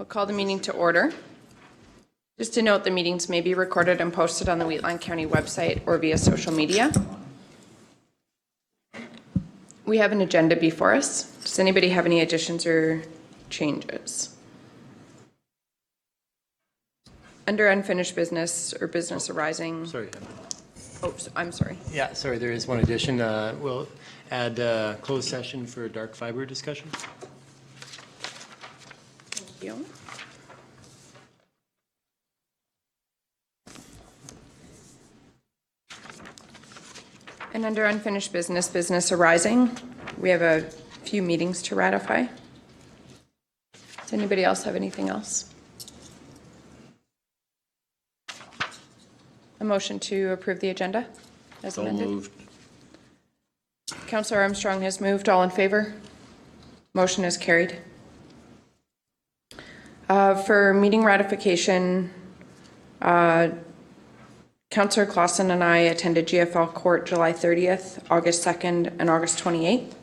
Call the meeting to order. Just to note, the meetings may be recorded and posted on the Wheatland County website or via social media. We have an agenda before us. Does anybody have any additions or changes? Under unfinished business or business arising. Sorry. Oh, I'm sorry. Yeah, sorry, there is one addition. We'll add closed session for dark fiber discussion. Thank you. And under unfinished business, business arising, we have a few meetings to ratify. Does anybody else have anything else? A motion to approve the agenda as So amended? moved. Councillor Armstrong has moved. All in favor? Motion is carried. For meeting ratification, Councillor Clausen and I attended GFL Court July 30th, August 2nd, and August 28th.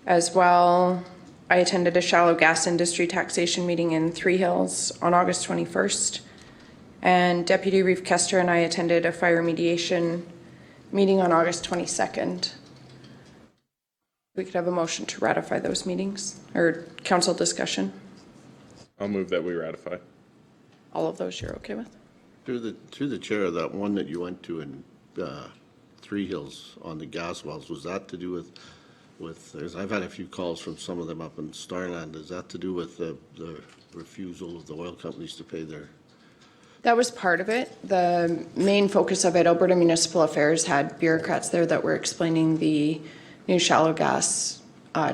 As well, I attended a shallow gas industry taxation meeting in Three Hills on August 21st. And Deputy Reeve Kester and I attended a fire mediation meeting on August 22nd. We could have a motion to ratify those meetings or council discussion. I'll move that we ratify. All of those you're okay with? Through the chair, that one that you went to in Three Hills on the gas wells, was that to do with, I've had a few calls from some of them up in Starland, is that to do with the refusal of the oil companies to pay their? That was part of it. The main focus of it, Alberta Municipal Affairs had bureaucrats there that were explaining the new shallow gas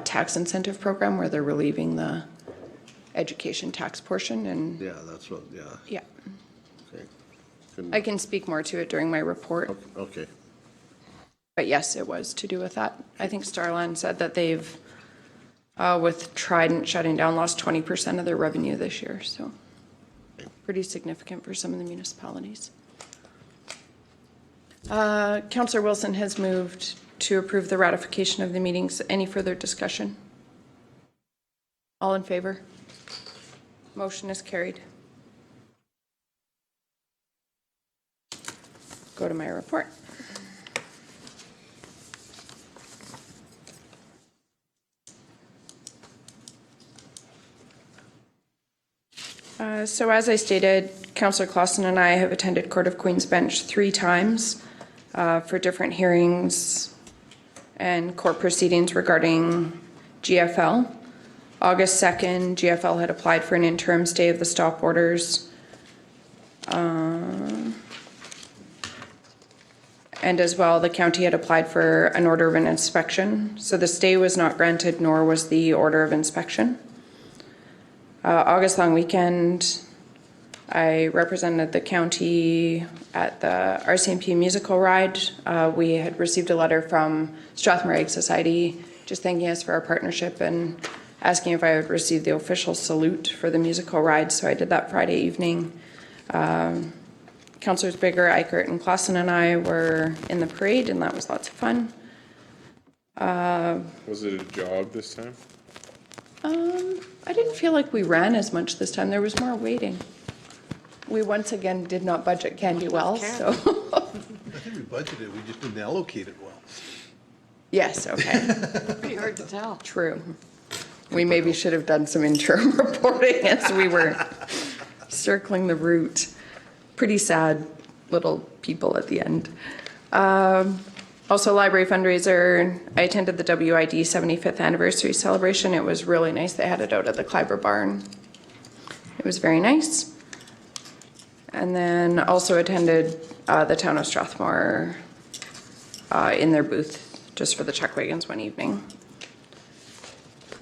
tax incentive program where they're relieving the education tax portion and Yeah, that's what, yeah, yeah. okay. I can speak more to it during my report, Okay, but yes, it was to do with that. I think Starland said that they've, with Trident shutting down, lost 20% of their revenue this year, so pretty significant for some of the municipalities. Councillor Wilson has moved to approve the ratification of the meetings. Any further discussion? All in favor? Motion is carried. Go to my report. So as I stated, Councillor Clausen and I have attended Court of Queen's Bench 3 times for different hearings and court proceedings regarding GFL. August 2nd, GFL had applied for an interim stay of the stop orders. And as well, the county had applied for an order of an inspection. So the stay was not granted, nor was the order of inspection. August long weekend, I represented the county at the RCMP musical ride. We had received a letter from Strathmore Egg Society just thanking us for our partnership and asking if I would receive the official salute for the musical ride. So I did that Friday evening. Councillors Bigger, Eichert, and Clausen and I were in the parade, and that was lots of fun. Was it a jog this time? I didn't feel like we ran as much this time. There was more waiting. We once again did not budget candy well, so. I think we budgeted, we just didn't allocate it well. Yes, okay, Pretty hard to tell. true. We maybe should have done some interim reporting as we were circling the route. Pretty sad little people at the end. Also, library fundraiser, I attended the WID 75th anniversary celebration. It was really nice. They had it out at the Kleiber Barn. It was very nice. And then also attended the town of Strathmore in their booth just for the chuck wagons one evening.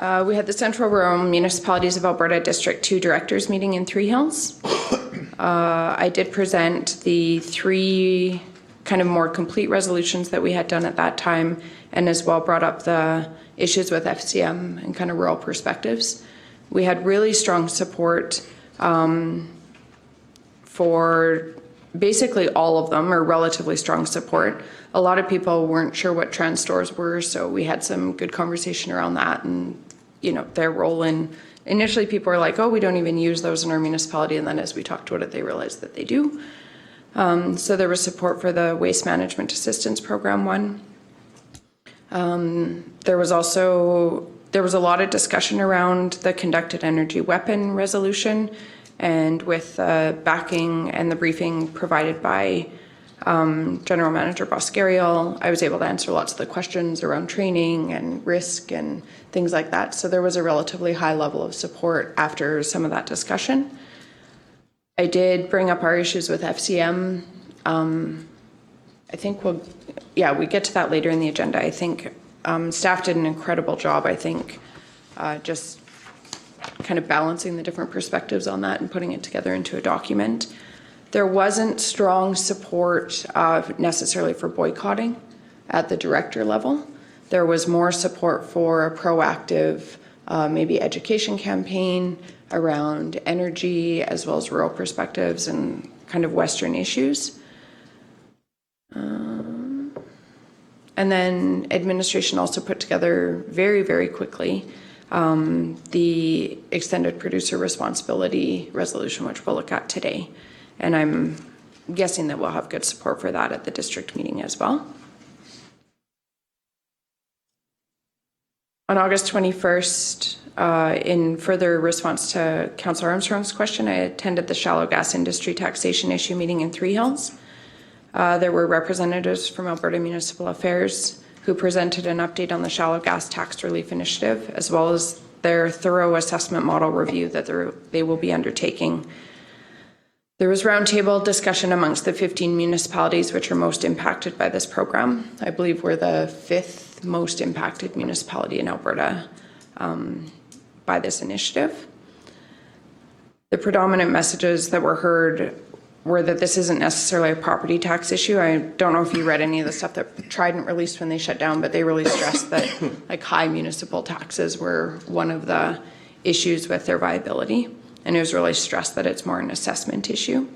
We had the Central Rural Municipalities of Alberta District 2 Directors meeting in Three Hills. I did present the 3 kind of more complete resolutions that we had done at that time, and as well brought up the issues with FCM and kind of rural perspectives. We had really strong support for basically all of them, or relatively strong support. A lot of people weren't sure what trans stores were, so we had some good conversation around that and, you know, their role in initially people were like, oh, we don't even use those in our municipality. And then as we talked about it, they realized that they do. So there was support for the Waste Management Assistance Program 1. There was a lot of discussion around the conducted energy weapon resolution, and with backing and the briefing provided by General Manager Boscariel, I was able to answer lots of the questions around training and risk and things like that. So there was a relatively high level of support after some of that discussion. I did bring up our issues with FCM. I think we get to that later in the agenda. I think staff did an incredible job, I think, just kind of balancing the different perspectives on that and putting it together into a document. There wasn't strong support necessarily for boycotting at the director level. There was more support for a proactive maybe education campaign around energy as well as rural perspectives and kind of Western issues. And then administration also put together very, very quickly the extended producer responsibility resolution, which we'll look at today. And I'm guessing that we'll have good support for that at the district meeting as well. On August 21st, in further response to Councillor Armstrong's question, I attended the shallow gas industry taxation issue meeting in Three Hills. There were representatives from Alberta Municipal Affairs who presented an update on the shallow gas tax relief initiative, as well as their thorough assessment model review that they will be undertaking. There was roundtable discussion amongst the 15 municipalities which are most impacted by this program. I believe we're the 5th most impacted municipality in Alberta by this initiative. The predominant messages that were heard were that this isn't necessarily a property tax issue. I don't know if you read any of the stuff that Trident released when they shut down, but they really stressed that like high municipal taxes were one of the issues with their viability. And it was really stressed that it's more an assessment issue.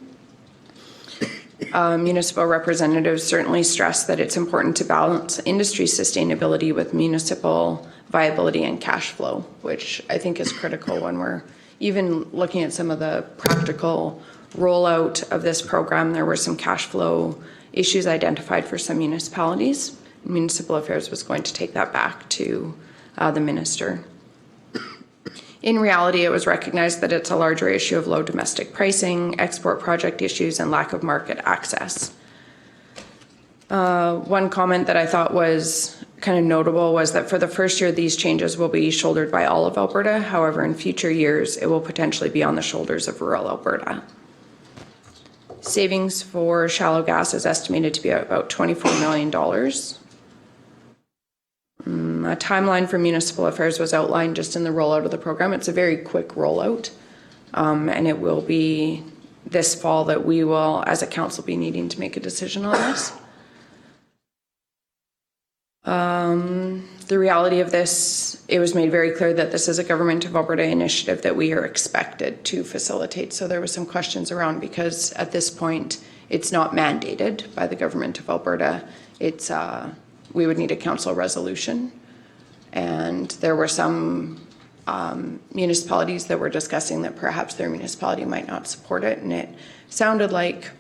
Municipal representatives certainly stressed that it's important to balance industry sustainability with municipal viability and cash flow, which I think is critical when we're even looking at some of the practical rollout of this program. There were some cash flow issues identified for some municipalities. Municipal Affairs was going to take that back to the minister. In reality, it was recognized that it's a larger issue of low domestic pricing, export project issues, and lack of market access. One comment that I thought was kind of notable was that for the first year, these changes will be shouldered by all of Alberta. However, in future years, it will potentially be on the shoulders of rural Alberta. Savings for shallow gas is estimated to be about $24 million. A timeline for municipal affairs was outlined just in the rollout of the program. It's a very quick rollout, and it will be this fall that we will, as a council, be needing to make a decision on this. The reality of this, it was made very clear that this is a Government of Alberta initiative that we are expected to facilitate. So there was some questions around, because at this point, it's not mandated by the Government of Alberta. It's we would need a council resolution. And there were some municipalities that were discussing that perhaps their municipality might not support it. And it sounded like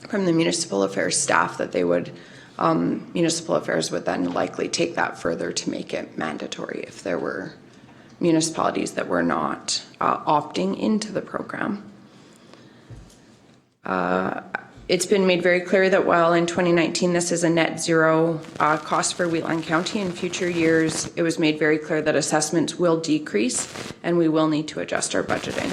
from the municipal affairs staff that they would, municipal affairs would then likely take that further to make it mandatory if there were municipalities that were not opting into the program. It's been made very clear that while in 2019 this is a net zero cost for Wheatland County, in future years it was made very clear that assessments will decrease and we will need to adjust our budgeting.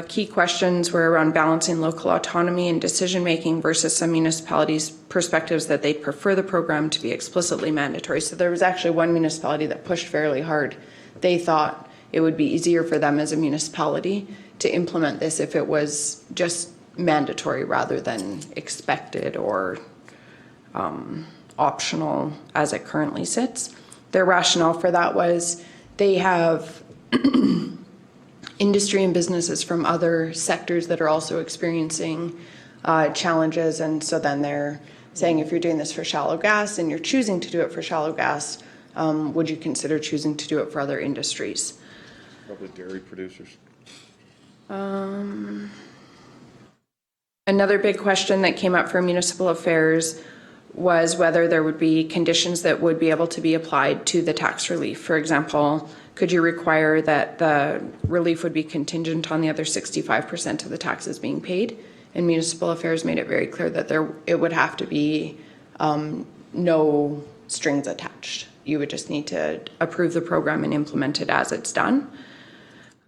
Key questions were around balancing local autonomy and decision making versus some municipalities' perspectives that they'd prefer the program to be explicitly mandatory. So there was actually one municipality that pushed fairly hard. They thought it would be easier for them as a municipality to implement this if it was just mandatory rather than expected or optional as it currently sits. Their rationale for that was they have industry and businesses from other sectors that are also experiencing challenges, and so then they're saying if you're doing this for shallow gas and you're choosing to do it for shallow gas, Would you consider choosing to do it for other industries? Probably dairy producers. Another big question that came up for municipal affairs was whether there would be conditions that would be able to be applied to the tax relief. For example, could you require that the relief would be contingent on the other 65% of the taxes being paid? And municipal affairs made it very clear that it would have to be no strings attached. You would just need to approve the program and implement it as it's done.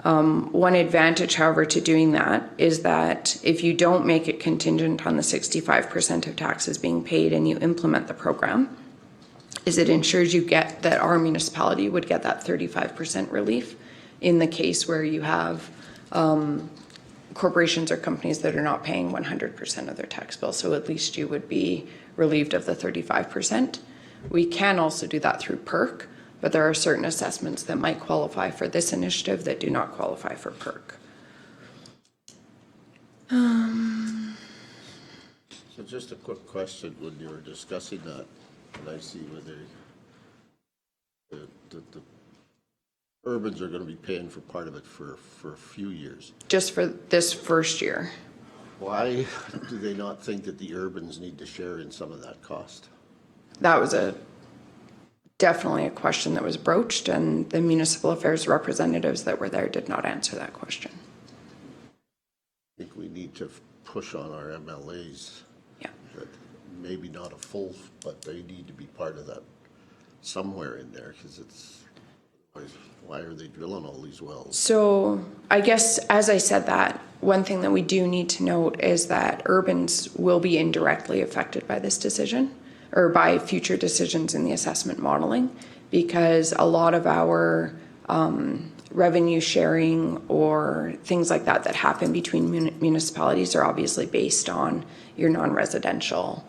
One advantage, however, to doing that is that if you don't make it contingent on the 65% of taxes being paid and you implement the program, is it ensures you get that our municipality would get that 35% relief in the case where you have corporations or companies that are not paying 100% of their tax bill. So at least you would be relieved of the 35%. We can also do that through PERC, but there are certain assessments that might qualify for this initiative that do not qualify for PERC. So just a quick question, when you were discussing that, and I see whether the urbans are gonna be paying for part of it for a few years. Just for this first year. Why do they not think that the urbans need to share in some of that cost? That was definitely a question that was broached, and the municipal affairs representatives that were there did not answer that question. I think we need to push on our MLAs. Yeah. That maybe not a full, but they need to be part of that somewhere in there, because it's, why are they drilling all these wells? So I guess as I said that, one thing that we do need to note is that urbans will be indirectly affected by this decision or by future decisions in the assessment modeling, because a lot of our revenue sharing or things like that that happen between municipalities are obviously based on your non-residential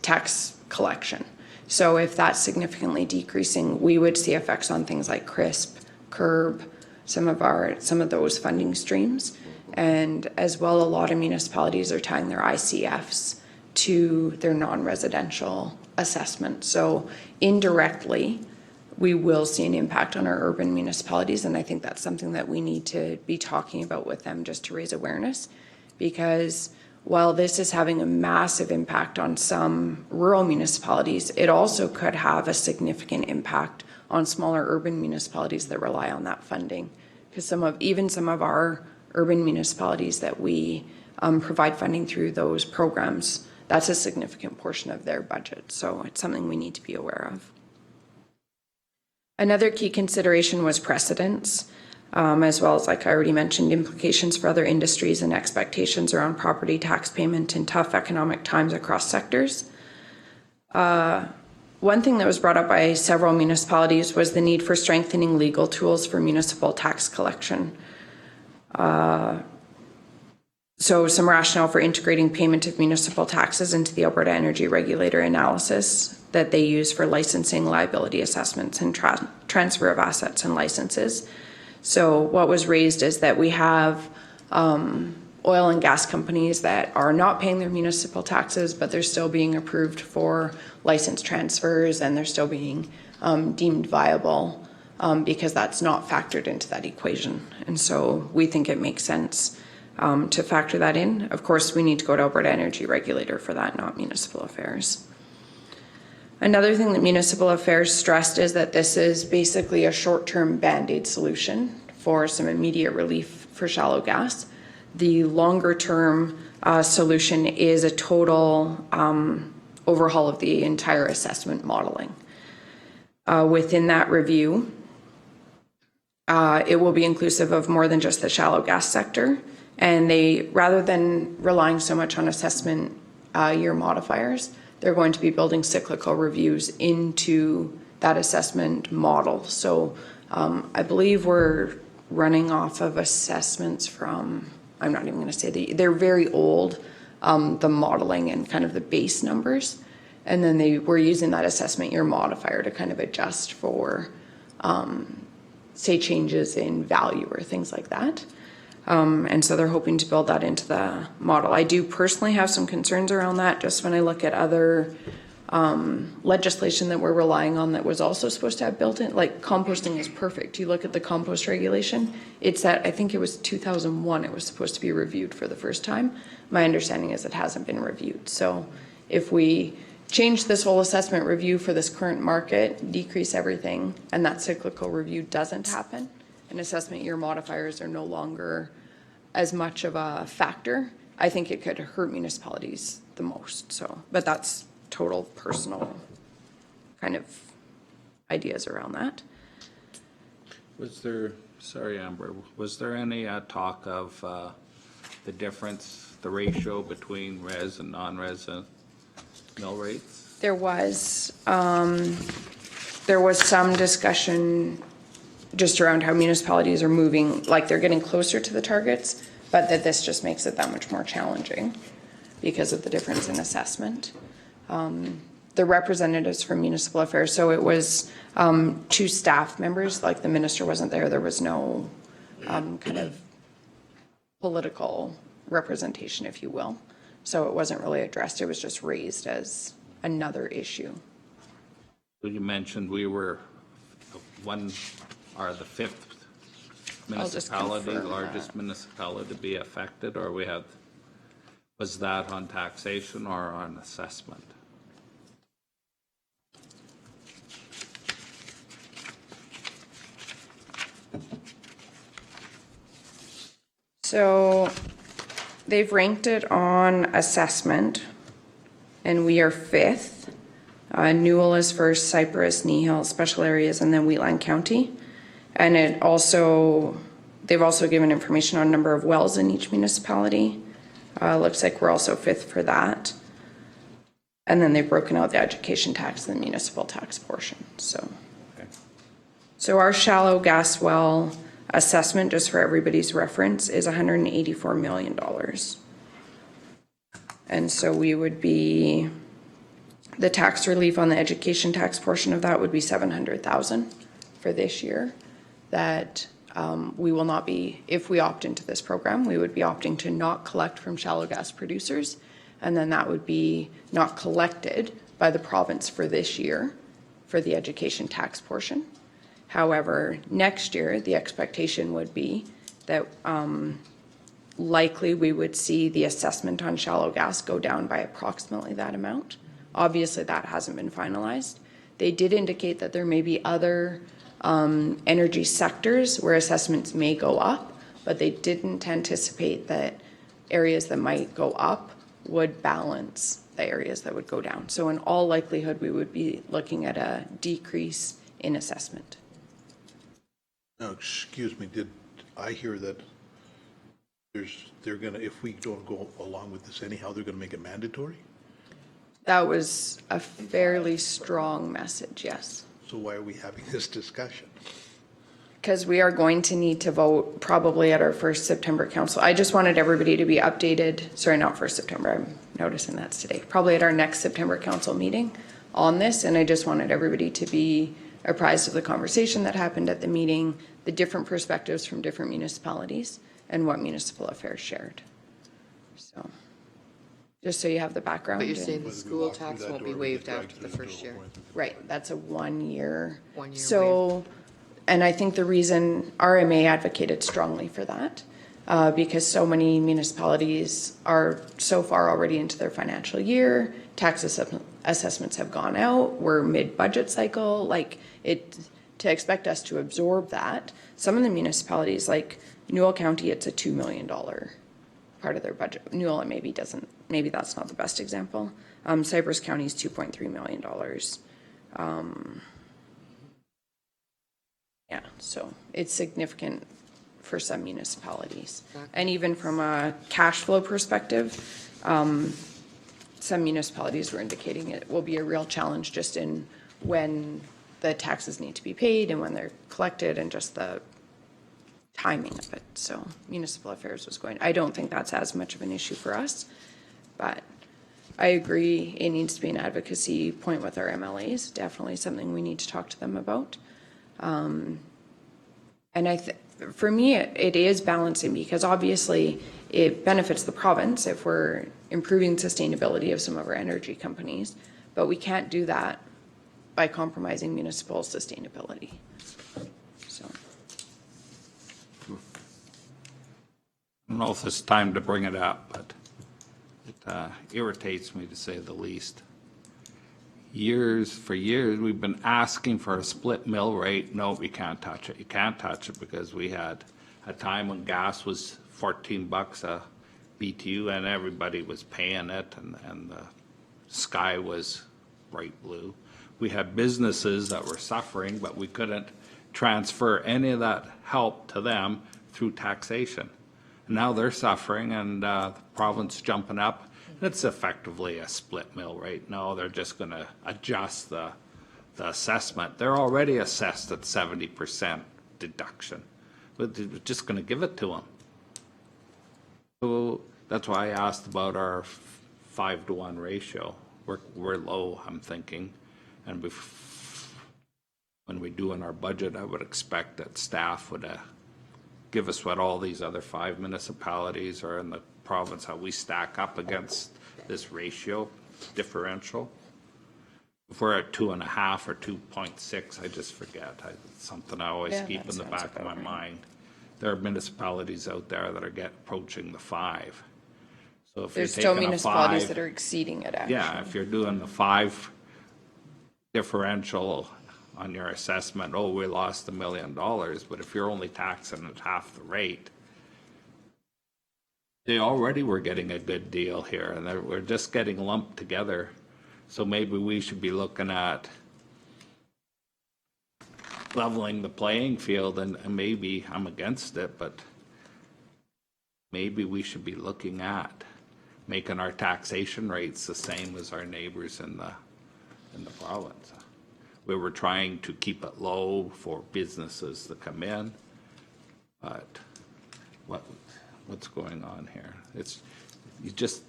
tax collection. So if that's significantly decreasing, we would see effects on things like CRISP, CURB, some of those funding streams. And as well, a lot of municipalities are tying their ICFs to their non-residential assessment. So indirectly, we will see an impact on our urban municipalities, and I think that's something that we need to be talking about with them just to raise awareness, because while this is having a massive impact on some rural municipalities, it also could have a significant impact on smaller urban municipalities that rely on that funding. Because some of our urban municipalities that we provide funding through those programs, that's a significant portion of their budget. So it's something we need to be aware of. Another key consideration was precedents, as well as, like I already mentioned, implications for other industries and expectations around property tax payment in tough economic times across sectors. One thing that was brought up by several municipalities was the need for strengthening legal tools for municipal tax collection. So some rationale for integrating payment of municipal taxes into the Alberta Energy Regulator analysis that they use for licensing, liability assessments, and transfer of assets and licenses. So what was raised is that we have oil and gas companies that are not paying their municipal taxes, but they're still being approved for license transfers, and they're still being deemed viable because that's not factored into that equation. And so we think it makes sense to factor that in. Of course, we need to go to Alberta Energy Regulator for that, not municipal affairs. Another thing that municipal affairs stressed is that this is basically a short-term Band-Aid solution for some immediate relief for shallow gas. The longer-term solution is a total overhaul of the entire assessment modeling. Within that review, it will be inclusive of more than just the shallow gas sector. And they, rather than relying so much on assessment year modifiers, they're going to be building cyclical reviews into that assessment model. So I believe we're running off of assessments from, I'm not even going to say they're very old, the modeling and kind of the base numbers. And then they were using that assessment year modifier to kind of adjust for, say, changes in value or things like that. And so they're hoping to build that into the model. I do personally have some concerns around that, just when I look at other legislation that we're relying on that was also supposed to have built in, like composting is perfect. You look at the compost regulation, it's that, I think it was 2001, it was supposed to be reviewed for the first time. My understanding is it hasn't been reviewed. So if we change this whole assessment review for this current market, decrease everything, and that cyclical review doesn't happen, and assessment year modifiers are no longer as much of a factor, I think it could hurt municipalities the most. So, but that's total personal kind of ideas around that. Was there, sorry, Amber, was there any talk of the difference, the ratio between res and non-res mill rates? There was some discussion just around how municipalities are moving, like they're getting closer to the targets, but that this just makes it that much more challenging because of the difference in assessment. The representatives from municipal affairs, so it was 2 staff members, like the minister wasn't there, there was no kind of political representation, if you will. So it wasn't really addressed, it was just raised as another issue. So you mentioned we were the 5th municipality, confirm largest municipality to be affected, or was that on taxation or on assessment? So they've ranked it on assessment, and we are 5th. Newell is first, Cypress, Nehill, special areas, and then Wheatland County. And they've also given information on number of wells in each municipality. Looks like we're also 5th for that. And then they've broken out the education tax and the municipal tax portion. So our shallow gas well assessment, just for everybody's reference, is $184 million. And so we would be, the tax relief on the education tax portion of that would be $700,000 for this year. That we will not be, if we opt into this program, we would be opting to not collect from shallow gas producers, and then that would be not collected by the province for this year for the education tax portion. However, next year, the expectation would be that likely we would see the assessment on shallow gas go down by approximately that amount. Obviously, that hasn't been finalized. They did indicate that there may be other energy sectors where assessments may go up, but they didn't anticipate that areas that might go up would balance the areas that would go down. So in all likelihood, we would be looking at a decrease in assessment. Now, excuse me, did I hear that they're gonna, if we don't go along with this anyhow, they're gonna make it mandatory? That was a fairly strong message, yes. So why are we having this discussion? Because we are going to need to vote probably at our first September council. I just wanted everybody to be updated, sorry, not first September, I'm noticing that's today, probably at our next September council meeting on this, and I just wanted everybody to be apprised of the conversation that happened at the meeting, the different perspectives from different municipalities, and what municipal affairs shared. So, just so you have the background. But you're saying the Whether we school walk through tax that won't be door, we waived get after dragged the through first door, year. going through the Right, that's a 1 year. 1 year So, and I think the reason RMA advocated strongly for that, because so many municipalities are so far already into their financial year, tax assessments have gone out, we're mid-budget cycle, like to expect us to absorb that. Some of the municipalities, like Newell County, it's a $2 million part of their budget. Newell maybe doesn't, maybe that's not the best example. Cypress County is $2.3 million. Yeah, so it's significant for some municipalities. And even from a cash flow perspective, some municipalities were indicating it will be a real challenge just in when the taxes need to be paid and when they're collected and just the timing of it. So municipal affairs was going, I don't think that's as much of an issue for us, but I agree it needs to be an advocacy point with our MLAs, definitely something we need to talk to them about. And for me, it is balancing because obviously it benefits the province if we're improving sustainability of some of our energy companies, but we can't do that by compromising municipal sustainability. So, I don't know if it's time to bring it up, but it irritates me to say the least. For years, we've been asking for a split mill rate. No, we can't touch it. You can't touch it because we had a time when gas was $14 a BTU and everybody was paying it and the sky was bright blue. We had businesses that were suffering, but we couldn't transfer any of that help to them through taxation. And now they're suffering and the province jumping up. It's effectively a split mill rate. No, they're just going to adjust the assessment. They're already assessed at 70% deduction. But they're just going to give it to them. So that's why I asked about our 5-to-1 ratio. We're low, I'm thinking. And when we do in our budget, I would expect that staff would give us what all these other 5 municipalities are in the province, how we stack up against this ratio differential. If we're at 2.5 or 2.6, I just forget. It's something I always Yeah, keep that in the sounds back of my about right. mind. There are municipalities out there that are approaching the 5. So if there's you're still taking a municipalities 5, that are exceeding it, actually. yeah, if you're doing the 5 differential on your assessment, oh, we lost $1 million, but if you're only taxing at half the rate, they already were getting a good deal here, and we're just getting lumped together. So maybe we should be looking at leveling the playing field, and maybe I'm against it, but maybe we should be looking at making our taxation rates the same as our neighbors in the province. We were trying to keep it low for businesses to come in, but what's going on here? You just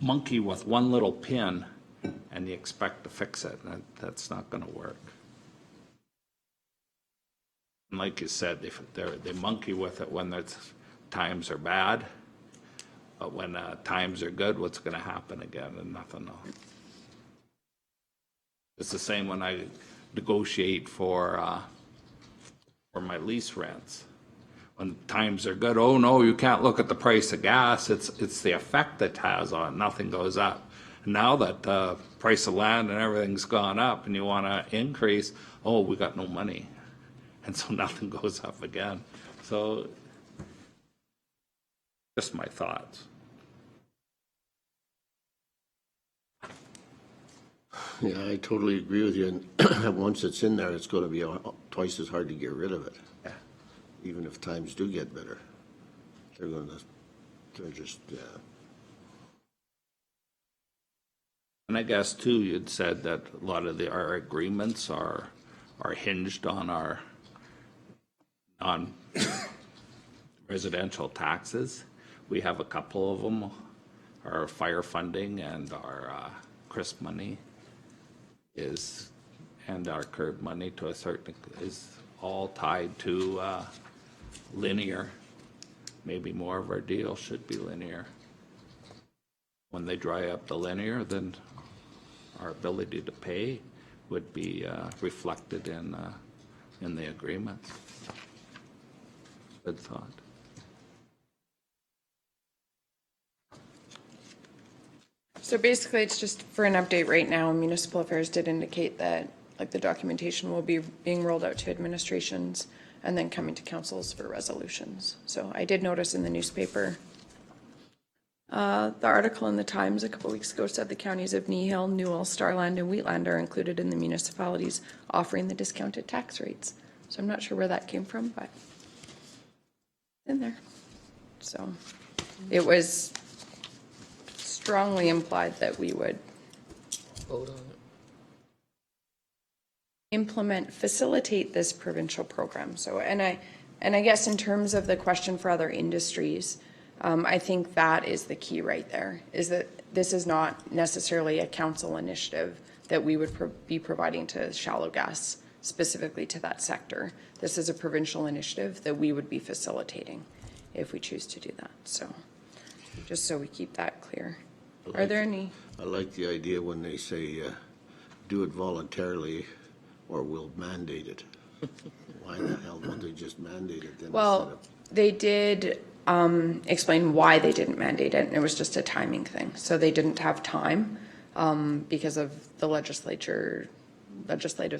monkey with one little pin and you expect to fix it, and that's not going to work. And like you said, they monkey with it when times are bad, but when times are good, what's going to happen again? And nothing else. It's the same when I negotiate for my lease rents. When times are good, oh no, you can't look at the price of gas. It's the effect it has on it. Nothing goes up. Now that the price of land and everything's gone up and you want to increase, oh, we got no money. And so nothing goes up again. So just my thoughts. Yeah, I totally agree with you. And once it's in there, it's going to be twice as hard to get rid of it. Yeah. Even if times do get better, they're just, yeah. And I guess too, you'd said that a lot of our agreements are hinged on our non-residential taxes. We have a couple of them, our fire funding and our CRISP money and our curb money to a certain, is all tied to linear. Maybe more of our deal should be linear. When they dry up the linear, then our ability to pay would be reflected in the agreements. Good thought. So basically, it's just for an update right now. Municipal Affairs did indicate that, like, the documentation will be being rolled out to administrations and then coming to councils for resolutions. So I did notice in the newspaper, the article in the Times a couple weeks ago said the counties of Nehill, Newell, Starland, and Wheatland are included in the municipalities offering the discounted tax rates. So I'm not sure where that came from, but it's in there. So it was strongly implied that we would Vote on it. facilitate this provincial program. So, and I guess in terms of the question for other industries, I think that is the key right there, is that this is not necessarily a council initiative that we would be providing to shallow gas specifically to that sector. This is a provincial initiative that we would be facilitating if we choose to do that. So just so we keep that clear. Are there any? I like the idea when they say, do it voluntarily or we'll mandate it. Why the hell don't they just mandate it then? Well, they did explain why they didn't mandate it, and it was just a timing thing. So they didn't have time because of the legislative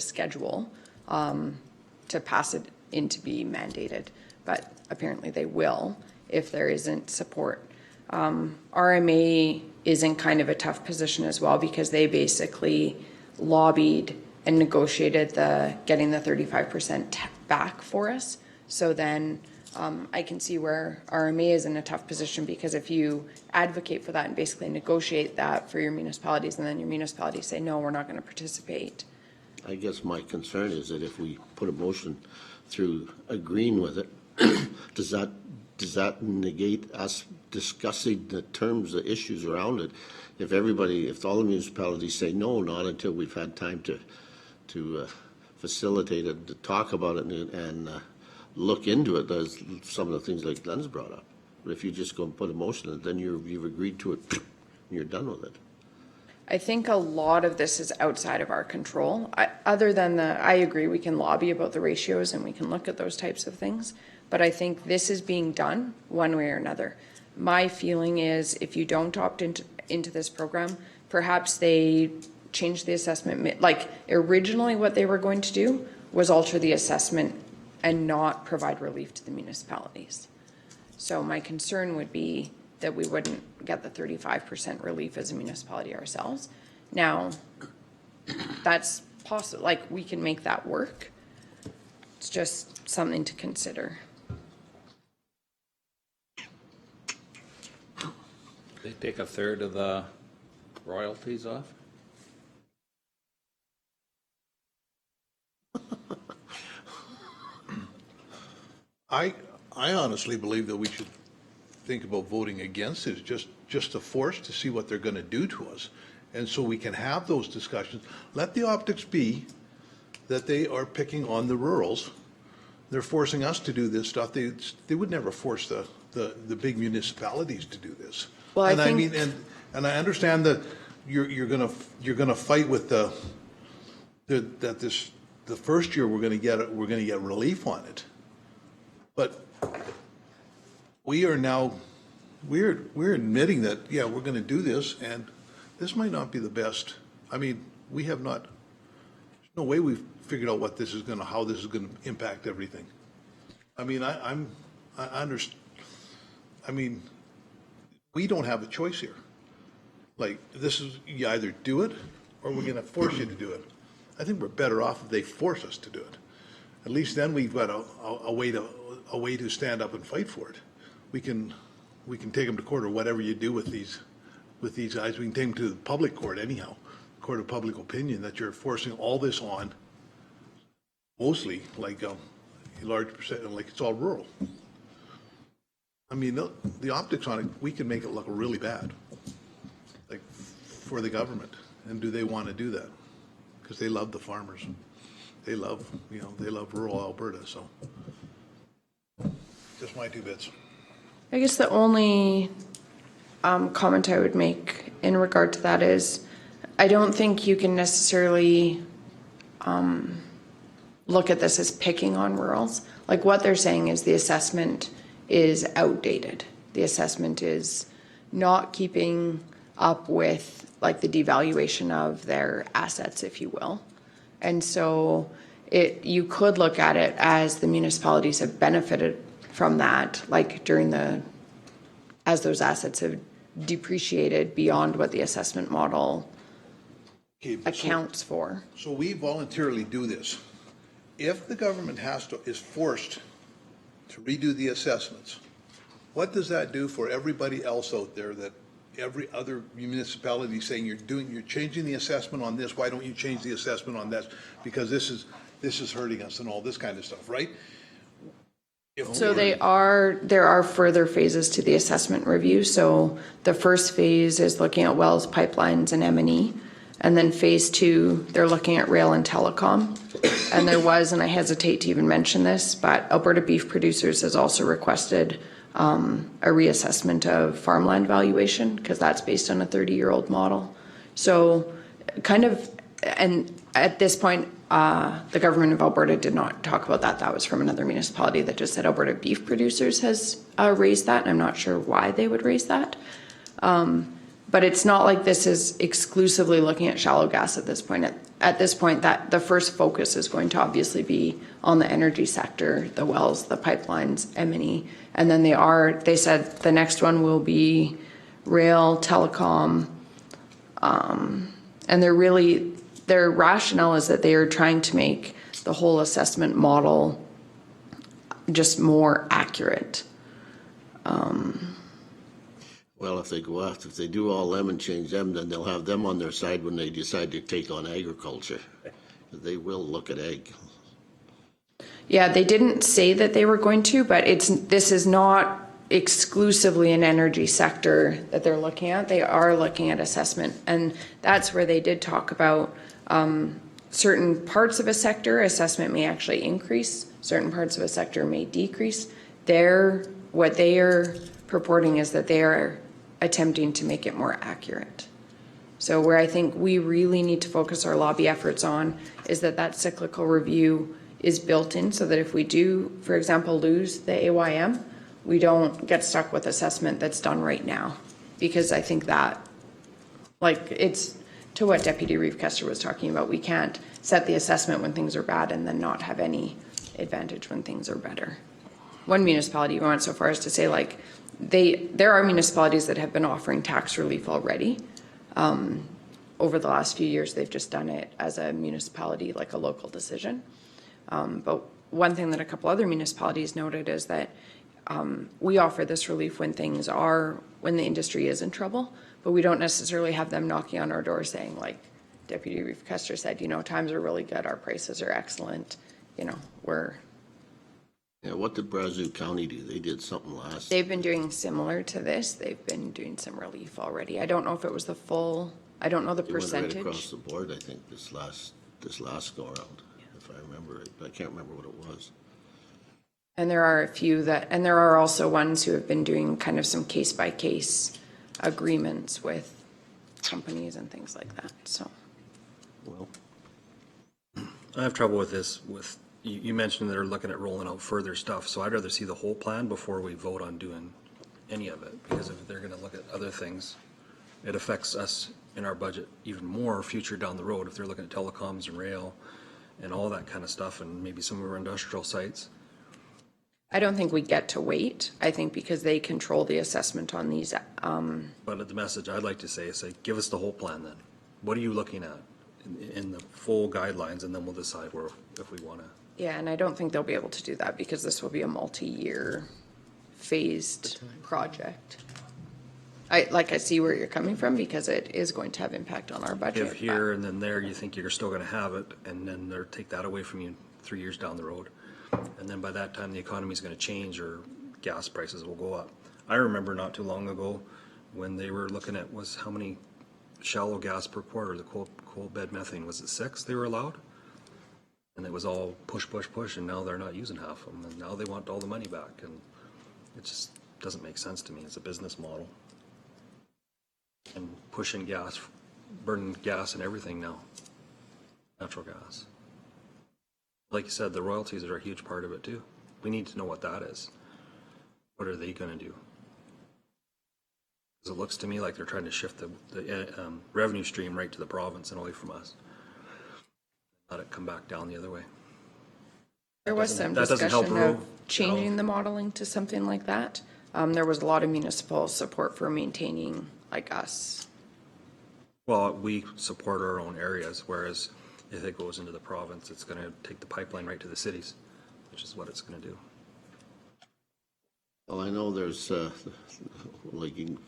schedule to pass it in to be mandated. But apparently they will if there isn't support. RMA is in kind of a tough position as well because they basically lobbied and negotiated getting the 35% back for us. So then I can see where RMA is in a tough position because if you advocate for that and basically negotiate that for your municipalities and then your municipalities say, no, we're not going to participate. I guess my concern is that if we put a motion through agreeing with it, does that negate us discussing the terms, the issues around it? If all the municipalities say no, not until we've had time to facilitate it, to talk about it and look into it, there's some of the things like Glenn's brought up. But if you just go and put a motion in it, then you've agreed to it and you're done with it. I think a lot of this is outside of our control. Other than I agree, we can lobby about the ratios and we can look at those types of things. But I think this is being done one way or another. My feeling is if you don't opt into this program, perhaps they change the assessment. Like originally what they were going to do was alter the assessment and not provide relief to the municipalities. So my concern would be that we wouldn't get the 35% relief as a municipality ourselves. Now, that's possible, like we can make that work. It's just something to consider. They take a third of the royalties off? I honestly believe that we should think about voting against it, just to force to see what they're going to do to us. And so we can have those discussions. Let the optics be that they are picking on the rurals. They're forcing us to do this stuff. They would never force the big municipalities to do this. Well, and I think, mean, and I understand that you're gonna fight with the first year we're gonna get relief on it, but we're admitting that we're gonna do this, and this might not be the best. I mean, we have not. There's no way we've figured out how this is gonna impact everything. I mean, I understand. I mean, we don't have a choice here. Like, you either do it or we're going to force you to do it. I think we're better off if they force us to do it. At least then we've got a way to stand up and fight for it. We can take them to court or whatever you do with these guys. We can take them to the public court anyhow, court of public opinion, that you're forcing all this on, mostly like a large percent, like it's all rural. I mean, the optics on it, we can make it look really bad, like for the government. And do they want to do that? Because they love the farmers. They love rural Alberta. So just my 2 bits. I guess the only comment I would make in regard to that is I don't think you can necessarily look at this as picking on rurals. Like what they're saying is the assessment is outdated. The assessment is not keeping up with like the devaluation of their assets, if you will. And so you could look at it as the municipalities have benefited from that, like as those assets have depreciated beyond what the assessment model accounts for. So we voluntarily do this. If the government is forced to redo the assessments, what does that do for everybody else out there, that every other municipality saying you're changing the assessment on this, why don't you change the assessment on this? Because this is hurting us and all this kind of stuff, right? So there are further phases to the assessment review. So the first phase is looking at wells, pipelines, and M&E. And then phase 2, they're looking at rail and telecom. And there was, and I hesitate to even mention this, but Alberta Beef Producers has also requested a reassessment of farmland valuation because that's based on a 30-year-old model. So kind of, and at this point, the government of Alberta did not talk about that. That was from another municipality that just said Alberta Beef Producers has raised that. And I'm not sure why they would raise that. But it's not like this is exclusively looking at shallow gas at this point. At this point, that the first focus is going to obviously be on the energy sector, the wells, the pipelines, M&E. And then they said the next one will be rail, telecom. And their rationale is that they are trying to make the whole assessment model just more accurate. Well, if they do all them and change them, then they'll have them on their side when they decide to take on agriculture. They will look at ag. Yeah, they didn't say that they were going to, but this is not exclusively an energy sector that they're looking at. They are looking at assessment, and that's where they did talk about certain parts of a sector, assessment may actually increase, certain parts of a sector may decrease. What they are purporting is that they are attempting to make it more accurate. So where I think we really need to focus our lobby efforts on is that cyclical review is built in so that if we do, for example, lose the AYM, we don't get stuck with assessment that's done right now. Because I think that, like, it's to what Deputy Reeve Kester was talking about, we can't set the assessment when things are bad and then not have any advantage when things are better. One municipality went so far as to say, like, there are municipalities that have been offering tax relief already. Over the last few years, they've just done it as a municipality, like a local decision. But one thing that a couple other municipalities noted is that we offer this relief when the industry is in trouble, but we don't necessarily have them knocking on our door saying, like Deputy Reeve Kester said, times are really good, our prices are excellent, Yeah, what did Brazeau County do? They did something last. They've been doing similar to this. They've been doing some relief already. I don't know if it was the full, I don't know the They went percentage. right across the board, I think, this last go around, if I remember it, but I can't remember what it was. And there are a few and there are also ones who have been doing kind of some case by case agreements with companies and things like that, so. Well, I have trouble with this, you mentioned they're looking at rolling out further stuff, so I'd rather see the whole plan before we vote on doing any of it, because if they're gonna look at other things, it affects us in our budget even more future down the road, if they're looking at telecoms and rail and all that kind of stuff, and maybe some of our industrial sites. I don't think we get to wait. I think because they control the assessment on these, But the message I'd like to say is, give us the whole plan then. What are you looking at in the full guidelines, and then we'll decide if we wanna. yeah, and I don't think they'll be able to do that because this will be a multi-year phased project. I see where you're coming from because it is going to have impact on our budget. Give here and then there, you think you're still gonna have it, and then they'll take that away from you 3 years down the road. And then by that time, the economy's gonna change or gas prices will go up. I remember not too long ago when they were looking at how many shallow gas per quarter, the coal bed methane, was it 6 they were allowed? And it was all push, and now they're not using half of them, and now they want all the money back, and it just doesn't make sense to me. It's a business model. And pushing gas, burning gas and everything now, natural gas. Like you said, the royalties are a huge part of it too. We need to know what that is. What are they gonna do? Because it looks to me like they're trying to shift the revenue stream right to the province and away from us. Let it come back down the other way. There was some that doesn't help discussion Roe of changing the modeling to something like that. There was a lot of municipal support for maintaining, like us. Well, we support our own areas, whereas if it goes into the province, it's gonna take the pipeline right to the cities, which is what it's gonna do. well, I know there's, like, you can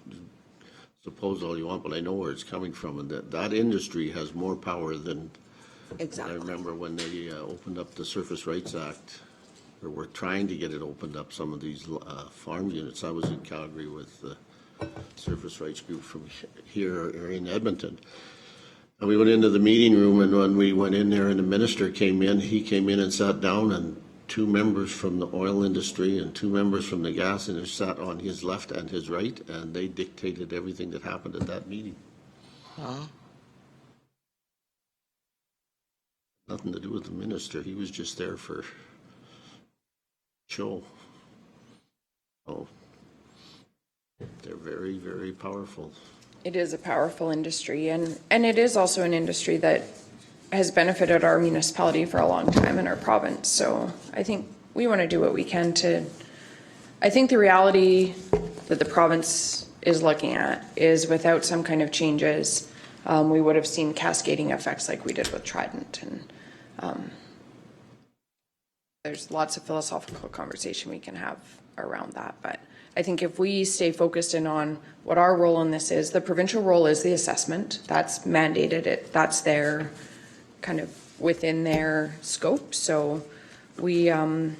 suppose all you want, but I know where it's coming from, and that industry has more power than. Exactly. I remember when they opened up the Surface Rights Act, or were trying to get it opened up, some of these farm units. I was in Calgary with the Surface Rights Group from here or in Edmonton. And we went into the meeting room, and when we went in there and the minister came in, he came in and sat down, and 2 members from the oil industry and 2 members from the gas industry sat on his left and his right, and they dictated everything that happened at that meeting. Nothing to do with the minister. He was just there for show. Oh, they're very, very powerful. It is a powerful industry, and it is also an industry that has benefited our municipality for a long time in our province. So I think we want to do what we can to, I think the reality that the province is looking at is without some kind of changes, we would have seen cascading effects like we did with Trident. And there's lots of philosophical conversation we can have around that. But I think if we stay focused in on what our role in this is, the provincial role is the assessment. That's mandated. That's their kind of within their scope. So we, I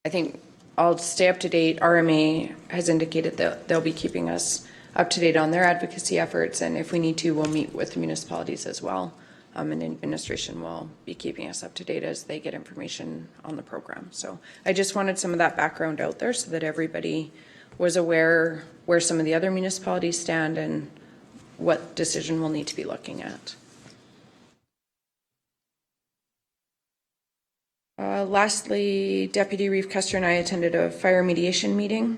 think I'll stay up to date. RMA has indicated that they'll be keeping us up to date on their advocacy efforts. And if we need to, we'll meet with the municipalities as well. And administration will be keeping us up to date as they get information on the program. So I just wanted some of that background out there so that everybody was aware where some of the other municipalities stand and what decision we'll need to be looking at. Lastly, Deputy Reeve Custer and I attended a fire mediation meeting.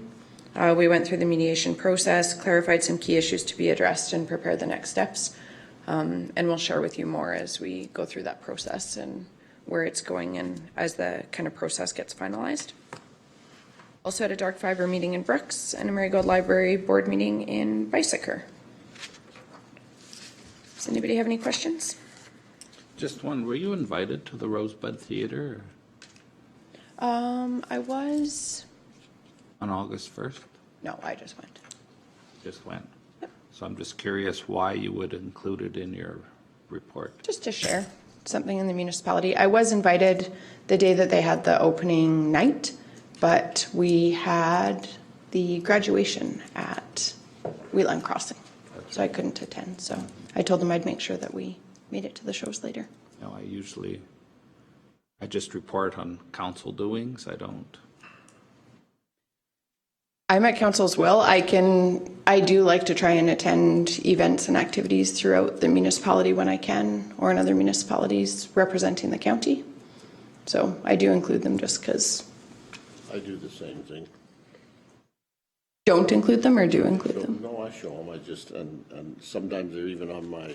We went through the mediation process, clarified some key issues to be addressed, and prepared the next steps. And we'll share with you more as we go through that process and where it's going and as the kind of process gets finalized. Also had a dark fiber meeting in Brooks and a Marigold Library board meeting in Bicycle. Does anybody have any questions? Just one, were you invited to the Rosebud Theatre I was, on August 1st? no, I just went. Just went. So I'm just curious why you would include it in your report. Just to share something in the municipality. I was invited the day that they had the opening night, but we had the graduation at Wheatland Crossing, so I couldn't attend. So I told them I'd make sure that we made it to the shows later. You know, I just report on council doings. I don't. I'm at council's will. I do like to try and attend events and activities throughout the municipality when I can, or in other municipalities representing the county. So I do include them just because. I do the same thing. Don't include them or do include them? No, I show them. I just, and sometimes they're even on my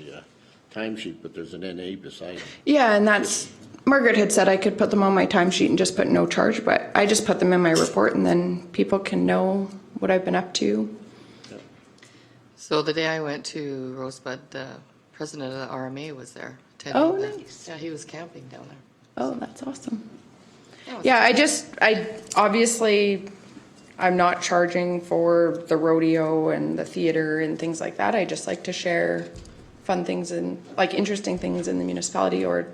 timesheet, but there's an NA beside them. Yeah, and that's, Margaret had said I could put them on my timesheet and just put no charge, but I just put them in my report and then people can know what I've been up to. So the day I went to Rosebud, the president of the RMA was there. Oh, attending the- nice. Yeah, he was camping down there. Oh, that's awesome. Yeah, Yeah, obviously, I'm not charging for the rodeo and the theater and things like that. I just like to share fun things and like interesting things in the municipality or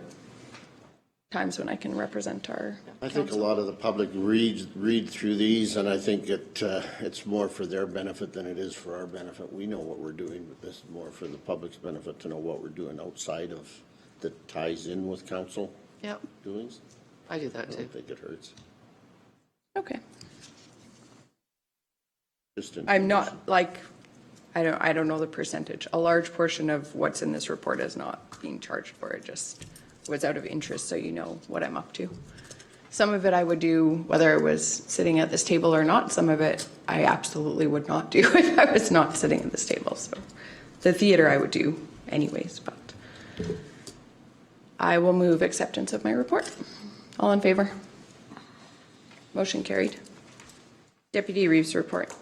times when I can represent our I think a council. lot of the public read through these, and I think it's more for their benefit than it is for our benefit. We know what we're doing, but this is more for the public's benefit to know what we're doing outside of, that ties in with council Yep, doings. I do I that too. don't think it hurts. Okay. Just I'm not like, I don't know the percentage. A large portion of what's in this report is not being charged for. It just was out of interest, so you know what I'm up to. Some of it I would do whether I was sitting at this table or not. Some of it I absolutely would not do if I was not sitting at this table. So the theater I would do anyways, but I will move acceptance of my report. All in favor? Motion carried. Deputy Reeves report.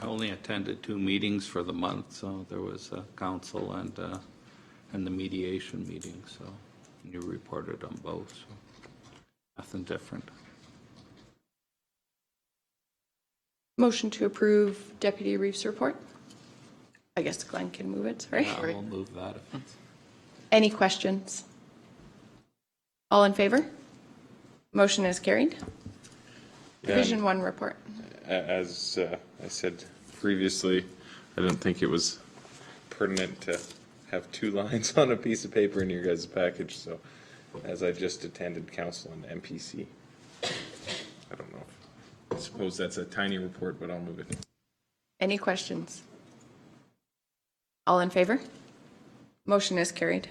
I only attended 2 meetings for the month, so there was a council and the mediation meeting, so you reported on both, so nothing different. Motion to approve Deputy Reeves' report. I guess Glenn can move it, sorry. Yeah, we'll move that if it's. Any questions? All in favor? Motion is carried. Division 1 report. As I said previously, I don't think it was pertinent to have 2 lines on a piece of paper in your guys' package, so as I just attended council and MPC, I don't know. I suppose that's a tiny report, but I'll move it. Any questions? All in favor? Motion is carried.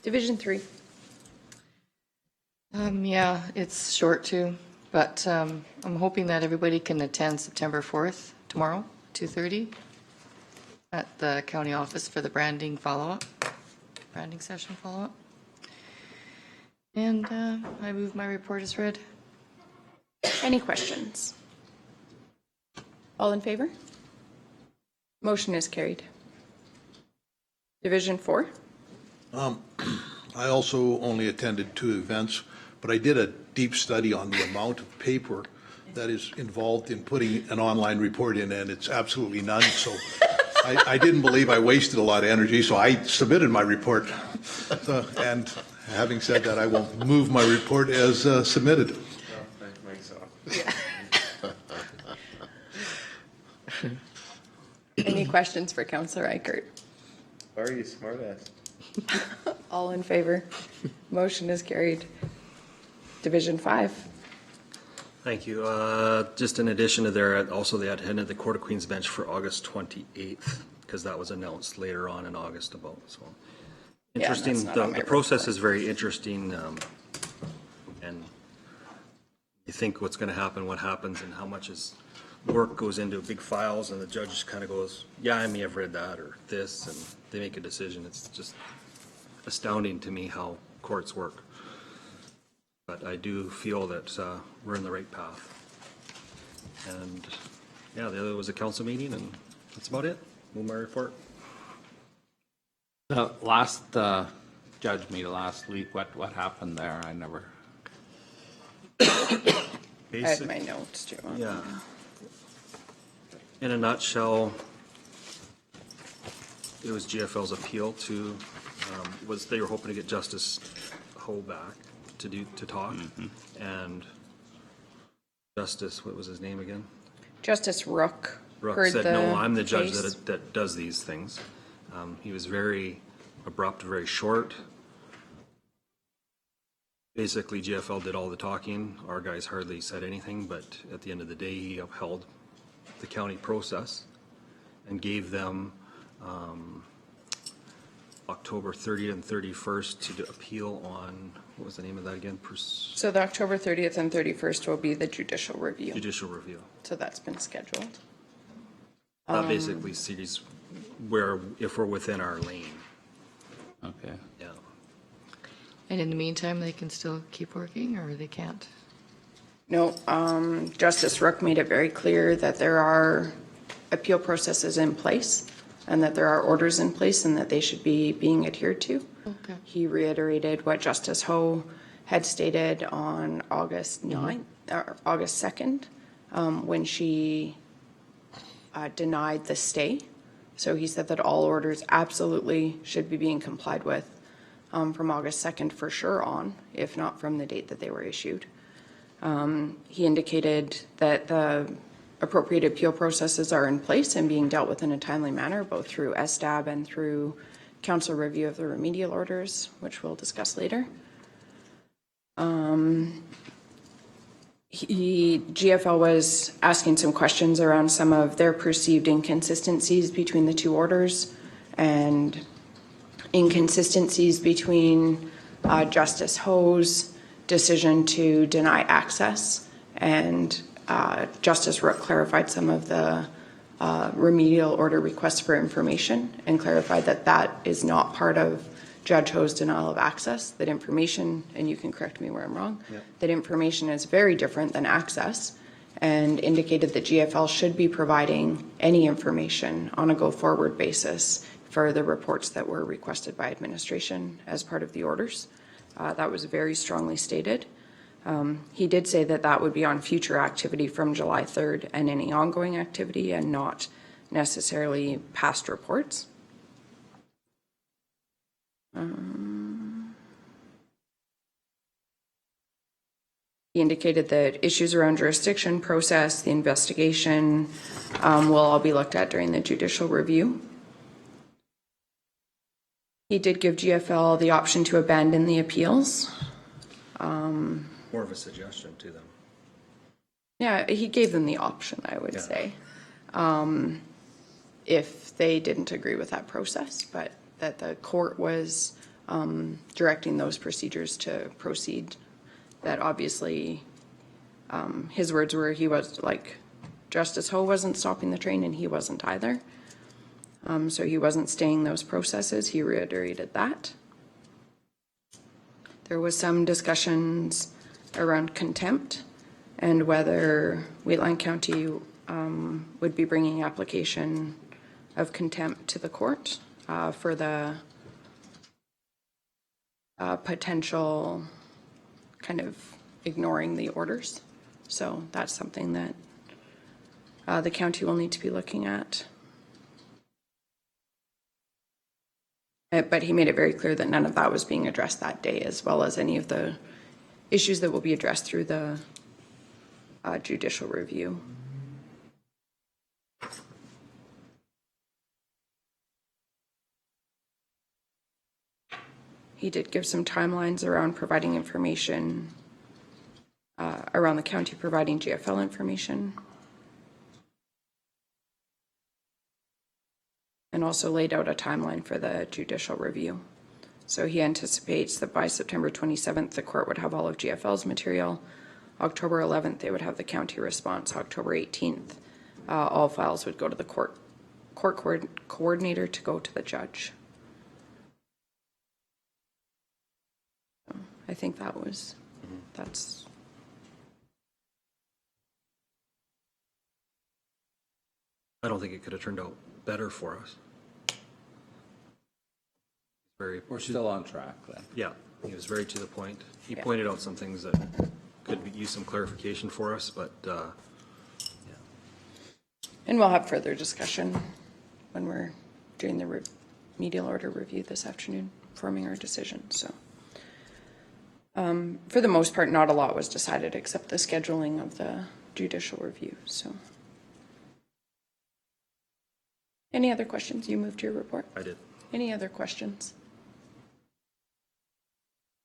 Division 3. Yeah, it's short too, but I'm hoping that everybody can attend September 4th, tomorrow, 2:30, at the county office for the branding session follow-up. And I move my report is read. Any questions? All in favor? Motion is carried. Division 4. I also only attended 2 events, but I did a deep study on the amount of paper that is involved in putting an online report in, and it's absolutely none. So I didn't believe I wasted a lot of energy, so I submitted my report. And having said that, I will move my report as submitted. Any questions for Councillor Reichert? Why are you smart ass? All in favor? Motion is carried. Division 5. Thank you. Just in addition to there, also they attended the Court of Queen's Bench for August 28th, because that was announced later on in August about, so. Yeah, that's Interesting, not on my the process report. is very interesting, and you think what's gonna happen, what happens, and how much work goes into big files, and the judge just kinda goes, yeah, I may have read that, or this, and they make a decision. It's just astounding to me how courts work. But I do feel that we're in the right path. And, yeah, the other was a council meeting, and that's about it. Move my report. The last judge meeting last week, what happened there? I never. I have Basic- my notes too. Yeah. In a nutshell, it was GFL's appeal to, was they were hoping to get Justice Ho back to talk. And Justice, what was his name again? Justice Rook. Rook heard said, no, I'm the judge case. that does these things. He was very abrupt, very short. Basically, GFL did all the talking. Our guys hardly said anything, but at the end of the day, he upheld the county process and gave them October 30th and 31st to appeal on, what was the name of that again? So the October 30th and 31st will be the judicial review. Judicial review. So that's been scheduled. That basically sees where, if we're within our lane. Okay. Yeah. And in the meantime, they can still keep working, or they can't? No, Justice Rook made it very clear that there are appeal processes in place and that there are orders in place and that they should be being adhered to. Okay. He reiterated what Justice Ho had stated on August 9th, or August 2nd, when she denied the stay. So he said that all orders absolutely should be being complied with from August 2nd for sure on, if not from the date that they were issued. He indicated that the appropriate appeal processes are in place and being dealt with in a timely manner, both through SDAB and through council review of the remedial orders, which we'll discuss later. GFL was asking some questions around some of their perceived inconsistencies between the 2 orders and inconsistencies between Justice Ho's decision to deny access, and Justice Rook clarified some of the remedial order requests for information and clarified that that is not part of Judge Ho's denial of access, that information, and you can correct me where I'm wrong, that information is very different than access, and indicated that GFL should be providing any information on a go-forward basis for the reports that were requested by administration as part of the orders. That was very strongly stated. He did say that that would be on future activity from July 3rd and any ongoing activity and not necessarily past reports. He indicated that issues around jurisdiction process, the investigation, will all be looked at during the judicial review. He did give GFL the option to abandon the appeals. More of a suggestion to them. Yeah, he gave them the option, I would Yeah. say, if they didn't agree with that process, but that the court was directing those procedures to proceed. That obviously, his words were he was like, Justice Ho wasn't stopping the train and he wasn't either. So he wasn't staying those processes. He reiterated that. There was some discussions around contempt and whether Wheatland County would be bringing application of contempt to the court for the potential kind of ignoring the orders. So that's something that the county will need to be looking at. But he made it very clear that none of that was being addressed that day, as well as any of the issues that will be addressed through the judicial review. He did give some timelines around providing information, around the county providing GFL information. And also laid out a timeline for the judicial review. So he anticipates that by September 27th, the court would have all of GFL's material. October 11th, they would have the county response. October 18th, all files would go to the court coordinator to go to the judge. So I think that's. I don't think it could have turned out better for us. We're still on track then. Yeah, he was very to the point. He Yeah. pointed out some things that could use some clarification for us, but, And we'll have further discussion when we're doing the remedial order review this afternoon, forming our decision, so. For the most part, not a lot was decided except the scheduling of the judicial review, so. Any other questions? You moved your report? I did. Any other questions?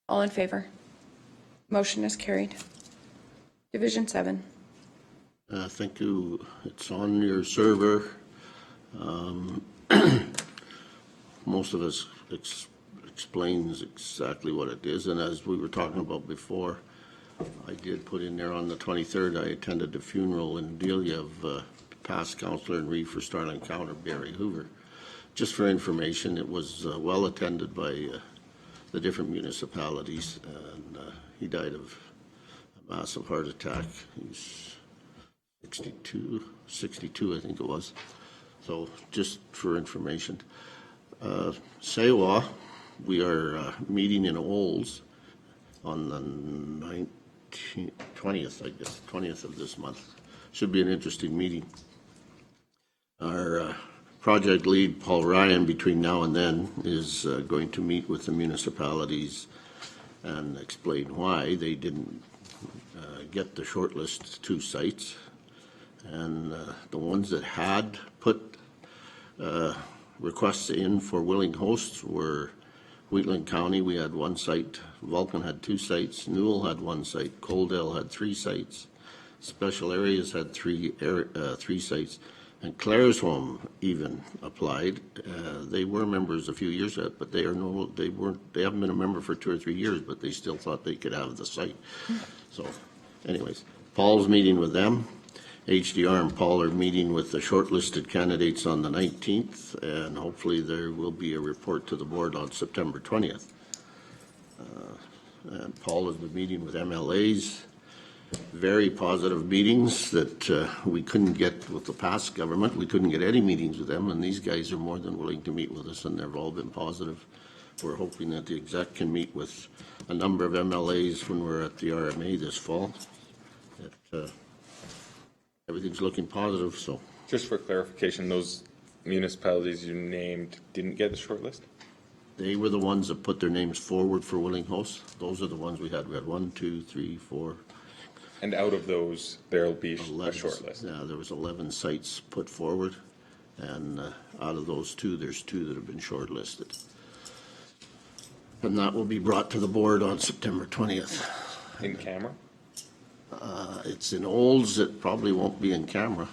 All in favor? Motion is carried. Division 7. Thank you. It's on your server. Most of us explains exactly what it is, and as we were talking about before, I did put in there on the 23rd, I attended the funeral in Delia of past councillor and Reeve for Starling County, Barry Hoover. Just for information, it was well attended by the different municipalities, and he died of a massive heart attack. He's 62 I think it was. So just for information. Sewa, we are meeting in Olds on the 20th, I guess, 20th of this month. Should be an interesting meeting. Our project lead, Paul Ryan, between now and then is going to meet with the municipalities and explain why they didn't get the shortlist 2 sites. And the ones that had put requests in for willing hosts were Wheatland County, we had 1 site, Vulcan had 2 sites, Newell had 1 site, Coaldale had 3 sites, Special Areas had 3 sites, and Claresholm even applied. They were members a few years ago, but they haven't been a member for 2 or 3 years, but they still thought they could have the site. So anyways, Paul's meeting with them. HDR and Paul are meeting with the shortlisted candidates on the 19th, and hopefully there will be a report to the board on September 20th. And Paul has been meeting with MLAs, very positive meetings that we couldn't get with the past government. We couldn't get any meetings with them, and these guys are more than willing to meet with us, and they've all been positive. We're hoping that the exec can meet with a number of MLAs when we're at the RMA this fall. Everything's looking positive, so. Just for clarification, those municipalities you named didn't get the short list? They were the ones that put their names forward for willing hosts. Those are the ones we had. We had 1, 2, 3, 4. And out of those, there'll be a 11, short list. yeah, there was 11 sites put forward, and out of those 2, there's 2 that have been shortlisted. And that will be brought to the board on September 20th. In camera? It's in Olds, it probably won't be in camera.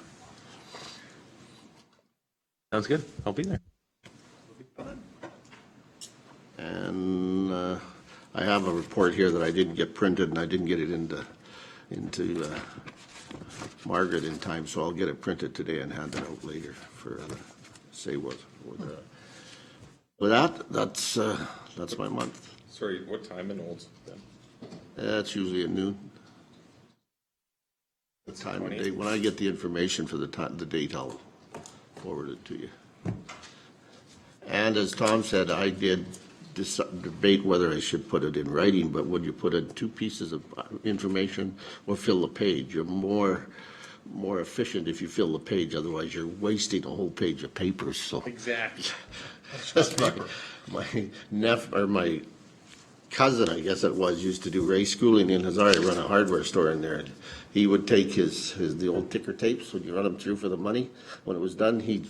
Sounds good. I'll be there. And I have a report here that I didn't get printed, and I didn't get it into Margaret in time, so I'll get it printed today and hand it out later for say what. With that, that's my month. Sorry, what time in Olds then? That's usually at noon. The time of day. When I get the information for the date, I'll forward it to you. And as Tom said, I did debate whether I should put it in writing, but when you put in 2 pieces of information or fill the page, you're more efficient if you fill the page. Otherwise, you're wasting a whole page of paper. So Exactly. my cousin, I guess it was, used to do Ray schooling in Hazard, run a hardware store in there. He would take the old ticker tapes when you run them through for the money. When it was done, he'd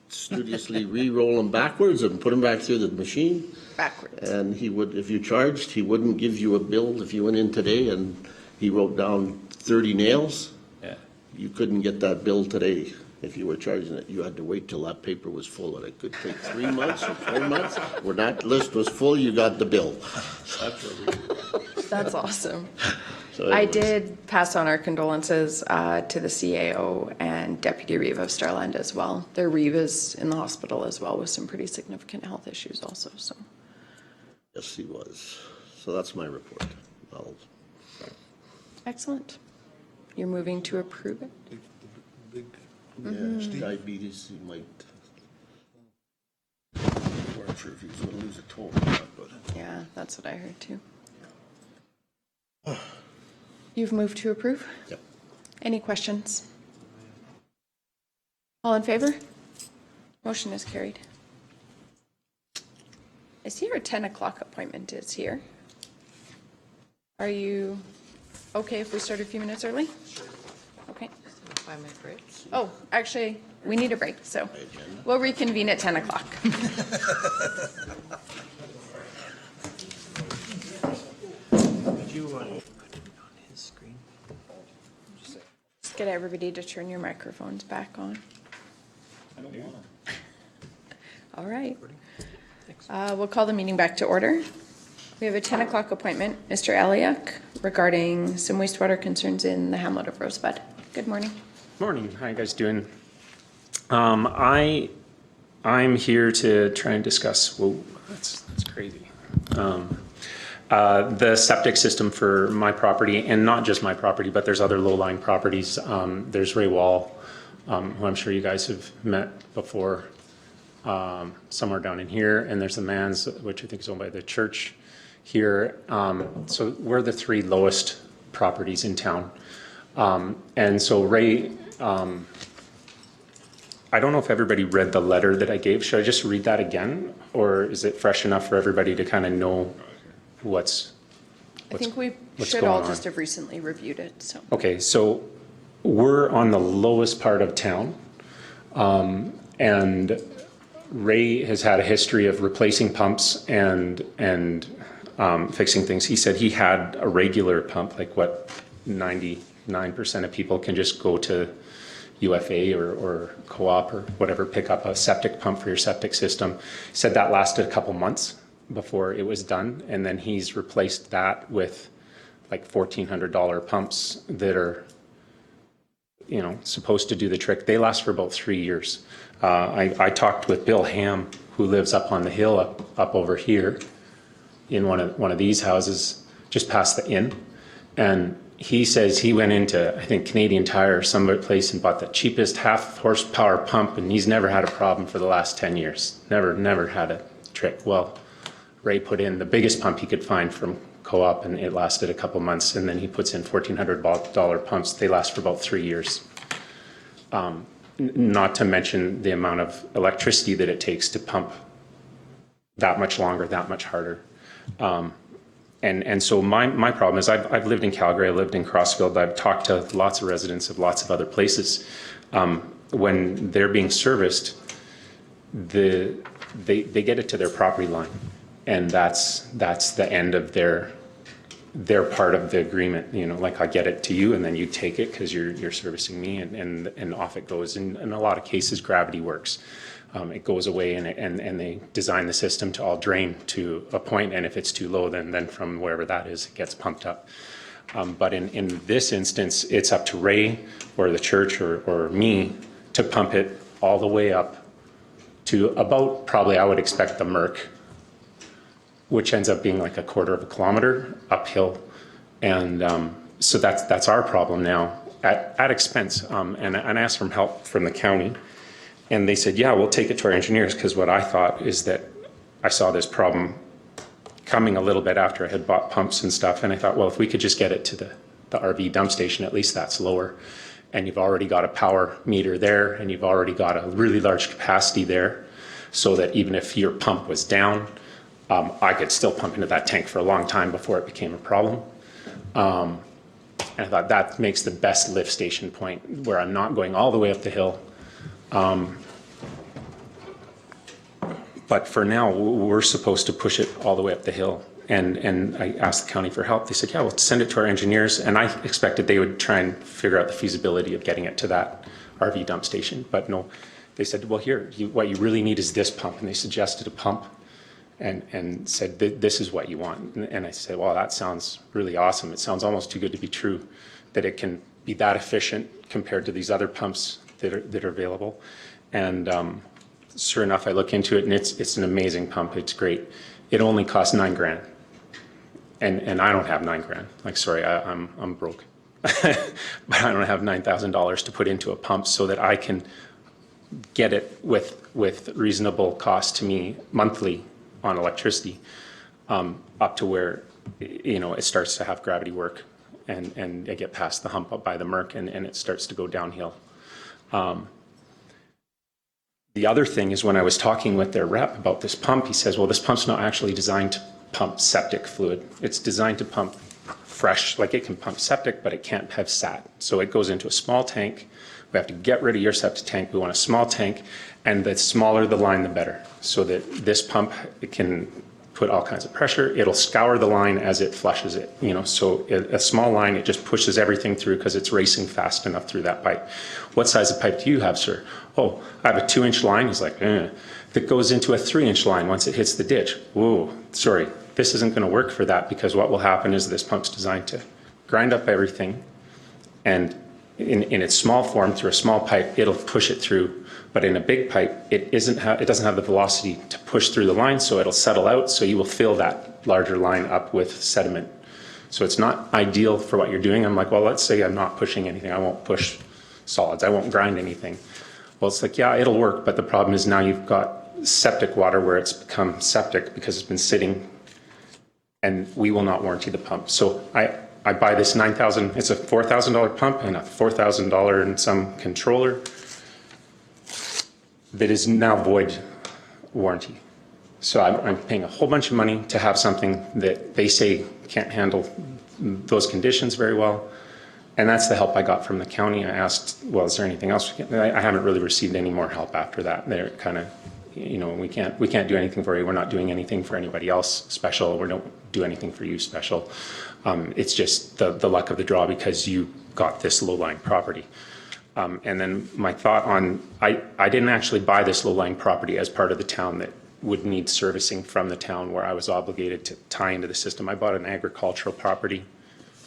studiously re-roll them backwards and put them back through the machine. Backwards. And he would, if you charged, he wouldn't give you a bill if you went in today and he wrote down 30 nails. Yeah. You couldn't get that bill today if you were charging it. You had to wait till that paper was full, and it could take 3 months or 4 months. When that list was full, you got the bill. That's awesome. So I anyways, did pass on our condolences to the CAO and Deputy Reeve of Starland as well. Their Reeve is in the hospital as well with some pretty significant health issues also, so. Yes, he was. So that's my report. Excellent. You're moving to approve it? Yeah, diabetes, he might. Weren't sure if he was going to lose a toe or not, but. Yeah, that's what I heard too. You've moved to approve? Yep. Any questions? All in favor? Motion is carried. I see your 10 o'clock appointment is here. Are you okay if we start a few minutes early? Sure. Okay. 5-minute break. Oh, actually, we need a break, so we'll reconvene at 10 o'clock. Just get everybody to turn your microphones back on. I don't want to. All right. We'll call the meeting back to order. We have a 10 o'clock appointment, Mr. Eliak, regarding some wastewater concerns in the hamlet of Rosebud. Good morning. Morning. How you guys doing? I'm here to try and discuss. Whoa, that's crazy. The septic system for my property, and not just my property, but there's other low-lying properties. There's Ray Wall, who I'm sure you guys have met before, somewhere down in here, and there's the Man's, which I think is owned by the church here. So we're the 3 lowest properties in town. And so Ray, I don't know if everybody read the letter that I gave. Should I just read that again? Or is it fresh enough for everybody to kind of know what's I think we what's should going all on? just have recently reviewed it, so. Okay, so we're on the lowest part of town. And Ray has had a history of replacing pumps and fixing things. He said he had a regular pump, like what 99% of people can just go to UFA or Co-op or whatever, pick up a septic pump for your septic system. He said that lasted a couple months before it was done. And then he's replaced that with like $1,400 pumps that are, you know, supposed to do the trick. They last for about 3 years. I talked with Bill Ham, who lives up on the hill up over here in one of these houses just past the inn. And he says he went into, I think, Canadian Tire or some place and bought the cheapest 1/2 horsepower pump, and he's never had a problem for the last 10 years. Never had a trick. Well, Ray put in the biggest pump he could find from Co-op, and it lasted a couple months, and then he puts in $1,400 pumps. They last for about 3 years. Not to mention the amount of electricity that it takes to pump that much longer, that much harder. And so my problem is I've lived in Calgary, I lived in Crossfield, I've talked to lots of residents of lots of other places. When they're being serviced, they get it to their property line, and that's the end of their part of the agreement. You know, like I get it to you, and then you take it because you're servicing me, and off it goes. In a lot of cases, gravity works. It goes away and they design the system to all drain to a point, and if it's too low, then from wherever that is, it gets pumped up. But in this instance, it's up to Ray or the church or me to pump it all the way up to about, probably I would expect the Merck, which ends up being like a quarter of a kilometer uphill. And so that's our problem now at expense. And I asked for help from the county, and they said, yeah, we'll take it to our engineers, because what I thought is that I saw this problem coming a little bit after I had bought pumps and stuff, and I thought, well, if we could just get it to the RV dump station, at least that's lower. And you've already got a power meter there, and you've already got a really large capacity there, so that even if your pump was down, I could still pump into that tank for a long time before it became a problem. And I thought that makes the best lift station point, where I'm not going all the way up the hill. But for now, we're supposed to push it all the way up the hill. And I asked the county for help. They said, yeah, we'll send it to our engineers. And I expected they would try and figure out the feasibility of getting it to that RV dump station. But no, they said, well, here, what you really need is this pump. And they suggested a pump and said, this is what you want. And I said, well, that sounds really awesome. It sounds almost too good to be true, that it can be that efficient compared to these other pumps that are available. And sure enough, I look into it, and it's an amazing pump. It's great. It only costs $9,000. And I don't have $9,000. Like, sorry, I'm broke. But I don't have $9,000 to put into a pump so that I can get it with reasonable cost to me monthly on electricity, up to where, it starts to have gravity work, and I get past the hump up by the Merck, and it starts to go downhill. The other thing is, when I was talking with their rep about this pump, he says, well, this pump's not actually designed to pump septic fluid. It's designed to pump fresh, like it can pump septic, but it can't have SAT. So it goes into a small tank. We have to get rid of your septic tank. We want a small tank, and the smaller the line, the better. So that this pump, it can put all kinds of pressure. It'll scour the line as it flushes it, so a small line, it just pushes everything through because it's racing fast enough through that pipe. What size of pipe do you have, sir? Oh, I have a 2-inch line. He's like, that goes into a 3-inch line once it hits the ditch. Whoa, sorry, this isn't going to work for that, because what will happen is this pump's designed to grind up everything, and in its small form through a small pipe, it'll push it through. But in a big pipe, it doesn't have the velocity to push through the line, so it'll settle out, so you will fill that larger line up with sediment. So it's not ideal for what you're doing. I'm like, well, let's say I'm not pushing anything. I won't push solids. I won't grind anything. Well, it's like, yeah, it'll work, but the problem is now you've got septic water where it's become septic because it's been sitting, and we will not warranty the pump. So I buy this $9,000, it's a $4,000 pump and a $4,000 and some controller that is now void warranty. So I'm paying a whole bunch of money to have something that they say can't handle those conditions very well. And that's the help I got from the county. I asked, well, is there anything else? I haven't really received any more help after that. They're kind of, we can't do anything for you. We're not doing anything for anybody else special. We don't do anything for you special. It's just the luck of the draw because you got this low-lying property. And then my thought on, I didn't actually buy this low-lying property as part of the town that would need servicing from the town where I was obligated to tie into the system. I bought an agricultural property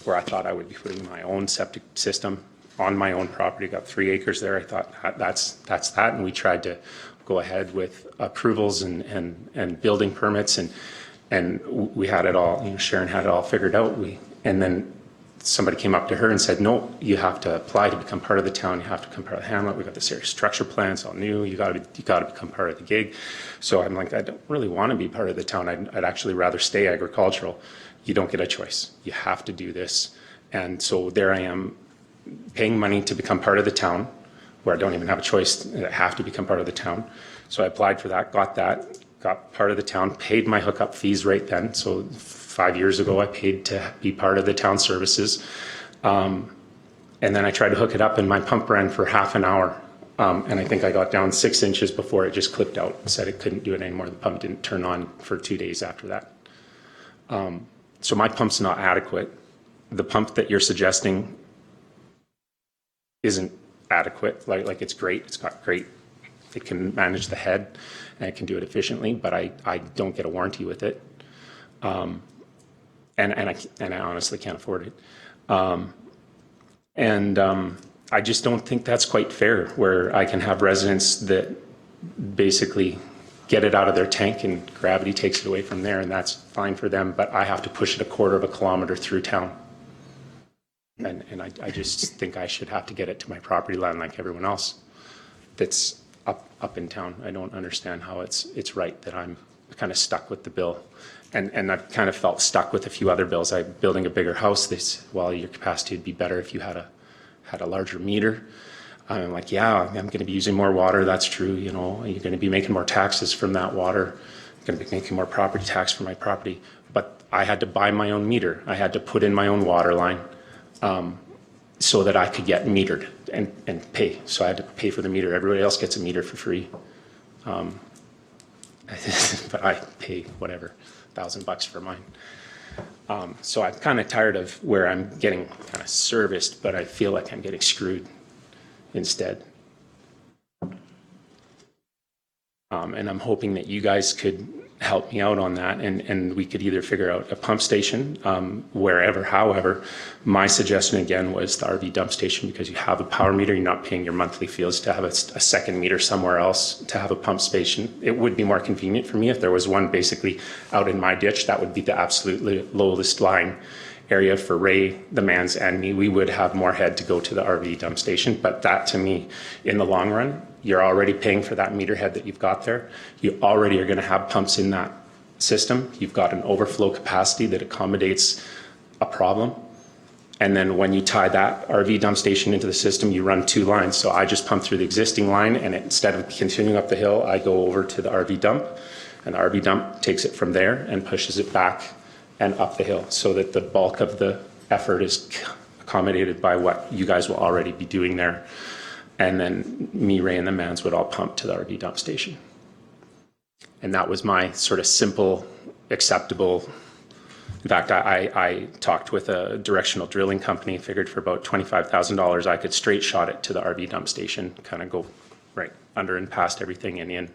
where I thought I would be putting my own septic system on my own property. Got 3 acres there. I thought that's that. And we tried to go ahead with approvals and building permits, and we had it all, Sharon had it all figured out. And then somebody came up to her and said, no, you have to apply to become part of the town. You have to become part of the hamlet. We got this area structure plan. It's all new. You got to become part of the gig. So I'm like, I don't really want to be part of the town. I'd actually rather stay agricultural. You don't get a choice. You have to do this. And so there I am paying money to become part of the town where I don't even have a choice. I have to become part of the town. So I applied for that, got part of the town, paid my hookup fees right then. So 5 years ago, I paid to be part of the town services. And then I tried to hook it up, and my pump ran for half an hour. And I think I got down 6 inches before it just clipped out and said it couldn't do it anymore. The pump didn't turn on for 2 days after that. So my pump's not adequate. The pump that you're suggesting isn't adequate. Like it's great. It's got great it can manage the head and it can do it efficiently, but I don't get a warranty with it. And I honestly can't afford it. I just don't think that's quite fair, where I can have residents that basically get it out of their tank and gravity takes it away from there, and that's fine for them, but I have to push it 1/4 of a kilometer through town. And I just think I should have to get it to my property line like everyone else that's up in town. I don't understand how it's right that I'm kind of stuck with the bill. And I've kind of felt stuck with a few other bills. I'm building a bigger house. Well, your capacity would be better if you had a larger meter. I'm like, yeah, I'm going to be using more water. That's true. You know, you're going to be making more taxes from that water. I'm going to be making more property tax for my property. But I had to buy my own meter. I had to put in my own water line so that I could get metered and pay. So I had to pay for the meter. Everybody else gets a meter for free. But I pay whatever, $1,000 for mine. So I'm kind of tired of where I'm getting kind of serviced, but I feel like I'm getting screwed instead. And I'm hoping that you guys could help me out on that, and we could either figure out a pump station wherever. However, my suggestion again was the RV dump station, because you have a power meter, you're not paying your monthly fees. To have a second meter somewhere else, to have a pump station, it would be more convenient for me if there was one basically out in my ditch. That would be the absolutely lowest lying area for Ray, the Mans, and me. We would have more head to go to the RV dump station, but that to me, in the long run, you're already paying for that meter head that you've got there. You already are going to have pumps in that system. You've got an overflow capacity that accommodates a problem. And then when you tie that RV dump station into the system, you run 2 lines. So I just pump through the existing line, and instead of continuing up the hill, I go over to the RV dump, and the RV dump takes it from there and pushes it back and up the hill, so that the bulk of the effort is accommodated by what you guys will already be doing there. And then me, Ray, and the Mans would all pump to the RV dump station. And that was my sort of simple, acceptable. In fact, I talked with a directional drilling company, figured for about $25,000 I could straight shot it to the RV dump station, kind of go right under and past everything and in.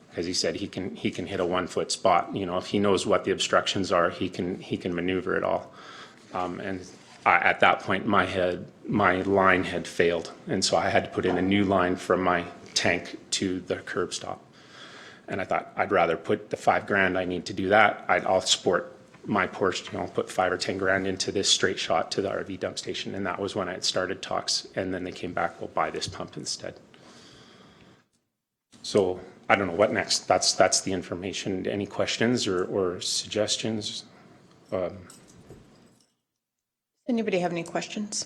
Because he said he can hit a 1-foot spot. You know, if he knows what the obstructions are, he can maneuver it all. At that point, my line had failed, and so I had to put in a new line from my tank to the curb stop. And I thought, I'd rather put the $5,000 I need to do that. I'll support my portion, you know, put $5,000 or $10,000 into this straight shot to the RV dump station. And that was when I had started talks, and then they came back, we'll buy this pump instead. So I don't know what next. That's the information. Any questions or suggestions? Anybody have any questions?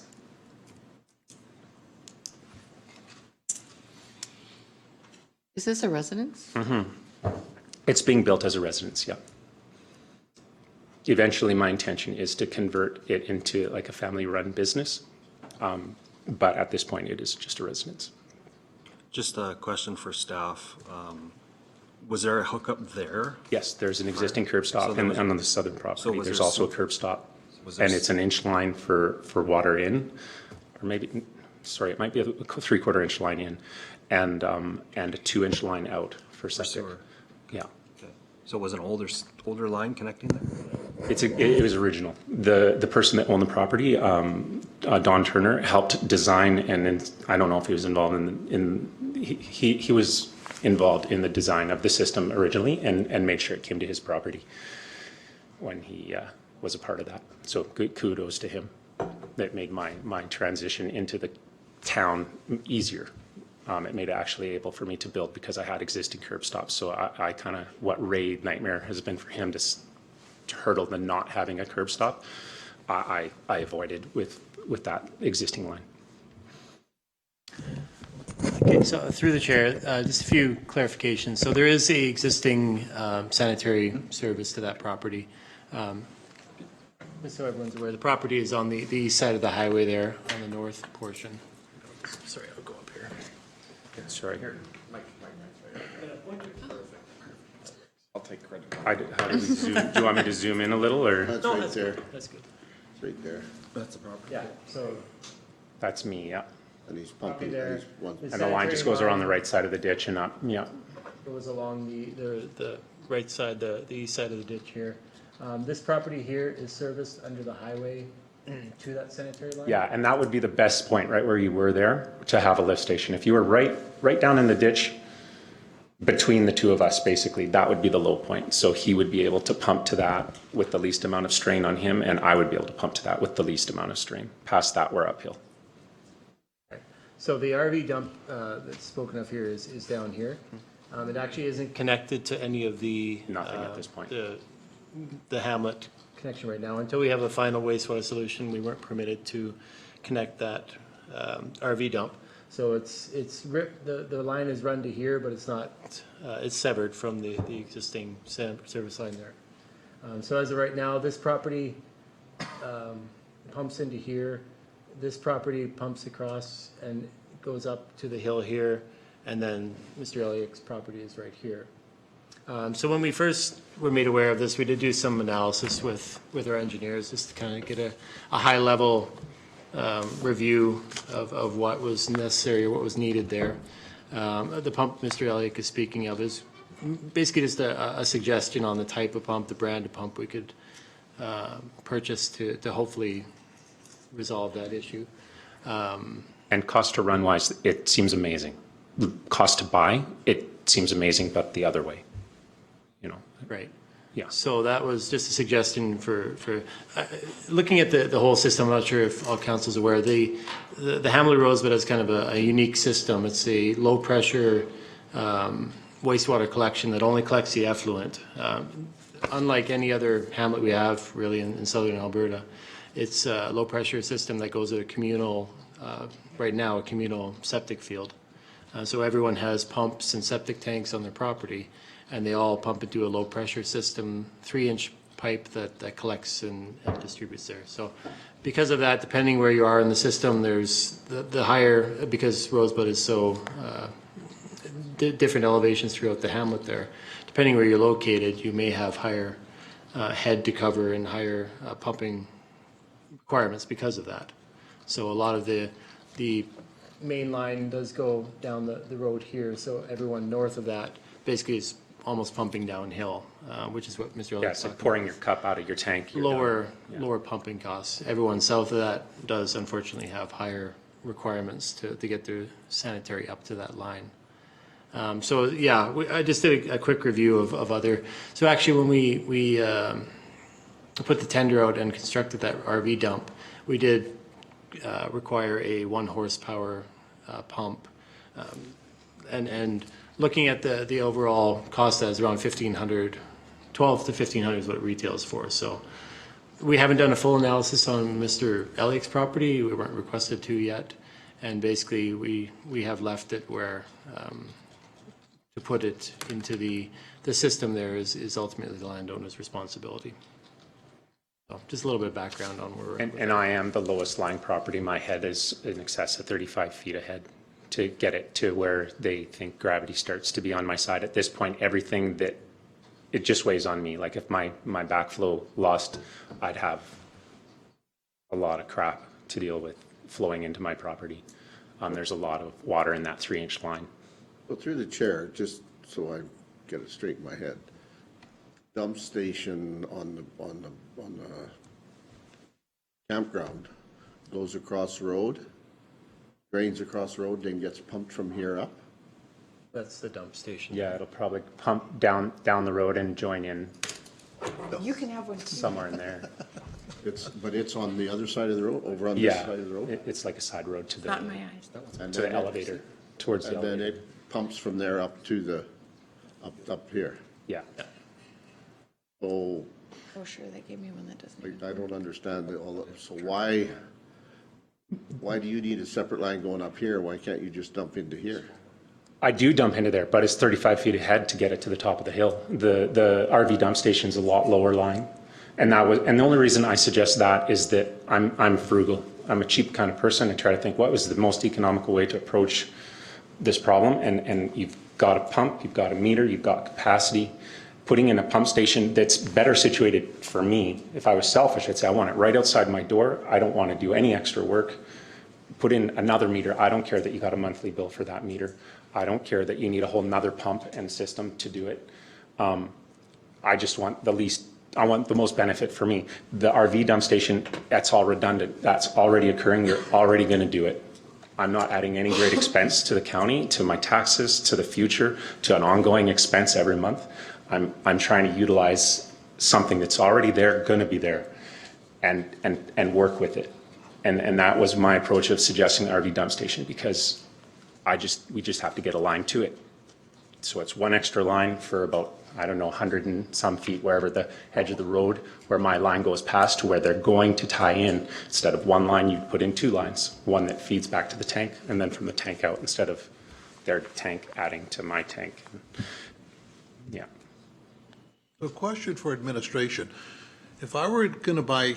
Is this a residence? It's being built as a residence, yeah. Eventually, my intention is to convert it into like a family-run business. But at this point, it is just a residence. Just a question for staff. Was there a hookup there? Yes, there's an existing curb So stop there was- and on the southern property. was There's there also a some- curb stop. Was there And s- it's an inch line for water in, or maybe, sorry, it might be a 3/4 inch line in, and a 2-inch line out for septic. sewer. Yeah. Okay. So it was an older line connecting there? It was original. The person that owned the property, Don Turner, helped design, and then, I don't know if he was involved he was involved in the design of the system originally and made sure it came to his property when he was a part of that. So good kudos to him. That made my transition into the town easier. It made it actually able for me to build because I had existing curb stops. So I kind of, what Ray nightmare has been for him to hurdle the not having a curb stop, I avoided with that existing line. Okay, so through the chair, just a few clarifications. So there is a existing sanitary service to that property. So everyone's aware, the property is on the east side of the highway there, on the north portion. Sorry, I'll go up here. Sorry. I'll take credit. How do we zoom? Do you want me to zoom in a little, or? That's No, right that's there. good. That's good. It's right there. That's the property. Yeah, so That's me, yeah. And he's pumping, there. he's one, Is And the line just goes around the right side of the ditch and up, yeah. Goes along the right side, the east side of the ditch here. This property here is serviced under the highway to that sanitary line. Yeah, and that would be the best point, right where you were there, to have a lift station. If you were right down in the ditch between the two of us, basically, that would be the low point. So he would be able to pump to that with the least amount of strain on him, and I would be able to pump to that with the least amount of strain. Past that, we're uphill. So the RV dump that's spoken of here is down here. It actually isn't connected to any of the. Nothing at this point. The hamlet connection right now. Until we have a final wastewater solution, we weren't permitted to connect that RV dump. So the line is run to here, but it's not, it's severed from the existing service line there. So as of right now, this property pumps into here. This property pumps across and goes up to the hill here, and then Mr. Elliott's property is right here. So when we first were made aware of this, we did do some analysis with our engineers just to kind of get a high-level review of what was necessary, what was needed there. The pump Mr. Elliott is speaking of is basically just a suggestion on the type of pump, the brand of pump we could purchase to hopefully resolve that issue. And cost to run wise, it seems amazing. Cost to buy, it seems amazing, but the other way, you know. Right. Yeah. So that was just a suggestion for looking at the whole system. I'm not sure if all council's aware. The Hamlet Rosebud is kind of a unique system. It's a low pressure wastewater collection that only collects the effluent. Unlike any other hamlet we have really in southern Alberta, it's a low pressure system that goes to a communal, right now a communal septic field. So everyone has pumps and septic tanks on their property, and they all pump into a low pressure system, 3-inch pipe that collects and distributes there. So because of that, depending where you are in the system, there's the higher, because Rosebud is so different elevations throughout the hamlet there, depending where you're located, you may have higher head to cover and higher pumping requirements because of that. So a lot of the main line does go down the road here, so everyone north of that basically is almost pumping downhill, which is what Mr. Yeah, Elliott it's like pouring your cup out of your tank. you're done. lower pumping costs. Everyone south of that does unfortunately have higher requirements to get their sanitary up to that line. So yeah, I just did a quick review of other. So actually, when we put the tender out and constructed that RV dump, we did require a 1 horsepower pump, and looking at the overall cost, that is around $1,500, $1,200 to $1,500 is what it retails for. So we haven't done a full analysis on Mr. Elliott's property. We weren't requested to yet, and basically we have left it where to put it into the system there is ultimately the landowner's responsibility. So just a little bit of background on where we're at. And I am the lowest lying property. My head is in excess of 35 feet ahead to get it to where they think gravity starts to be on my side. At this point, everything that, it just weighs on me. Like if my backflow lost, I'd have a lot of crap to deal with flowing into my property. There's a lot of water in that 3-inch line. well, through the chair, just so I get it straight in my head. Dump station on the campground goes across the road, drains across the road, then gets pumped from here up. That's the dump station. Yeah, it'll probably pump down the road and join in You can have one too. somewhere in there. But it's on the other side of the road, over on this Yeah, side of the road? it's like a side road to Not in my the, eyes. to the elevator, towards the And then elevator. it pumps from there up to the, up here. Yeah. So Oh, sure, they gave me one that doesn't. I don't understand all that. So why do you need a separate line going up here? Why can't you just dump into here? I do dump into there, but it's 35 feet ahead to get it to the top of the hill. The RV dump station's a lot lower lying. And the only reason I suggest that is that I'm frugal. I'm a cheap kind of person. I try to think what was the most economical way to approach this problem. And you've got a pump, you've got a meter, you've got capacity. Putting in a pump station that's better situated for me. If I was selfish, I'd say I want it right outside my door. I don't want to do any extra work. put in another meter. I don't care that you got a monthly bill for that meter. I don't care that you need a whole nother pump and system to do it. I just want I want the most benefit for me. The RV dump station, that's all redundant. That's already occurring. You're already going to do it. I'm not adding any great expense to the county, to my taxes, to the future, to an ongoing expense every month. I'm trying to utilize something that's already there, going to be there, and work with it. And that was my approach of suggesting the RV dump station, because we just have to get a line to it. So it's one extra line for about, I don't know, 100 and some feet, wherever the edge of the road where my line goes past, to where they're going to tie in. Instead of one line, you'd put in two lines, one that feeds back to the tank, and then from the tank out, instead of their tank adding to my tank. Yeah. A question for administration. If I were going to buy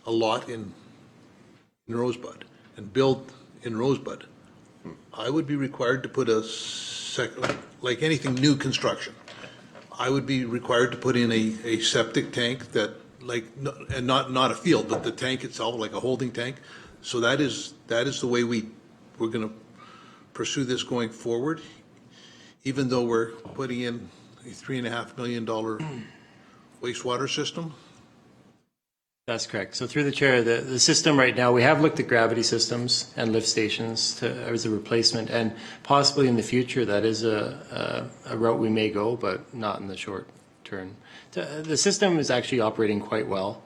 a lot in Rosebud and build in Rosebud, I would be required to put like anything new construction, I would be required to put in a septic tank that, like, and not a field, but the tank itself, like a holding tank. So that is the way we're going to pursue this going forward, even though we're putting in a $3.5 million wastewater system. That's correct. So through the chair, the system right now, we have looked at gravity systems and lift stations as a replacement, and possibly in the future that is a route we may go, but not in the short term. The system is actually operating quite well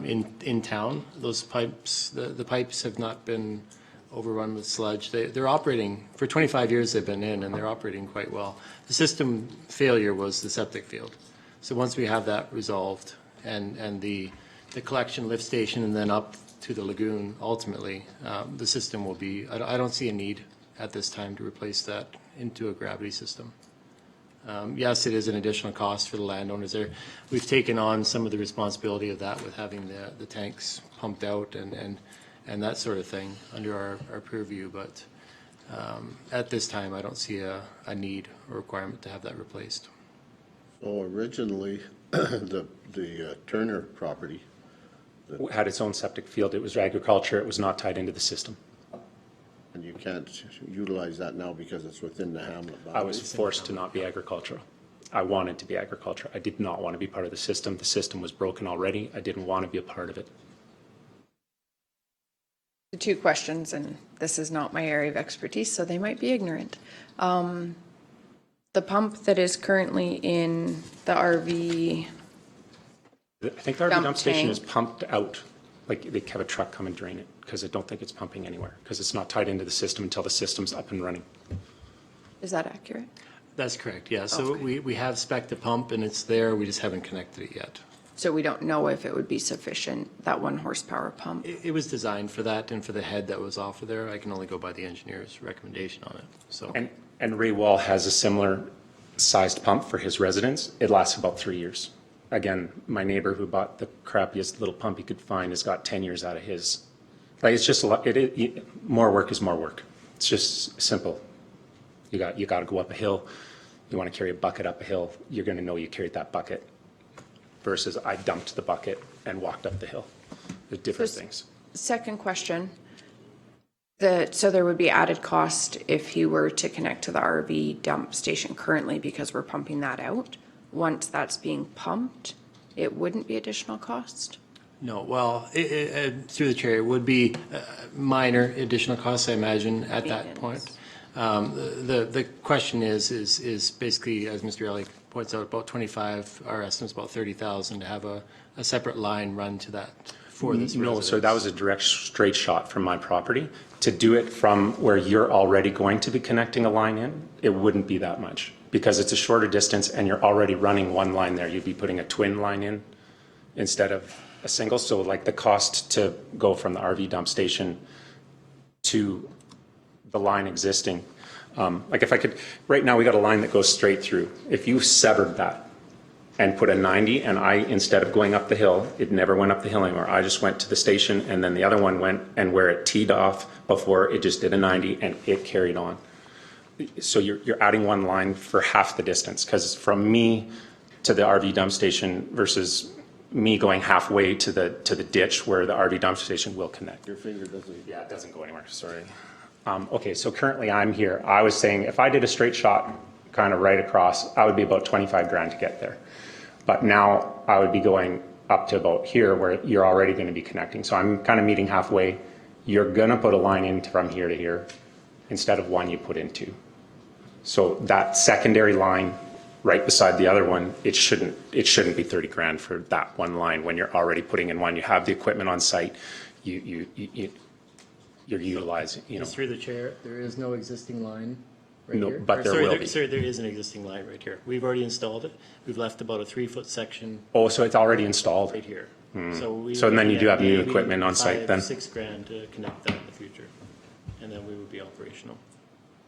in town. Those pipes, the pipes have not been overrun with sludge. They're operating, for 25 years they've been in, and they're operating quite well. The system failure was the septic field. So once we have that resolved, and the collection lift station, and then up to the lagoon, ultimately, the system will be, I don't see a need at this time to replace that into a gravity system. Yes, it is an additional cost for the landowners there. We've taken on some of the responsibility of that with having the tanks pumped out and that sort of thing under our purview, but at this time, I don't see a need or requirement to have that replaced. So originally, the Turner property, Had its own septic field. It was agriculture. It was not tied into the system. and you can't utilize that now because it's within the hamlet boundaries. I was forced to not be agricultural. I wanted to be agriculture. I did not want to be part of the system. The system was broken already. I didn't want to be a part of it. The two questions, and this is not my area of expertise, so they might be ignorant. The pump that is currently in the RV, I think the RV dump station is tank. pumped out. Like they have a truck come and drain it because I don't think it's pumping anywhere because it's not tied into the system until the system's up and running. is that accurate? That's correct, yeah. So Okay. we have spec'd the pump and it's there, we just haven't connected it yet. So we don't know if it would be sufficient, that 1 horsepower pump. It was designed for that, and for the head that was off of there, I can only go by the engineer's recommendation on it, so. And Ray Wall has a similar sized pump for his residence. It lasts about 3 years. Again, my neighbor who bought the crappiest little pump he could find has got 10 years out of his. Like, it's just a lot, more work is more work. It's just simple. You got to go up a hill. You want to carry a bucket up a hill, you're going to know you carried that bucket versus I dumped the bucket and walked up the hill. They're different So- things. Second question, so there would be added cost if you were to connect to the RV dump station currently because we're pumping that out. Once that's being pumped, it wouldn't be additional cost? No, well, through the chair, it would be minor additional costs, I imagine, at that point. The question is basically, as Mr. Elliott points out, about 25, our estimate's about 30,000 to have a separate line run to that for this No, residence. so that was a direct straight shot from my property. To do it from where you're already going to be connecting a line in, it wouldn't be that much because it's a shorter distance and you're already running one line there. You'd be putting a twin line in instead of a single. So like the cost to go from the RV dump station to the line existing, like if I could, right now we got a line that goes straight through. If you severed that and put a 90 and I, instead of going up the hill, it never went up the hill anymore. I just went to the station and then the other one went and where it teed off before it just did a 90 and it carried on. So you're adding one line for half the distance because from me to the RV dump station versus me going halfway to the ditch where the RV dump station will connect. Your finger doesn't. Yeah, it doesn't go anywhere, sorry. Okay, so currently I'm here. I was saying if I did a straight shot kind of right across, I would be about 25 grand to get there. But now I would be going up to about here where you're already going to be connecting. So I'm kind of meeting halfway. You're going to put a line in from here to here. Instead of one, you put in two. So that secondary line right beside the other one, it shouldn't be 30 grand for that one line when you're already putting in one. You have the equipment on site. You're utilizing, you know. Just through the chair, there is no existing line right No, here. but Or there sorry, will be. Sorry, there is an existing line right here. We've already installed it. We've left about a 3-foot section Oh, so it's already installed. right here. So then you do have new maybe equipment on site then? 5-6 grand to connect that in the future, and then we would be operational.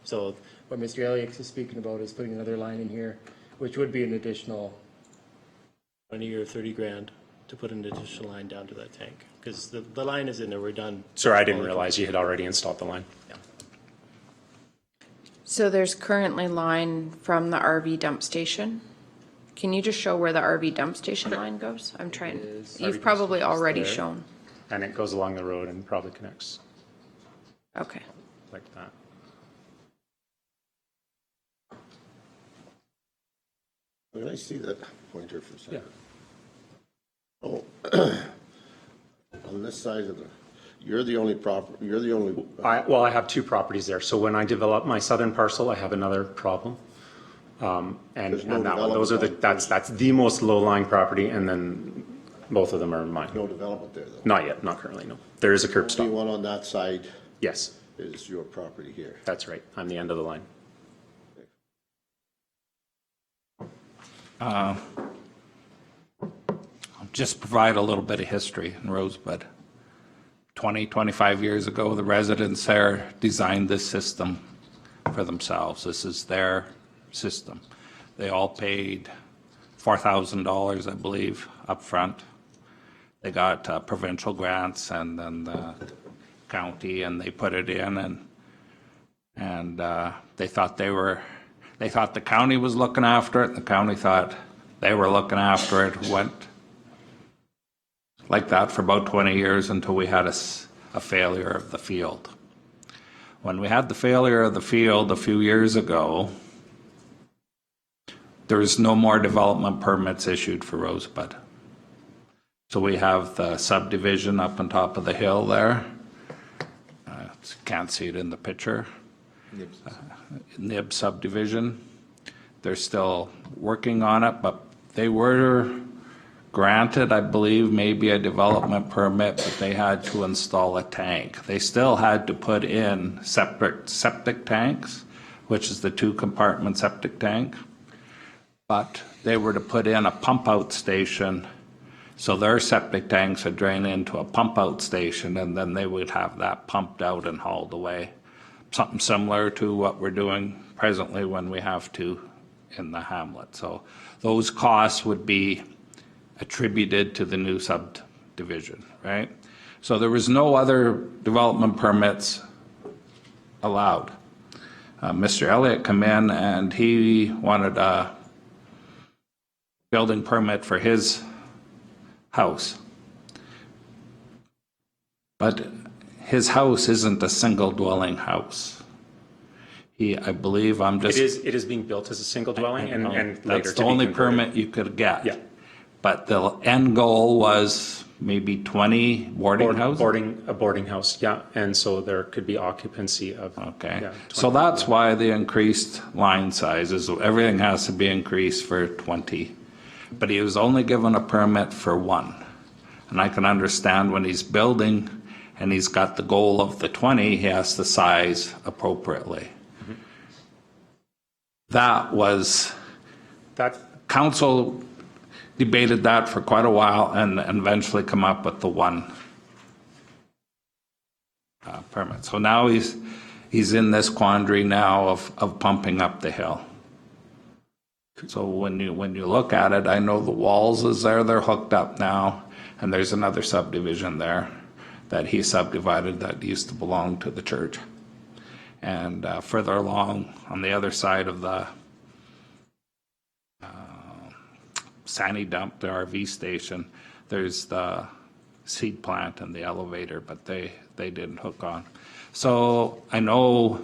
So what Mr. Elliott is speaking about is putting another line in here, which would be an additional 20 or 30 grand to put an additional line down to that tank, because the line is in there, we're done. Sorry, I didn't realize you had already installed the line. Yeah. So there's currently line from the RV dump station. Can you just show where the RV dump station line goes? I'm trying, is- you've RV probably dump station's already there. shown. And it goes along the road and probably connects Okay. like that. Can I see that pointer for a second? Yeah. Oh, on this side of you're the only Well, I have two properties there. So when I develop my southern parcel, I have another problem. And There's no that one, those are development that's the most low-lying property, and then both of them are mine. no development there though. Not yet, not currently, no. There is a curb Only stop. one on that side Yes, is your property here. that's right. I'm the end of the line. Just provide a little bit of history in Rosebud. 20, 25 years ago, the residents there designed this system for themselves. This is their system. They all paid $4,000, I believe, up front. They got provincial grants and then the county, and they put it in, and they thought the county was looking after it, and the county thought they were looking after it. Went like that for about 20 years until we had a failure of the field. When we had the failure of the field a few years ago, there was no more development permits issued for Rosebud. So we have the subdivision up on top of the hill there. Can't see it in the picture. Nib subdivision. They're still working on it, but they were granted, I believe, maybe a development permit, but they had to install a tank. They still had to put in septic tanks, which is the 2-compartment septic tank, but they were to put in a pump out station, so their septic tanks would drain into a pump out station, and then they would have that pumped out and hauled away. Something similar to what we're doing presently when we have to in the hamlet. So those costs would be attributed to the new subdivision, right? So there was no other development permits allowed. Mr. Elliott come in and he wanted a building permit for his house. But his house isn't a single dwelling house. I believe It is being built as a single dwelling and later That's to the be only converted. permit you could get. Yeah. But the end goal was maybe 20 boarding houses? A boarding house, yeah. And so there could be occupancy of. Okay, yeah, so 20. that's why the increased line sizes, everything has to be increased for 20. But he was only given a permit for one. And I can understand when he's building and he's got the goal of the 20, he has to size appropriately. That Council debated that for quite a while and eventually come up with the one permit. So now he's in this quandary now of pumping up the hill. So when you look at it, I know the walls is there, they're hooked up now, and there's another subdivision there that he subdivided that used to belong to the church. And further along on the other side of the Sandy dump, the RV station, there's the seed plant and the elevator, but they didn't hook on. So I know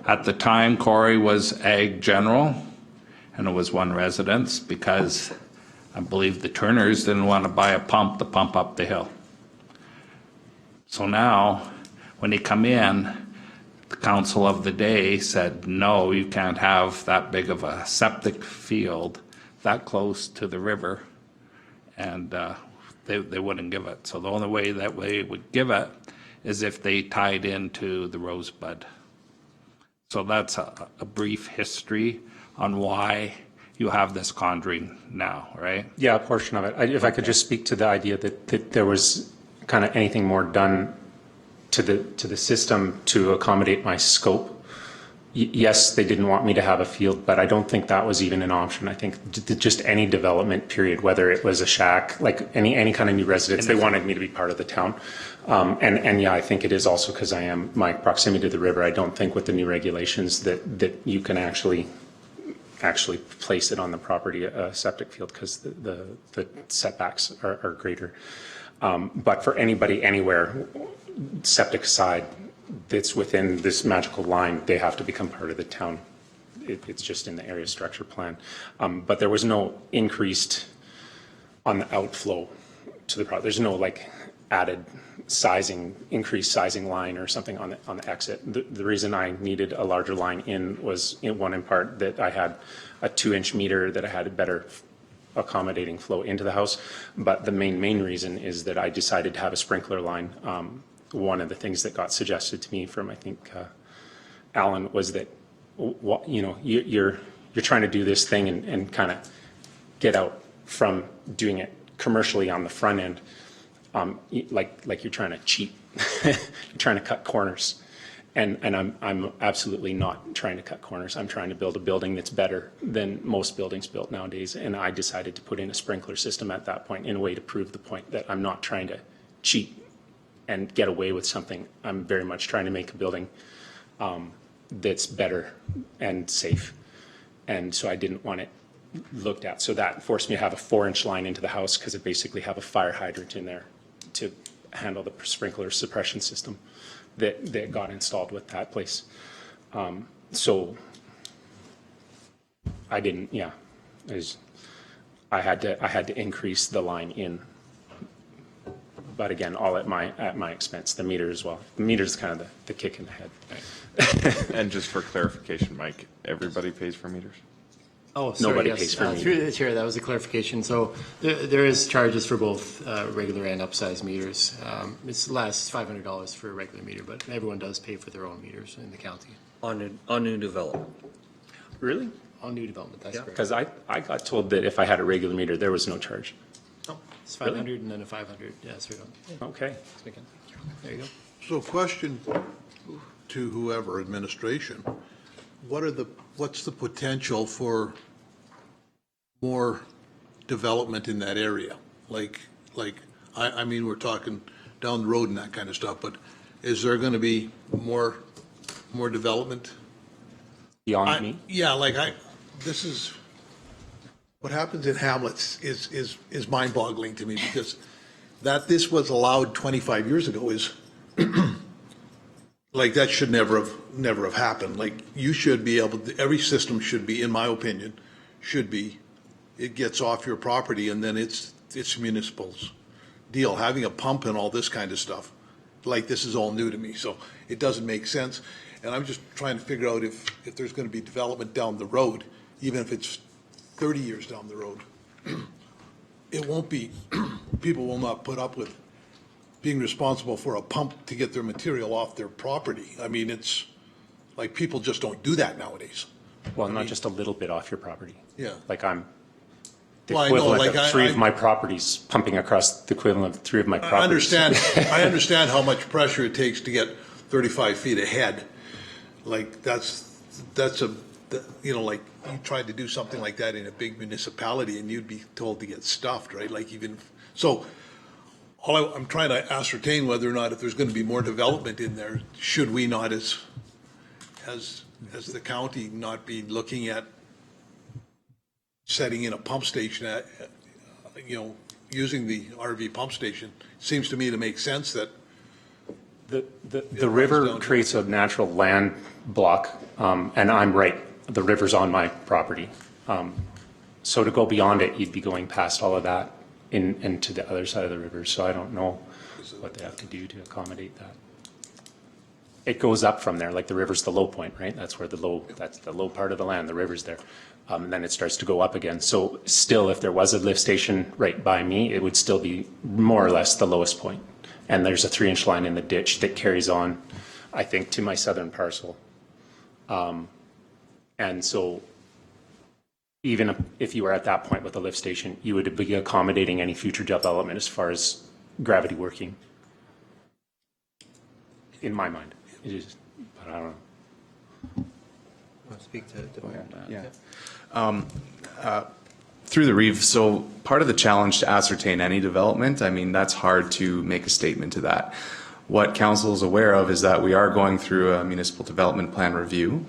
at the time Corey was Ag General, and it was one residence because I believe the Turners didn't want to buy a pump to pump up the hill. So now, when they come in, the council of the day said, no, you can't have that big of a septic field that close to the river, and they wouldn't give it. So the only way that they would give it is if they tied into the Rosebud. So that's a brief history on why you have this conjuring now, right? Yeah, a portion of it. If I could just speak to the idea that there was kind of anything more done to the system to accommodate my scope. Yes, they didn't want me to have a field, but I don't think that was even an option. I think just any development period, whether it was a shack, like any kind of new residence, they wanted me to be part of the town. And yeah, I think it is also because I am my proximity to the river. I don't think with the new regulations that you can actually place it on the property, a septic field, because the setbacks are greater. But for anybody anywhere, septic aside, that's within this magical line, they have to become part of the town. It's just in the area structure plan. But there was no increased on the outflow to the product. There's no like added sizing, increased sizing line or something on the exit. The reason I needed a larger line in was in part that I had a 2-inch meter that I had a better accommodating flow into the house. But the main reason is that I decided to have a sprinkler line. One of the things that got suggested to me from, I think, Alan, was that, you're trying to do this thing and kind of get out from doing it commercially on the front end, like you're trying to cheat, you're trying to cut corners. And I'm absolutely not trying to cut corners. I'm trying to build a building that's better than most buildings built nowadays. And I decided to put in a sprinkler system at that point in a way to prove the point that I'm not trying to cheat and get away with something. I'm very much trying to make a building that's better and safe. And so I didn't want it looked at. So that forced me to have a 4-inch line into the house because it basically have a fire hydrant in there to handle the sprinkler suppression system that got installed with that place. So I didn't, I had to increase the line in. But again, all at my expense, the meter as well. The meter is kind of the kick in the head. And just for clarification, Mike, everybody pays for meters? Oh, sorry, Nobody yes. pays for Through the chair, that was a clarification. So there is charges for both regular and upsize meters. It's less $500 for a regular meter, but everyone does pay for their own meters in the county. On new development. Really? On new development, that's correct. Because I got told that if I had a regular meter, there was no charge. Oh, it's 500 and then a 500. Yeah, that's right on. Okay. There you go. So question to whoever, administration, what's the potential for more development in that area? I mean, we're talking down the road and that kind of stuff, but is there going to be more development? Beyond me? Yeah, this is, what happens in Hamlets is mind-boggling to me, because that this was allowed 25 years ago is, that should never have happened. You should be able to, every system should be, in my opinion, it gets off your property and then it's municipal's deal. Having a pump and all this kind of stuff, this is all new to me, so it doesn't make sense. And I'm just trying to figure out if there's going to be development down the road, even if it's 30 years down the road, it won't be, people will not put up with being responsible for a pump to get their material off their property. I mean, it's people just don't do that nowadays. Well, not just a little bit off your property. Yeah. I'm the Well, I know, equivalent of three of my properties pumping across the equivalent of 3 of my properties. I understand how much pressure it takes to get 35 feet ahead. You tried to do something like that in a big municipality and you'd be told to get stuffed, right? I'm trying to ascertain whether or not if there's going to be more development in there, should we not as the county not be looking at setting in a pump station using the RV pump station, seems to me to make sense that The river down to- creates a natural land block, and I'm right, the river's on my property. So to go beyond it, you'd be going past all of that into the other side of the river, so I don't know what they have to do to accommodate that. It goes up from there, like the river's the low point, right? That's where that's the low part of the land, the river's there. And then it starts to go up again. So still, if there was a lift station right by me, it would still be more or less the lowest point. And there's a 3-inch line in the ditch that carries on, I think, to my southern parcel. And so even if you were at that point with the lift station, you would be accommodating any future development as far as gravity working. In my mind, it is, but I don't know. Speak to through the Reeve, so part of the challenge to ascertain any development, I mean, that's hard to make a statement to that. What council is aware of is that we are going through a municipal development plan review.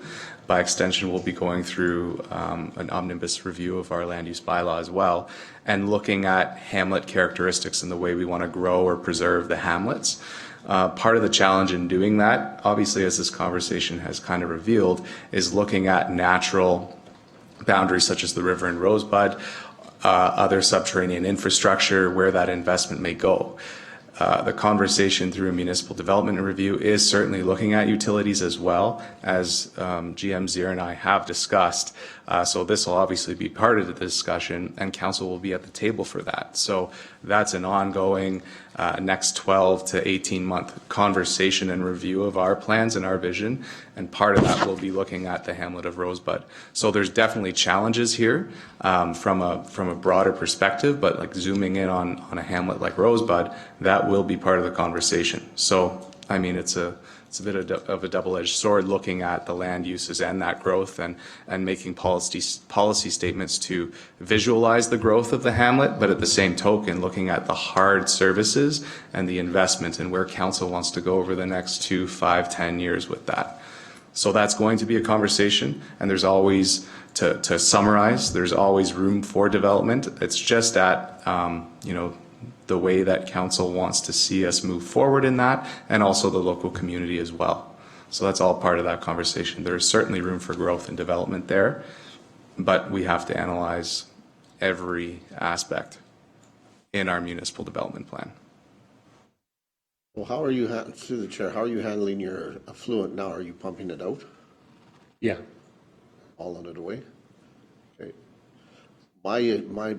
By extension, we'll be going through an omnibus review of our land use bylaw as well, and looking at hamlet characteristics and the way we want to grow or preserve the hamlets. Part of the challenge in doing that, obviously, as this conversation has kind of revealed, is looking at natural boundaries such as the river and Rosebud, other subterranean infrastructure, where that investment may go. The conversation through a municipal development review is certainly looking at utilities as well, as GM Zier and I have discussed. So this will obviously be part of the discussion, and council will be at the table for that. So that's an ongoing next 12 to 18 month conversation and review of our plans and our vision. And part of that will be looking at the hamlet of Rosebud. So there's definitely challenges here from a broader perspective, but like zooming in on a hamlet like Rosebud, that will be part of the conversation. So, I mean, it's a bit of a double-edged sword looking at the land uses and that growth and making policy statements to visualize the growth of the hamlet, but at the same token, looking at the hard services and the investment and where council wants to go over the next 2, 5, 10 years with that. So that's going to be a conversation, and there's always, to summarize, there's always room for development. It's just at, the way that council wants to see us move forward in that, and also the local community as well. So that's all part of that conversation. There's certainly room for growth and development there, but we have to analyze every aspect in our municipal development plan. Well, how are you, through the chair, how are you handling your effluent now? Are you pumping it out? Yeah. All on it away? Okay. My,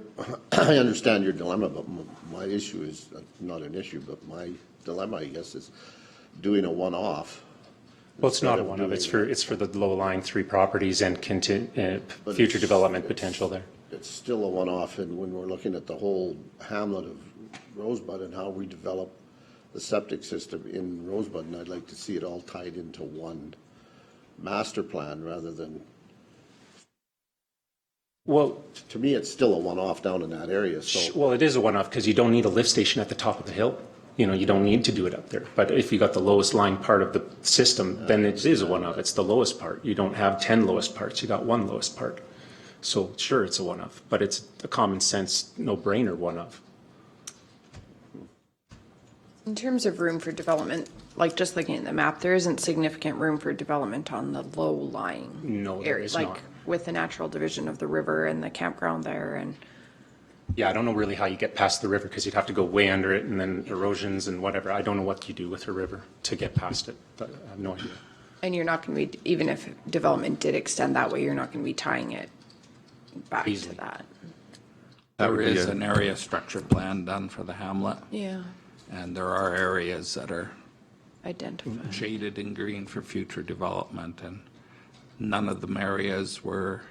I understand your dilemma, but my issue is not an issue, but my dilemma, I guess, is doing a one-off. Well, it's not a one-off, it's for the low-lying 3 properties and future development potential there. It's still a one-off, and when we're looking at the whole hamlet of Rosebud and how we develop the septic system in Rosebud, and I'd like to see it all tied into one master plan rather than. Well, to me, it's still a one-off down in that area. So, well, it is a one-off because you don't need a lift station at the top of the hill. You don't need to do it up there. But if you got the lowest lying part of the system, then it is a one-off. It's the lowest part. You don't have 10 lowest parts. You got 1 lowest part. So sure, it's a one-off, but it's a common sense, no-brainer one-off. In terms of room for development, like just looking at the map, there isn't significant room for development on the low-lying No, there area, is like not. with the natural division of the river and the campground there, and Yeah, I don't know really how you get past the river because you'd have to go way under it and then erosions and whatever. I don't know what you do with the river to get past it, but I have no idea. you're not going to be, even if development did extend that way, you're not going to be tying it back Easily. to that. There is an area structure plan done for the hamlet, Yeah, and there are areas that are identify. shaded in green for future development, and none of them areas were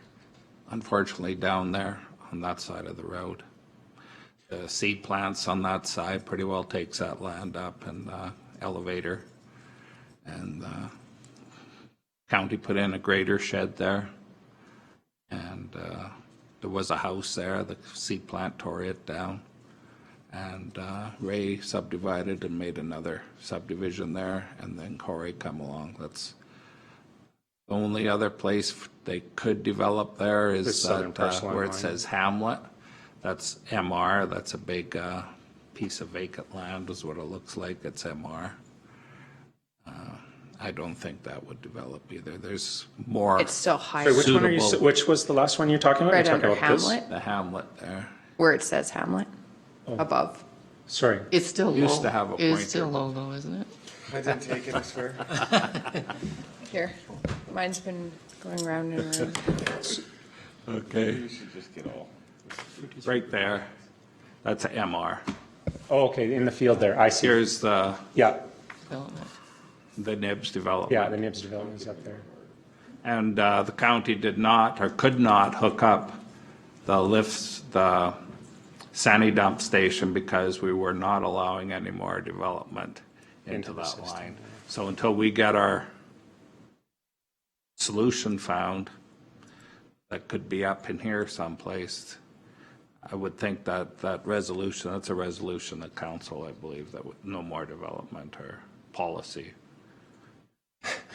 unfortunately down there on that side of the road. The seed plants on that side pretty well takes that land up and elevator. And county put in a grader shed there. And there was a house there, the seed plant tore it down. And Ray subdivided and made another subdivision there, and then Corey come along. That's the only other place they could develop there The is southern that, parcel where it line. says Hamlet. That's MR, that's a big piece of vacant land is what it looks like, it's MR. I don't think that would develop either. There's more. It's still higher. Sorry, which one are you, Suitable. which was the last one you're talking about? Right You're talking under about this? Hamlet, The hamlet there. where it says Hamlet, above. Sorry. It's still low. Used to have a It's still pointer. low though, isn't it? I didn't take it as far. Here, mine's been going round and round. Okay. We should just get all. Right there, that's a MR. Oh, okay, in the field there, I see. Here's the Development. Nibs development. Yeah, the Nibs development is up there. And the county did not or could not hook up the lifts, the Sandy dump station because we were not allowing any more development into the that system. line. So until we get our solution found, that could be up in here someplace, I would think that that resolution, that's a resolution of council, I believe, that would, no more development or policy.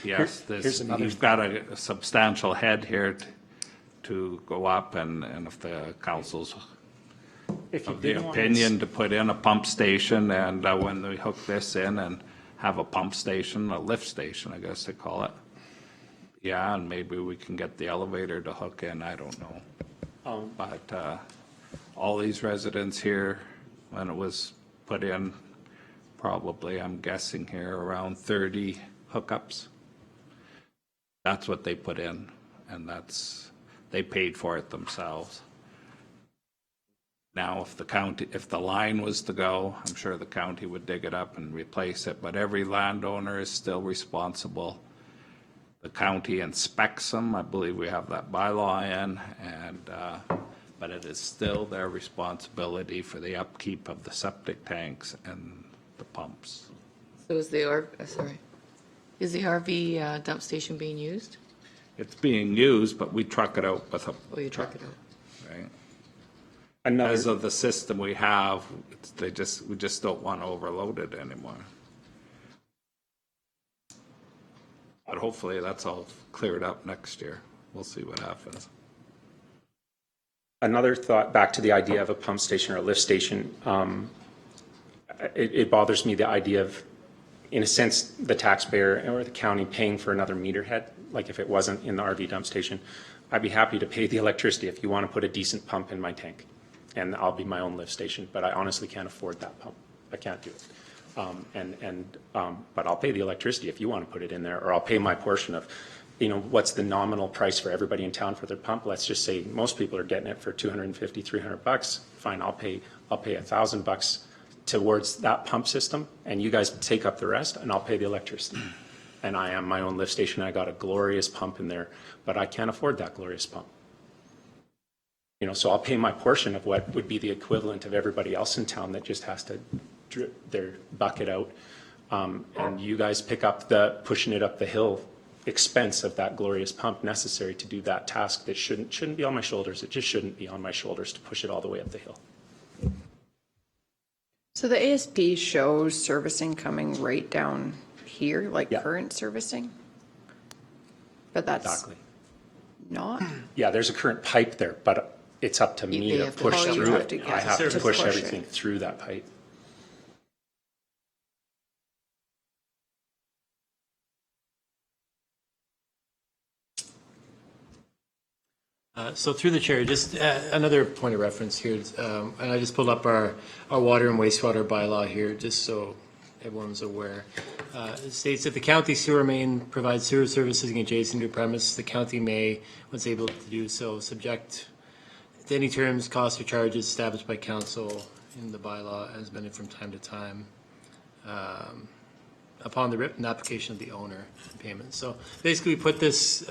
Yes, here's this, another you've got a substantial head here to go up, and if the council's If you of the did want opinion to put in a pump station, and when we hook this in and have a pump station, a lift station, I guess they call it. Yeah, and maybe we can get the elevator to hook in, I don't know. But all these residents here, when it was put in, probably, I'm guessing here, around 30 hookups. That's what they put in, and that's, they paid for it themselves. Now, if the county, if the line was to go, I'm sure the county would dig it up and replace it, but every landowner is still responsible. The county inspects them, I believe we have that bylaw in, and, but it is still their responsibility for the upkeep of the septic tanks and the pumps. So is the is the RV dump station being used? It's being used, but we truck it out with a Oh, you truck it out? right? Another, As of the system we have, we just don't want to overload it anymore. But hopefully that's all cleared up next year. We'll see what happens. another thought back to the idea of a pump station or a lift station. It bothers me, the idea of, in a sense, the taxpayer or the county paying for another meter head. Like if it wasn't in the RV dump station, I'd be happy to pay the electricity if you want to put a decent pump in my tank, and I'll be my own lift station. But I honestly can't afford that pump. I can't do it. But I'll pay the electricity if you want to put it in there, or I'll pay my portion of, what's the nominal price for everybody in town for their pump. Let's just say most people are getting it for $250, $300. Fine, I'll pay $1,000 towards that pump system, and you guys take up the rest, and I'll pay the electricity. And I am my own lift station. I got a glorious pump in there, but I can't afford that glorious pump. So I'll pay my portion of what would be the equivalent of everybody else in town that just has to drip their bucket out. And you guys pick up the pushing it up the hill expense of that glorious pump necessary to do that task that shouldn't be on my shoulders. It just shouldn't be on my shoulders to push it all the way up the hill. So the ASP shows servicing coming right down here, like Yeah. current servicing? But that's Exactly. not? Yeah, there's a current pipe there, but it's up to me They to have to push push it. through You have it. to I get have to to push push it. everything through that pipe. So through the chair, just another point of reference here, and I just pulled up our water and wastewater bylaw here, just so everyone's aware. It states that the county sewer main provides sewer services adjacent to a premise. The county may, once able to do so, subject to any terms, costs, or charges established by council in the bylaw as amended from time to time, upon the written application of the owner payment. So basically, we put this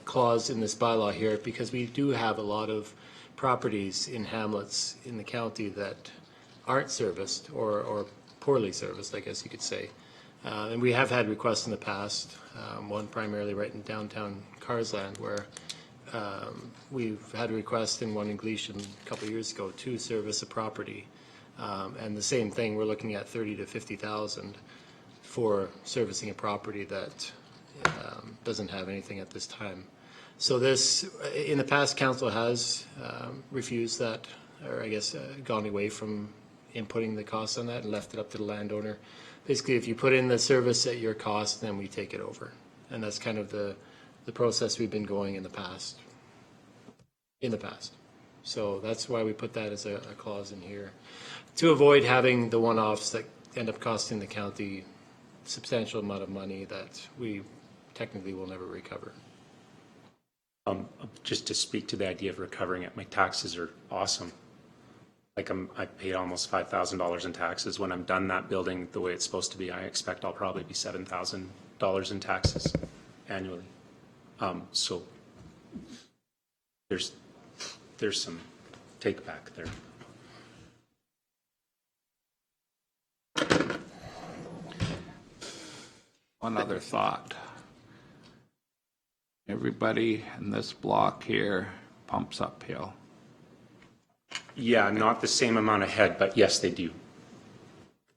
clause in this bylaw here because we do have a lot of properties in hamlets in the county that aren't serviced or poorly serviced, I guess you could say. And we have had requests in the past, one primarily right in downtown Carsland, where we've had a request in one in Gleason a couple of years ago to service a property. And the same thing, we're looking at 30 to 50,000 for servicing a property that doesn't have anything at this time. So this, in the past, council has refused that or I guess, gone away from inputting the cost on that and left it up to the landowner. Basically, if you put in the service at your cost, then we take it over. And that's kind of the process we've been going in the past. So that's why we put that as a clause in here, to avoid having the one-offs that end up costing the county substantial amount of money that we technically will never recover. Just to speak to the idea of recovering it, my taxes are awesome. Like I paid almost $5,000 in taxes. When I'm done that building the way it's supposed to be, I expect I'll probably be $7,000 in taxes annually. So there's some take back there. One other thought. Everybody in this block here pumps uphill. Yeah, not the same amount of head, but yes, they do.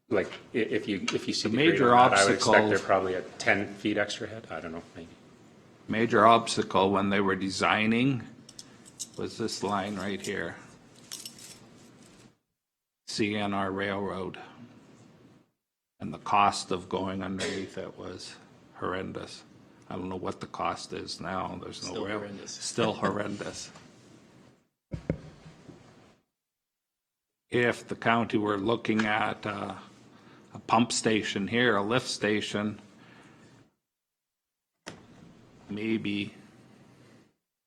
Like if you see the grade major on that, I would expect obstacle- they're probably at 10 feet extra head. I don't know, maybe. Major obstacle when they were designing was this line right here. CNR Railroad. And the cost of going underneath it was horrendous. I don't know what the cost is now. There's no Still rail. horrendous. Still horrendous. If the county were looking at a pump station here, a lift station, maybe,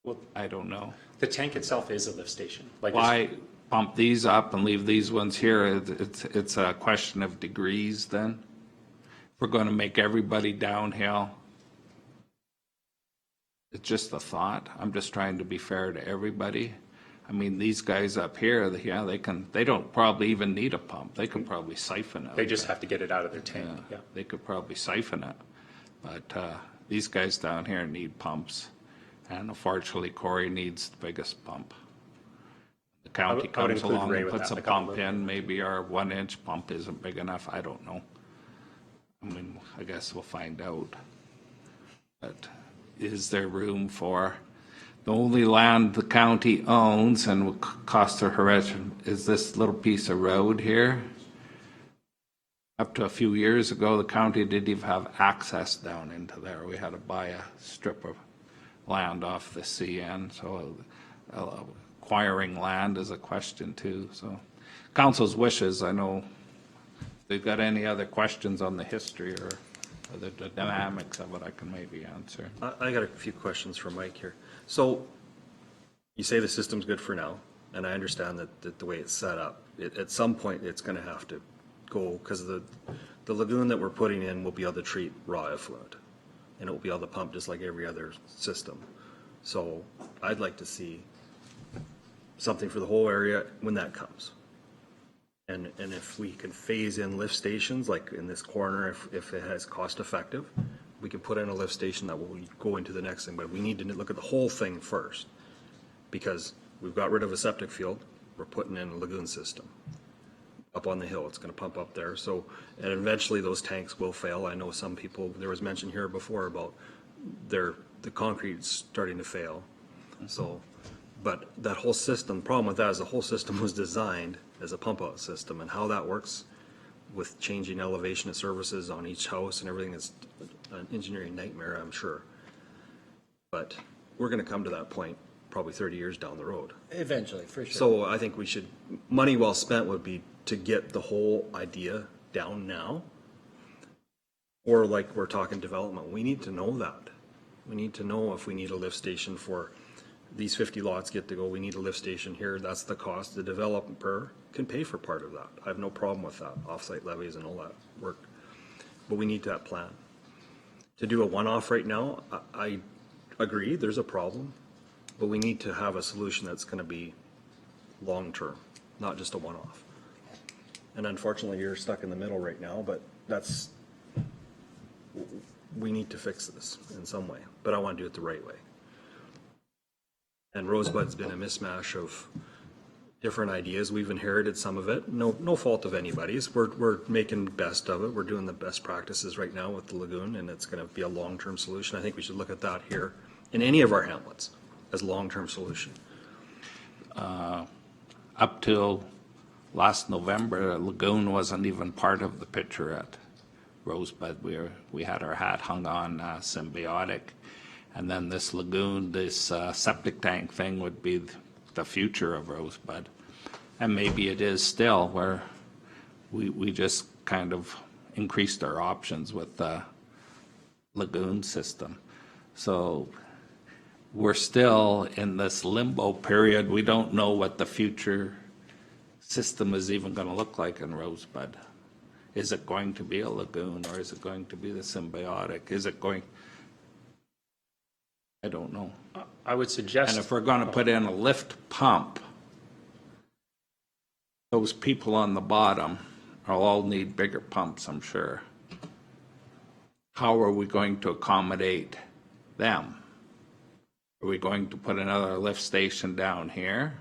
Well, I don't know. the tank itself is a lift station. Like Why pump these up and leave these ones here? It's a question of degrees then. If we're going to make everybody downhill. It's just a thought. I'm just trying to be fair to everybody. I mean, these guys up here, yeah, they don't probably even need a pump. They could probably siphon it. They just have to get it out of their tank. Yeah. They could probably siphon it. But these guys down here need pumps. And unfortunately, Corey needs the biggest pump. The county I would comes include along Ray and with puts that, a like, on the pump loop. in, maybe our 1-inch pump isn't big enough, I don't know. I mean, I guess we'll find out. But is there room for, the only land the county owns and will cost a horrendous is this little piece of road here? Up to a few years ago, the county didn't even have access down into there. We had to buy a strip of land off the CN, so acquiring land is a question too. So council's wishes, I know, if they've got any other questions on the history or the dynamics of it, I can maybe answer. I got a few questions for Mike here. So you say the system's good for now, and I understand that the way it's set up, at some point it's going to have to go, because the lagoon that we're putting in will be able to treat raw effluent, and it will be able to pump just like every other system. So I'd like to see something for the whole area when that comes. And if we can phase in lift stations, like in this corner, if it has cost effective, we can put in a lift station that will go into the next thing, but we need to look at the whole thing first. Because we've got rid of a septic field, we're putting in a lagoon system. Up on the hill, it's gonna pump up there, so, and eventually those tanks will fail. I know some people, there was mention here before about the concrete's starting to fail. So, but that whole system, the problem with that is the whole system was designed as a pump out system, and how that works with changing elevation of services on each house and everything is an engineering nightmare, I'm sure. But we're gonna come to that point probably 30 years down the road. Eventually, for sure. So I think we should, money well spent would be to get the whole idea down now. Or like we're talking development, we need to know that. We need to know if we need a lift station for these 50 lots get to go, we need a lift station here, that's the cost. The developer can pay for part of that. I have no problem with that, offsite levies and all that work. But we need that plan. To do a one-off right now, I agree, there's a problem, but we need to have a solution that's gonna be long-term, not just a one-off. And unfortunately, you're stuck in the middle right now, but we need to fix this in some way, but I want to do it the right way. And Rosebud's been a mismatch of different ideas. We've inherited some of it. No fault of anybody's. We're making the best of it. We're doing the best practices right now with the lagoon, and it's going to be a long-term solution. I think we should look at that here in any of our hamlets as a long-term solution. up till last November, Lagoon wasn't even part of the picture at Rosebud. We had our hat hung on Symbiotic. And then this lagoon, this septic tank thing would be the future of Rosebud. And maybe it is still, where we just kind of increased our options with the lagoon system. So we're still in this limbo period. We don't know what the future system is even going to look like in Rosebud. Is it going to be a lagoon, or is it going to be the Symbiotic? Is it going, I don't know. I would suggest. And if we're going to put in a lift pump, those people on the bottom will all need bigger pumps, I'm sure. How are we going to accommodate them? Are we going to put another lift station down here?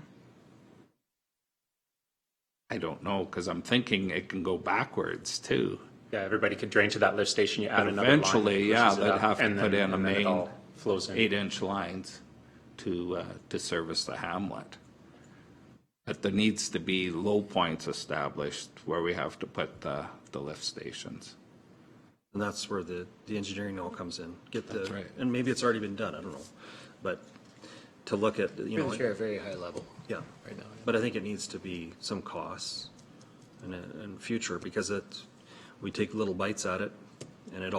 I don't know, because I'm thinking it can go backwards too. Yeah, everybody could drain to that lift station, you add But another line. eventually, yeah, pushes it they'd up, have to and put then- in a and then it main all flows in. 8-inch lines to service the hamlet. But there needs to be low points established where we have to put the lift stations. And that's where the engineering all comes in. That's right. And maybe it's already been done, I don't know. But to look at, you know. Through the chair, very high level Yeah, right now. but I think it needs to be some costs in future, because we take little bites at it, and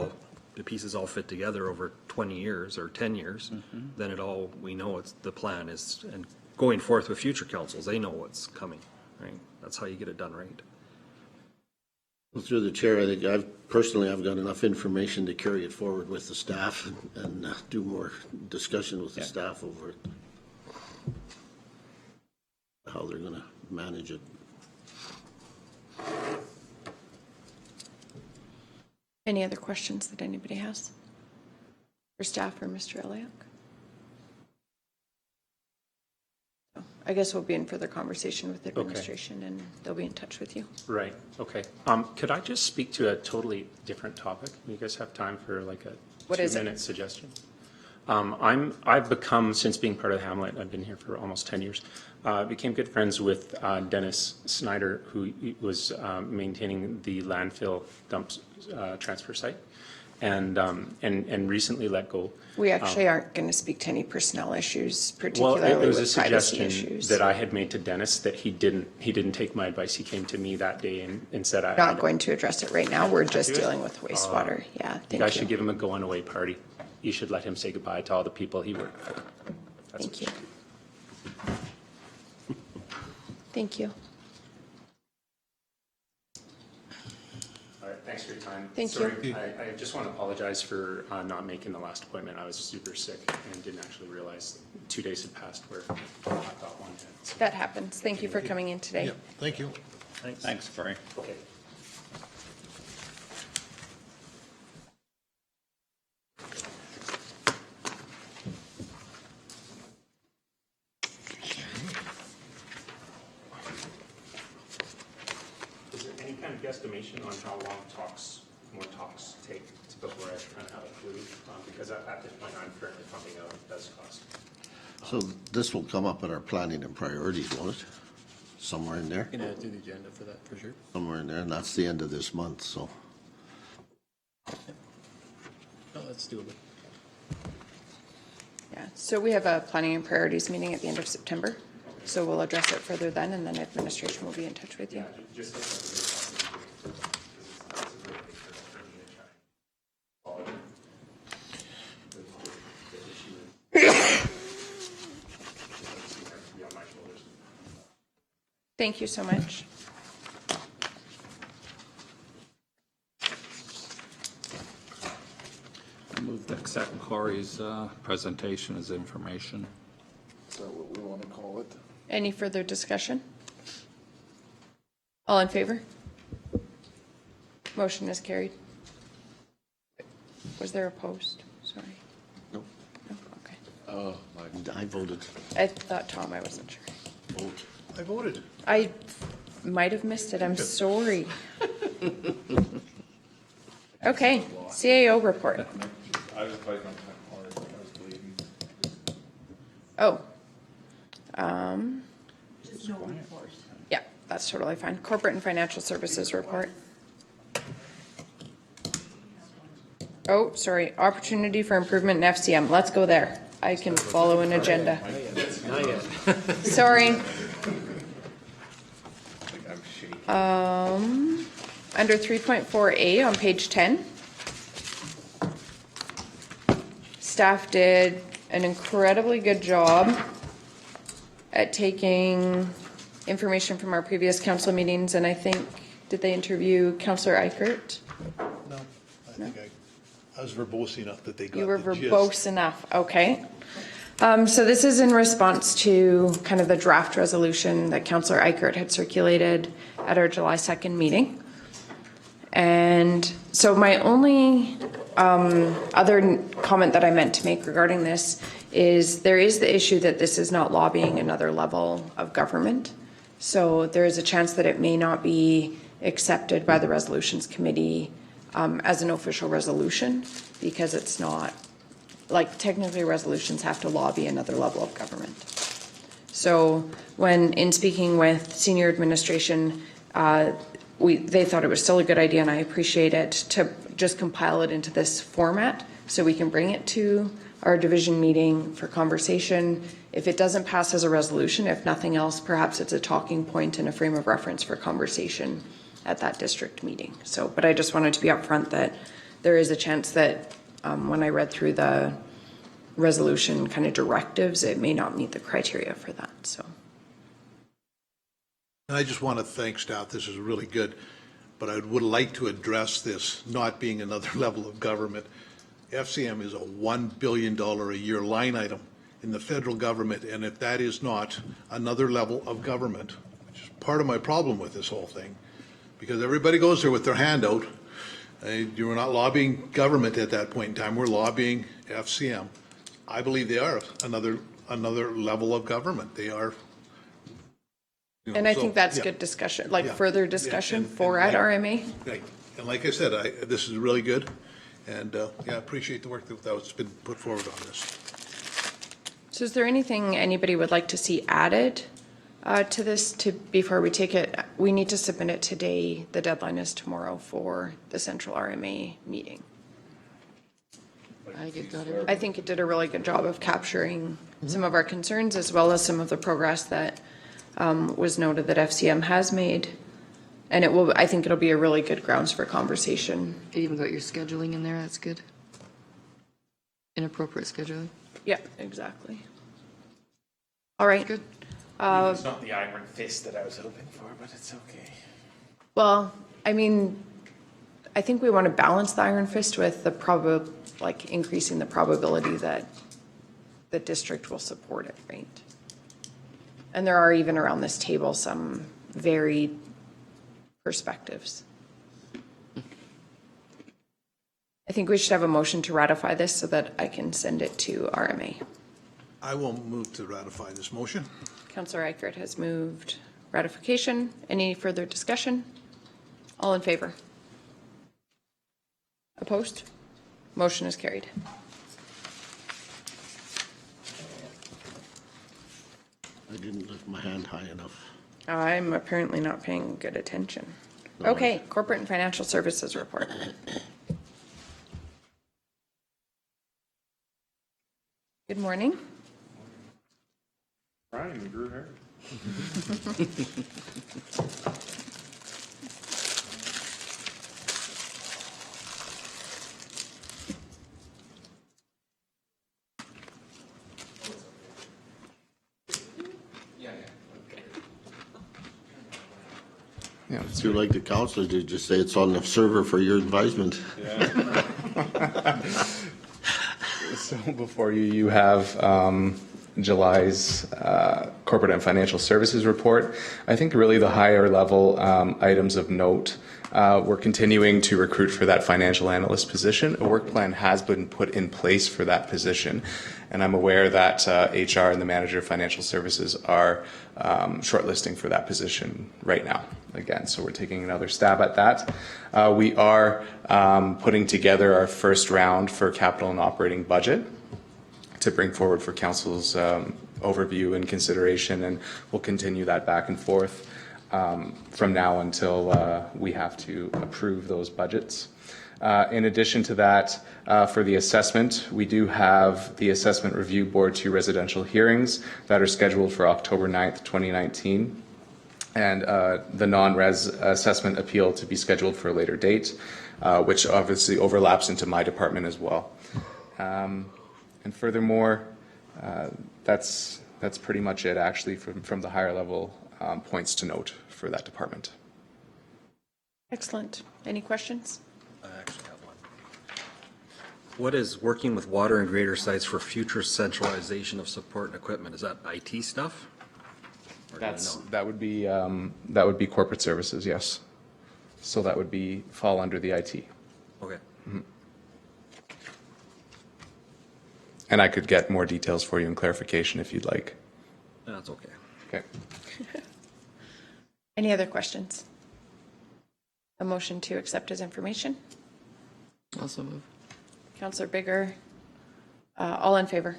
the pieces all fit together over 20 years or 10 years, then we know it's, the plan is, and going forth with future councils, they know what's coming, right? That's how you get it done right. Well, through the chair, I think I've got enough information to carry it forward with the staff and do more discussion with the staff over it. How they're gonna manage it. Any other questions that anybody has? For staff or Mr. Eliak? I guess we'll be in further conversation with the administration and they'll be in touch with you. Right, okay. Could I just speak to a totally different topic? You guys have time for like a What is it? 2-minute suggestion? I've become, since being part of the Hamlet, I've been here for almost 10 years, became good friends with Dennis Snyder, who was maintaining the landfill dumps transfer site, and recently let go. We actually aren't going to speak to any personnel issues, Well, particularly it was a with privacy suggestion issues. that I had made to Dennis that he didn't take my advice. He came to me that day and said, Not going to address it right now. We're just do it? dealing with wastewater. Yeah, you thank guys should you. give him a going away party. You should let him say goodbye to all the people he worked for. That's Thank what you. do. Thank you. All right, thanks for your time. Thank Sorry, you. I just want to apologize for not making the last appointment. I was super sick and didn't actually realize 2 days had passed where I thought one had. So, That happens. Thank you for coming in today. Yeah, thank you. Thanks, Frank. okay. Is there any kind of guesstimation on how long more talks take before I kind of have a clue? Because at this point, I'm currently pumping out what it does cost. So this will come up in our planning and priorities, won't it? Somewhere in there, Gonna do the agenda for that, for sure. somewhere in there, and that's the end of this month, so. No, that's doable. Yeah, so we have a planning and priorities meeting at the end of September. So we'll address it further then, and then administration will be in touch with you. Thank you so much. Move to accept Corey's presentation as information. Is that what we want to call it? Any further discussion? All in favor? Motion is carried. Was there opposed? Sorry. Nope. No, okay. Oh, I voted. I thought Tom, I wasn't sure. Vote. I voted. I might have missed it. I'm sorry. Okay, CAO report. I was fighting on time hard, I was bleeding. Oh. Yeah, that's totally fine. Corporate and financial services report. Oh, sorry, opportunity for improvement in FCM. Let's go there. I can follow an agenda. Not yet. Sorry. I'm shaking. Under 3.4A on page 10. Staff did an incredibly good job at taking information from our previous council meetings, and I think, did they interview Councillor Eichert? No, I think I was verbose enough that they got You were the gist. verbose enough, okay. So this is in response to kind of the draft resolution that Councillor Eichert had circulated at our July 2nd meeting. And so my only other comment that I meant to make regarding this is there is the issue that this is not lobbying another level of government. So there is a chance that it may not be accepted by the resolutions committee as an official resolution, because it's not, like, technically resolutions have to lobby another level of government. So when in speaking with senior administration, they thought it was still a good idea, and I appreciate it, to just compile it into this format so we can bring it to our division meeting for conversation. If it doesn't pass as a resolution, if nothing else, perhaps it's a talking point and a frame of reference for conversation at that district meeting. So, but I just wanted to be upfront that there is a chance that when I read through the resolution kind of directives, it may not meet the criteria for that, so. And I just want to thank staff. This is really good, but I would like to address this not being another level of government. FCM is a $1 billion a year line item in the federal government, and if that is not another level of government, which is part of my problem with this whole thing, because everybody goes there with their hand out. You're not lobbying government at that point in time. We're lobbying FCM. I believe they are another level of government. They are. You know, And I so, think that's yeah. good discussion, like Yeah. further Yeah, discussion and for at like- RMA. Right. And like I said, this is really good, and yeah, I appreciate the work that's been put forward on this. So is there anything anybody would like to see added to this before we take it? We need to submit it today. The deadline is tomorrow for the central RMA meeting. I get that. I think it did a really good job of capturing some of our concerns, as well as some of the progress that was noted that FCM has made. And I think it'll be a really good grounds for conversation. You even got your scheduling in there, that's good. Inappropriate scheduling. Yeah, exactly. All right. Good. It's not the iron fist that I was hoping for, but it's okay. Well, I mean, I think we want to balance the iron fist with the increasing the probability that the district will support it, right? And there are even around this table some varied perspectives. I think we should have a motion to ratify this so that I can send it to RMA. I will move to ratify this motion. Councillor Eichert has moved ratification. Any further discussion? All in favor? Opposed? Motion is carried. I didn't lift my hand high enough. I'm apparently not paying good attention. Okay, corporate and financial services report. Good morning. Brian grew hair. Yeah, If you're like the councillor, did just say it's on the server for your advisement? So before you have July's corporate and financial services report. I think really the higher level items of note, we're continuing to recruit for that financial analyst position. A work plan has been put in place for that position, and I'm aware that HR and the manager of financial services are shortlisting for that position right now. Again, so we're taking another stab at that. We are putting together our first round for capital and operating budget to bring forward for council's overview and consideration, and we'll continue that back and forth from now until we have to approve those budgets. In addition to that, for the assessment, we do have the Assessment Review Board 2 residential hearings that are scheduled for October 9th, 2019, and the non-res assessment appeal to be scheduled for a later date, which obviously overlaps into my department as well. And furthermore, that's pretty much it actually from the higher level points to note for that department. Excellent. Any questions? I actually have one. What is working with water and greater sites for future centralization of support and equipment? Is that IT stuff? Or do I know? That would be corporate services, yes. So that would fall under the IT. Okay. And I could get more details for you and clarification if you'd like. That's okay. Okay. Any other questions? A motion to accept as information? Also move. Councillor Bigger, all in favor?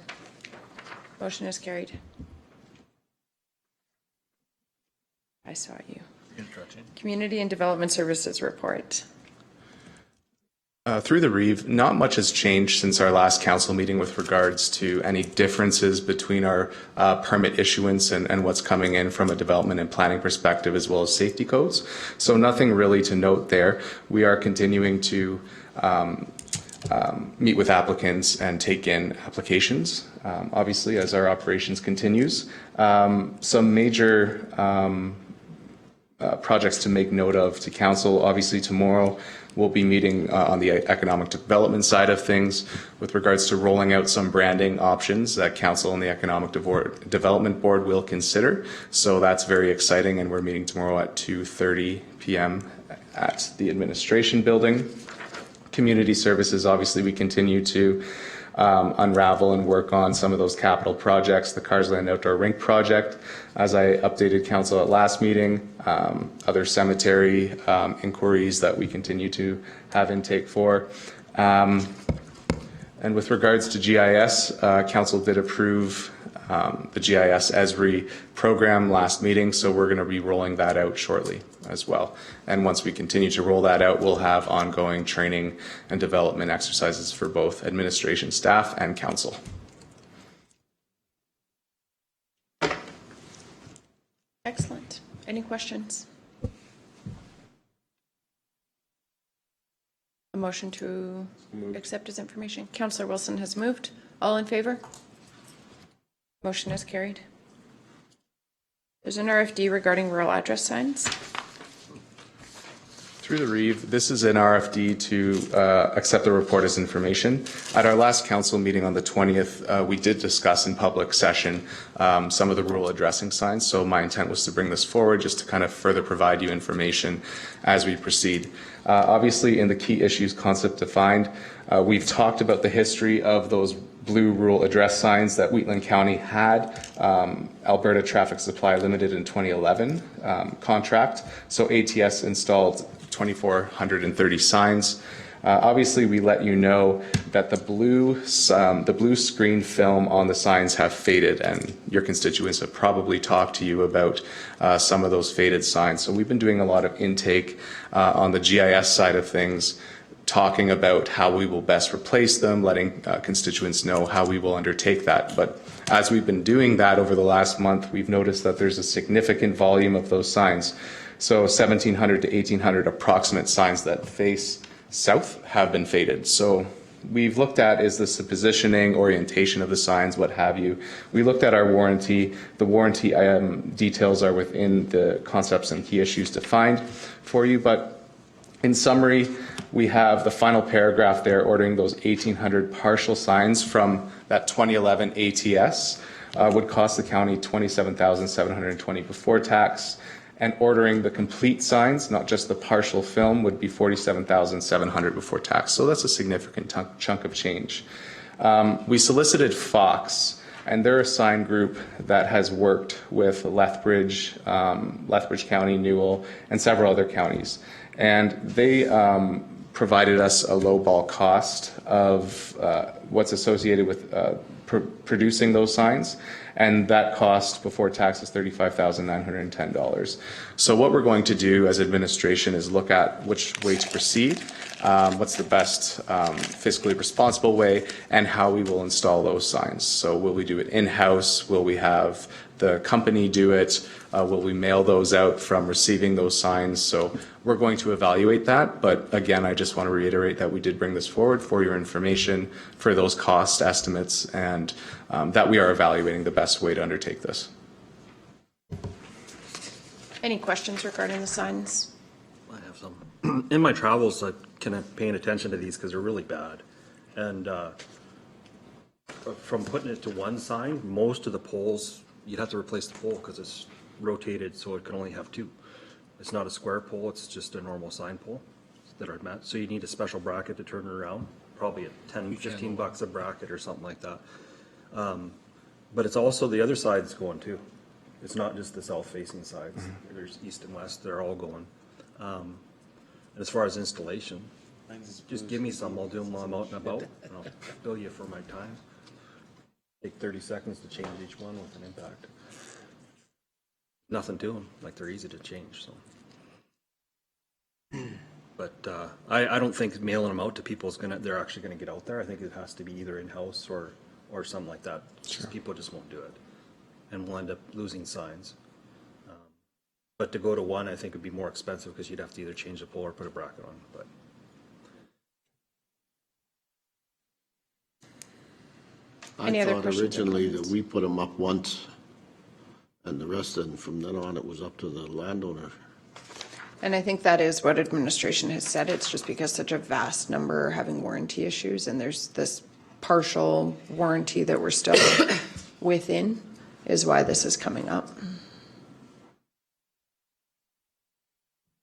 Motion is carried. I saw you. Community and Development Services report. Through the Reeve, not much has changed since our last council meeting with regards to any differences between our permit issuance and what's coming in from a development and planning perspective, as well as safety codes. So nothing really to note there. We are continuing to meet with applicants and take in applications, obviously, as our operations continues. Some major projects to make note of to council. Obviously, tomorrow we'll be meeting on the economic development side of things with regards to rolling out some branding options that council and the economic development board will consider. So that's very exciting, and we're meeting tomorrow at 2:30 p.m. at the administration building. Community services, obviously, we continue to unravel and work on some of those capital projects, the Carsland Outdoor Rink project, as I updated council at last meeting, other cemetery inquiries that we continue to have intake for. And with regards to GIS, council did approve the GIS ESRI program last meeting, so we're going to be rolling that out shortly as well. And once we continue to roll that out, we'll have ongoing training and development exercises for both administration staff and council. Excellent. Any questions? A motion to accept as information. Councillor Wilson has moved. All in favor? Motion is carried. There's an RFD regarding rural address signs. Through the Reeve, this is an RFD to accept the report as information. At our last council meeting on the 20th, we did discuss in public session some of the rural addressing signs. So my intent was to bring this forward just to kind of further provide you information as we proceed. Obviously, in the key issues concept defined, we've talked about the history of those blue rural address signs that Wheatland County had. Alberta Traffic Supply Limited in 2011 contract. So ATS installed 2,430 signs. Obviously, we let you know that the blue screen film on the signs have faded, and your constituents have probably talked to you about some of those faded signs. So we've been doing a lot of intake on the GIS side of things, talking about how we will best replace them, letting constituents know how we will undertake that. But as we've been doing that over the last month, we've noticed that there's a significant volume of those signs. So 1,700 to 1,800 approximate signs that face south have been faded. So we've looked at, is this the positioning, orientation of the signs, what have you. We looked at our warranty. The warranty details are within the concepts and key issues defined for you. But in summary, we have the final paragraph there ordering those 1,800 partial signs from that 2011 ATS would cost the county $27,720 before tax. And ordering the complete signs, not just the partial film, would be $47,700 before tax. So that's a significant chunk of change. We solicited Fox, and they're a sign group that has worked with Lethbridge, Lethbridge County, Newell, and several other counties. And they provided us a low ball cost of what's associated with producing those signs, and that cost before tax is $35,910. So what we're going to do as administration is look at which way to proceed, what's the best fiscally responsible way, and how we will install those signs. So will we do it in-house? Will we have the company do it? Will we mail those out from receiving those signs? So we're going to evaluate that. But again, I just want to reiterate that we did bring this forward for your information, for those cost estimates, and that we are evaluating the best way to undertake this. Any questions regarding the signs? I have some. In my travels, I kind of paying attention to these because they're really bad. And from putting it to one sign, most of the poles, you'd have to replace the pole because it's rotated so it can only have two. It's not a square pole, it's just a normal sign pole that are met. So you need a special bracket to turn it around, probably at 10, 15 bucks a bracket or something like that. But it's also the other side's going too. It's not just the south-facing sides. There's east and west, they're all going. As far as installation, just give me some, I'll do them while I'm out and about, and I'll bill you for my time. Take 30 seconds to change each one with an impact. Nothing to them, like they're easy to change, so. But I don't think mailing them out to people is they're actually gonna get out there. I think it has to be either in-house or something like that. Sure. People just won't do it, and we'll end up losing signs. But to go to one, I think would be more expensive because you'd have to either change the pole or put a bracket on, but. Any other I thought questions or originally that comments? we put them up once, and the rest of them, from then on, it was up to the landowner. And I think that is what administration has said. It's just because such a vast number are having warranty issues, and there's this partial warranty that we're still within, is why this is coming up.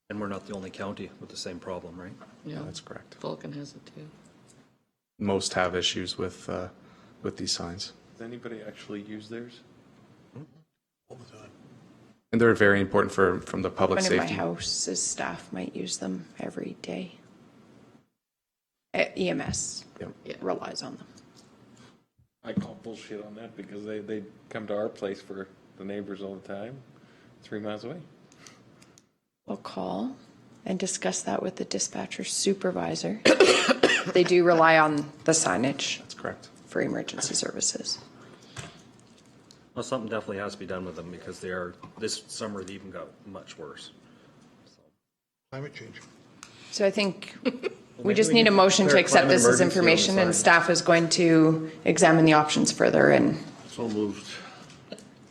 And we're not the only county with the same problem, right? Yeah, That's correct. Vulcan has it too. Most have issues with these signs. Does anybody actually use theirs? And they're very important from the public One in my safety. house's staff might use them every day. EMS Yep. relies on them. I call bullshit on that because they come to our place for the neighbors all the time, 3 miles away. We'll call and discuss that with the dispatcher supervisor. They do rely on the signage That's correct. for emergency services. Well, something definitely has to be done with them because they are, this summer they even got much worse. Climate change. So I think we maybe just we need a need to motion to declare accept climate this as emergency on the information, and sign. staff is going to examine the options further. And So moved.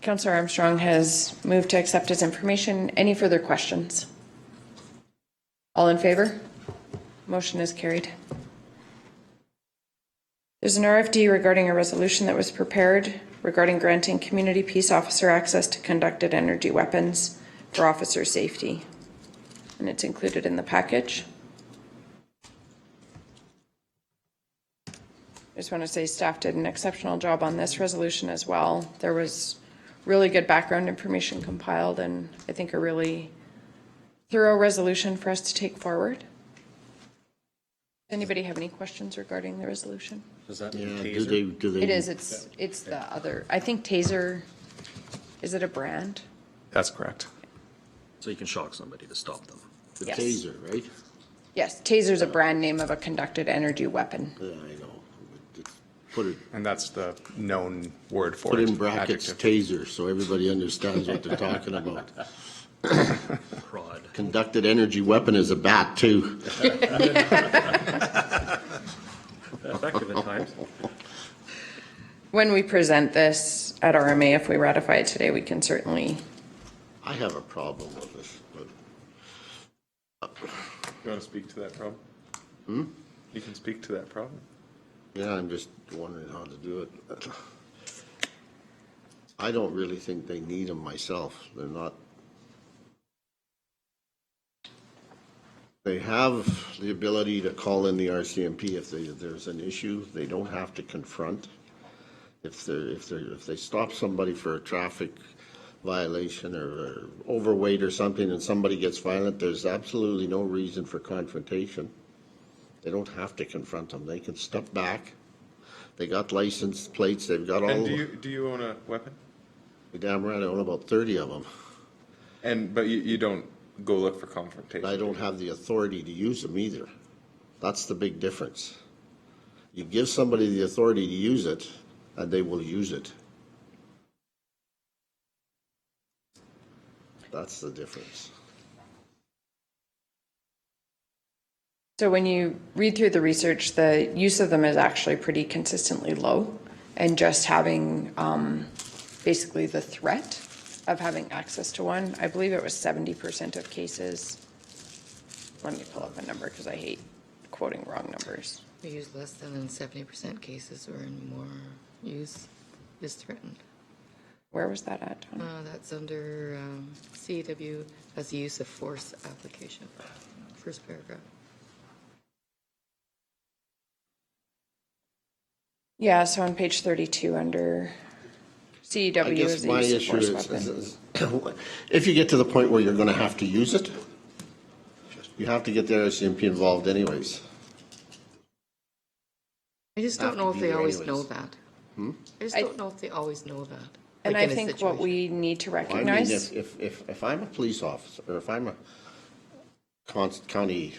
Councillor Armstrong has moved to accept as information. Any further questions? All in favor? Motion is carried. There's an RFD regarding a resolution that was prepared regarding granting community peace officer access to conducted energy weapons for officer safety. And it's included in the package. I just want to say staff did an exceptional job on this resolution as well. There was really good background information compiled, and I think a really thorough resolution for us to take forward. Anybody have any questions regarding the resolution? Does that Yeah, mean do taser? they? It is, it's the other, I think Taser, is it a brand? That's correct. So you can shock somebody to stop them. The Yes. taser, right? Yes, Taser's a brand name of a conducted energy weapon. Yeah, I know. Just Put it, And that's the known word for put it. in brackets, adjective. taser, so everybody understands what they're talking about. Prod. Conducted energy weapon is a bat, too. Effective at times. When we present this at RMA, if we ratify it today, we can certainly, I have a problem with this, but You want to speak to that problem? You can speak to that problem. yeah, I'm just wondering how to do it. I don't really think they need them myself. They're not. They have the ability to call in the RCMP if there's an issue. They don't have to confront. If they stop somebody for a traffic violation or overweight or something and somebody gets violent, there's absolutely no reason for confrontation. They don't have to confront them. They can step back. They got license plates, they've got all, And do you own a weapon? damn right, I own about 30 of them. But you don't go look for confrontation? I don't have the authority to use them either. That's the big difference. You give somebody the authority to use it, and they will use it. That's the difference. So when you read through the research, the use of them is actually pretty consistently low, and just having basically the threat of having access to one, I believe it was 70% of cases. Let me pull up a number because I hate quoting wrong numbers. We use less than 70% cases where more use is threatened. Where was that at, Tom? That's under CEW as the use of force application, first paragraph. Yeah, so on page 32 under I CEW guess is the my use of issue force is, weapon. if you get to the point where you're gonna have to use it, you have to get the RCMP involved anyways. I just Have don't to know if be they there always anyways. know that. I just I- don't know if they always know that. And like I in a think what situation. we need to I mean, recognize, if I'm a police officer, or if I'm a county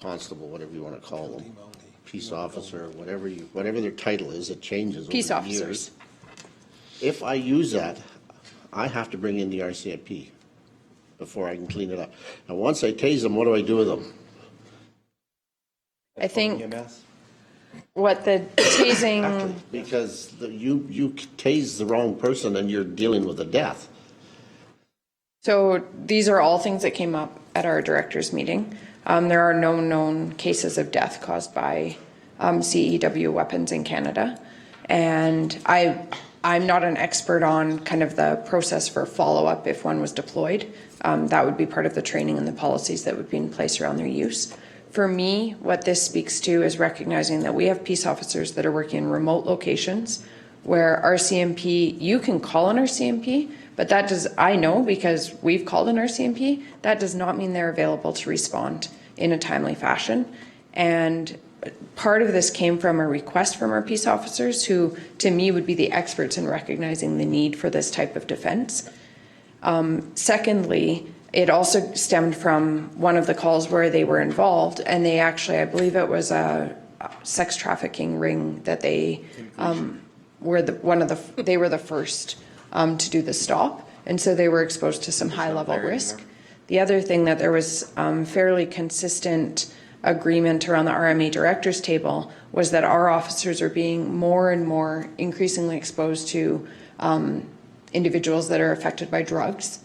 constable, whatever you wanna call them, peace officer, whatever their title is, it changes over the years. peace officers. If I use that, I have to bring in the RCMP before I can clean it up. And once I tase them, what do I do with them? I think what the tasing, Because you tase the wrong person and you're dealing with a death. so these are all things that came up at our directors meeting. There are no known cases of death caused by CEW weapons in Canada. And I'm not an expert on kind of the process for follow-up if one was deployed. That would be part of the training and the policies that would be in place around their use. For me, what this speaks to is recognizing that we have peace officers that are working in remote locations where RCMP, you can call an RCMP, but that does, I know because we've called an RCMP, that does not mean they're available to respond in a timely fashion. And part of this came from a request from our peace officers who, to me, would be the experts in recognizing the need for this type of defense. Secondly, it also stemmed from one of the calls where they were involved, and they actually, I believe it was a sex trafficking ring that they were they were the first to do the stop, and so they were exposed to some high-level risk. The other thing that there was fairly consistent agreement around the RMA directors table was that our officers are being more and more increasingly exposed to individuals that are affected by drugs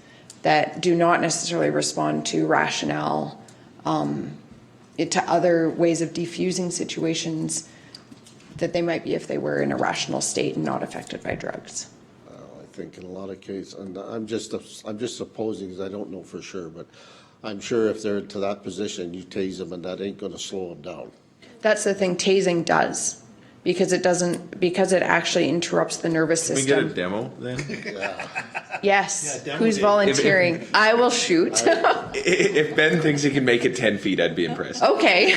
that do not necessarily respond to rationale, to other ways of diffusing situations that they might be if they were in a rational state and not affected by drugs. I think in a lot of cases, and I'm just supposing, because I don't know for sure, but I'm sure if they're to that position, you tase them and that ain't gonna slow them down. That's the thing tasing does, because it actually interrupts the nervous Can we system. get a demo then? Yes, who's volunteering? I will shoot. If Ben thinks he can make it 10 feet, I'd be impressed. Okay.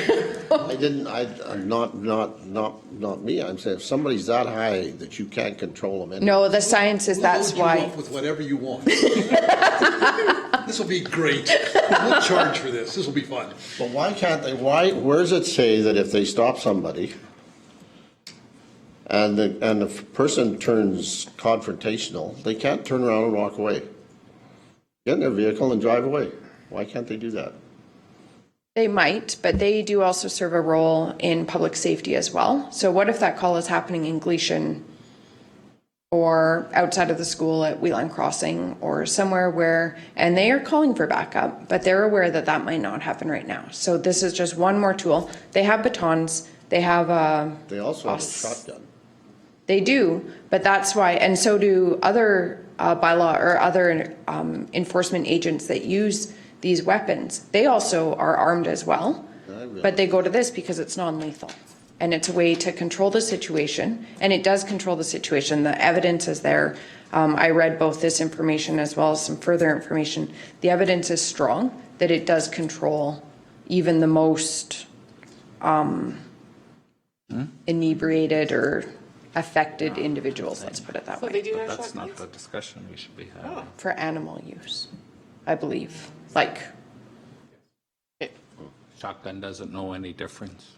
Not me, I'm saying if somebody's that high that you can't control them. No, the science is that's We'll load you why. up with whatever you want. This will be great. We'll charge for this. This will be fun. But why can't they, where does it say that if they stop somebody and the person turns confrontational, they can't turn around and walk away? Get in their vehicle and drive away. Why can't they do that? They might, but they do also serve a role in public safety as well. So what if that call is happening in Gleason or outside of the school at Wheeline Crossing or somewhere where, and they are calling for backup, but they're aware that that might not happen right now. So this is just one more tool. They have batons. They have They also have a shotgun. They do, but that's why, and so do other bylaw or other enforcement agents that use these weapons. They also are armed as well, but they go to this because it's non-lethal. And it's a way to control the situation, and it does control the situation. The evidence is there. I read both this information as well as some further information. The evidence is strong that it does control even the most inebriated or affected individuals, let's put it that way, But that's not the discussion we should be having. for animal use, I believe. Like, Shotgun doesn't know any difference.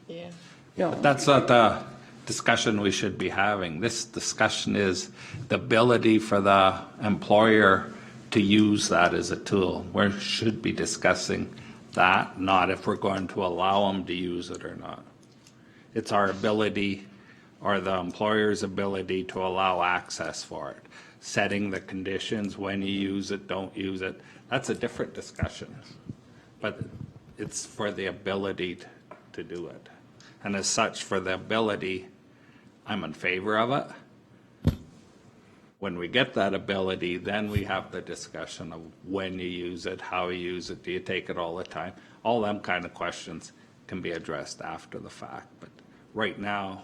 no, That's not the discussion we should be having. This discussion is the ability for the employer to use that as a tool. We should be discussing that, not if we're going to allow them to use it or not. It's our ability, or the employer's ability, to allow access for it. Setting the conditions, when you use it, don't use it, that's a different discussion. But it's for the ability to do it. And as such, for the ability, I'm in favor of it. When we get that ability, then we have the discussion of when you use it, how you use it, do you take it all the time? All them kind of questions can be addressed after the fact. But right now,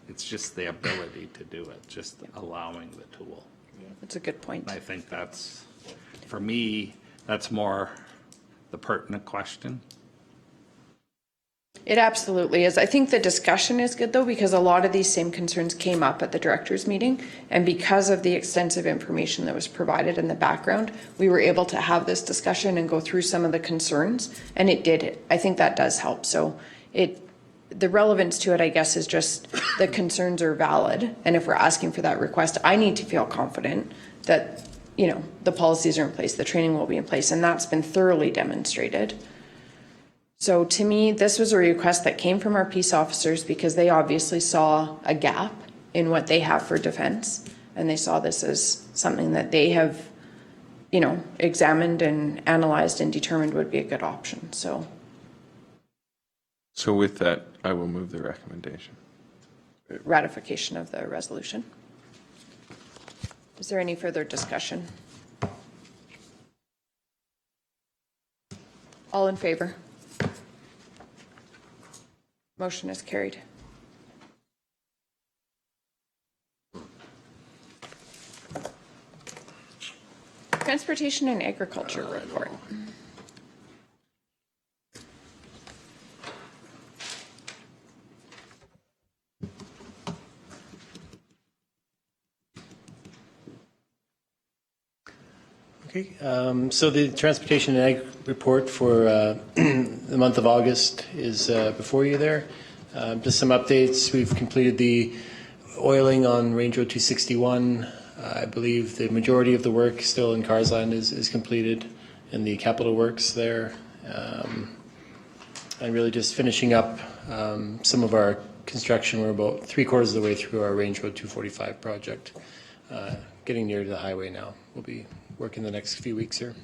it's just the ability to do it, just allowing the tool. that's a good point. And I think that's, for me, that's more the pertinent question. It absolutely is. I think the discussion is good though, because a lot of these same concerns came up at the directors meeting. And because of the extensive information that was provided in the background, we were able to have this discussion and go through some of the concerns, and it did it. I think that does help. So the relevance to it, I guess, is just the concerns are valid. And if we're asking for that request, I need to feel confident that, you know, the policies are in place, the training will be in place, and that's been thoroughly demonstrated. So to me, this was a request that came from our peace officers because they obviously saw a gap in what they have for defense. And they saw this as something that they have, you know, examined and analyzed and determined would be a good option. So with that, I will move the recommendation. ratification of the resolution. Is there any further discussion? All in favor? Motion is carried. Transportation and Agriculture report. Okay, so the Transportation and Ag report for the month of August is before you there. Just some updates. We've completed the oiling on Range Road 261. I believe the majority of the work still in Carsland is completed in the capital works there. And really just finishing up some of our construction. We're about 3/4 of the way through our Range Road 245 project. Getting near to the highway now. We'll be working the next few weeks here.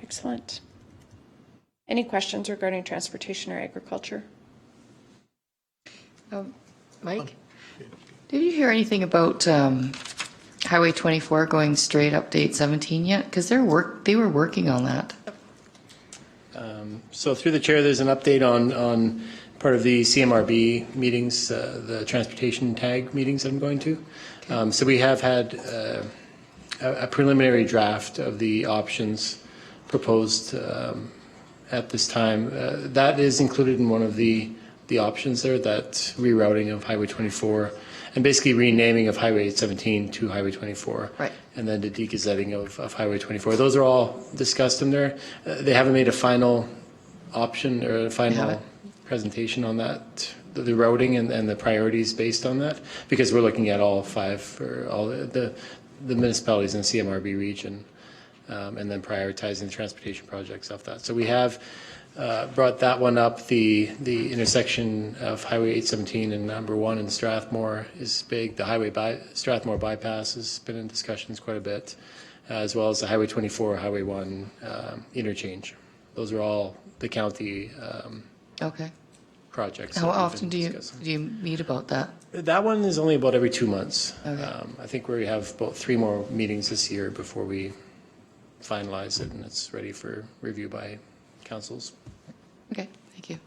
Excellent. Any questions regarding transportation or agriculture? Mike, did you hear anything about Highway 24 going straight up to 817 yet? Because they were working on that. So through the chair, there's an update on part of the CMRB meetings, the transportation tag meetings that I'm going to. So we have had a preliminary draft of the options proposed at this time. That is included in one of the options there, that rerouting of Highway 24 and basically renaming of Highway 17 to Highway 24. Right. And then the degazetting of Highway 24. Those are all discussed in there. They haven't made a final option or a final presentation on that, the routing and the priorities based on that, because we're looking at all five for all the municipalities in the CMRB region, and then prioritizing the transportation projects off that. So we have brought that one up. The intersection of Highway 817 and number 1 in Strathmore is big. The Strathmore bypass has been in discussions quite a bit, as well as the Highway 24, Highway 1 interchange. Those are all the county Okay. projects. How that we've often been do discussing. you meet about that? That one is only about every 2 months. Okay. I think we have about 3 more meetings this year before we finalize it and it's ready for review by councils. Okay, thank you.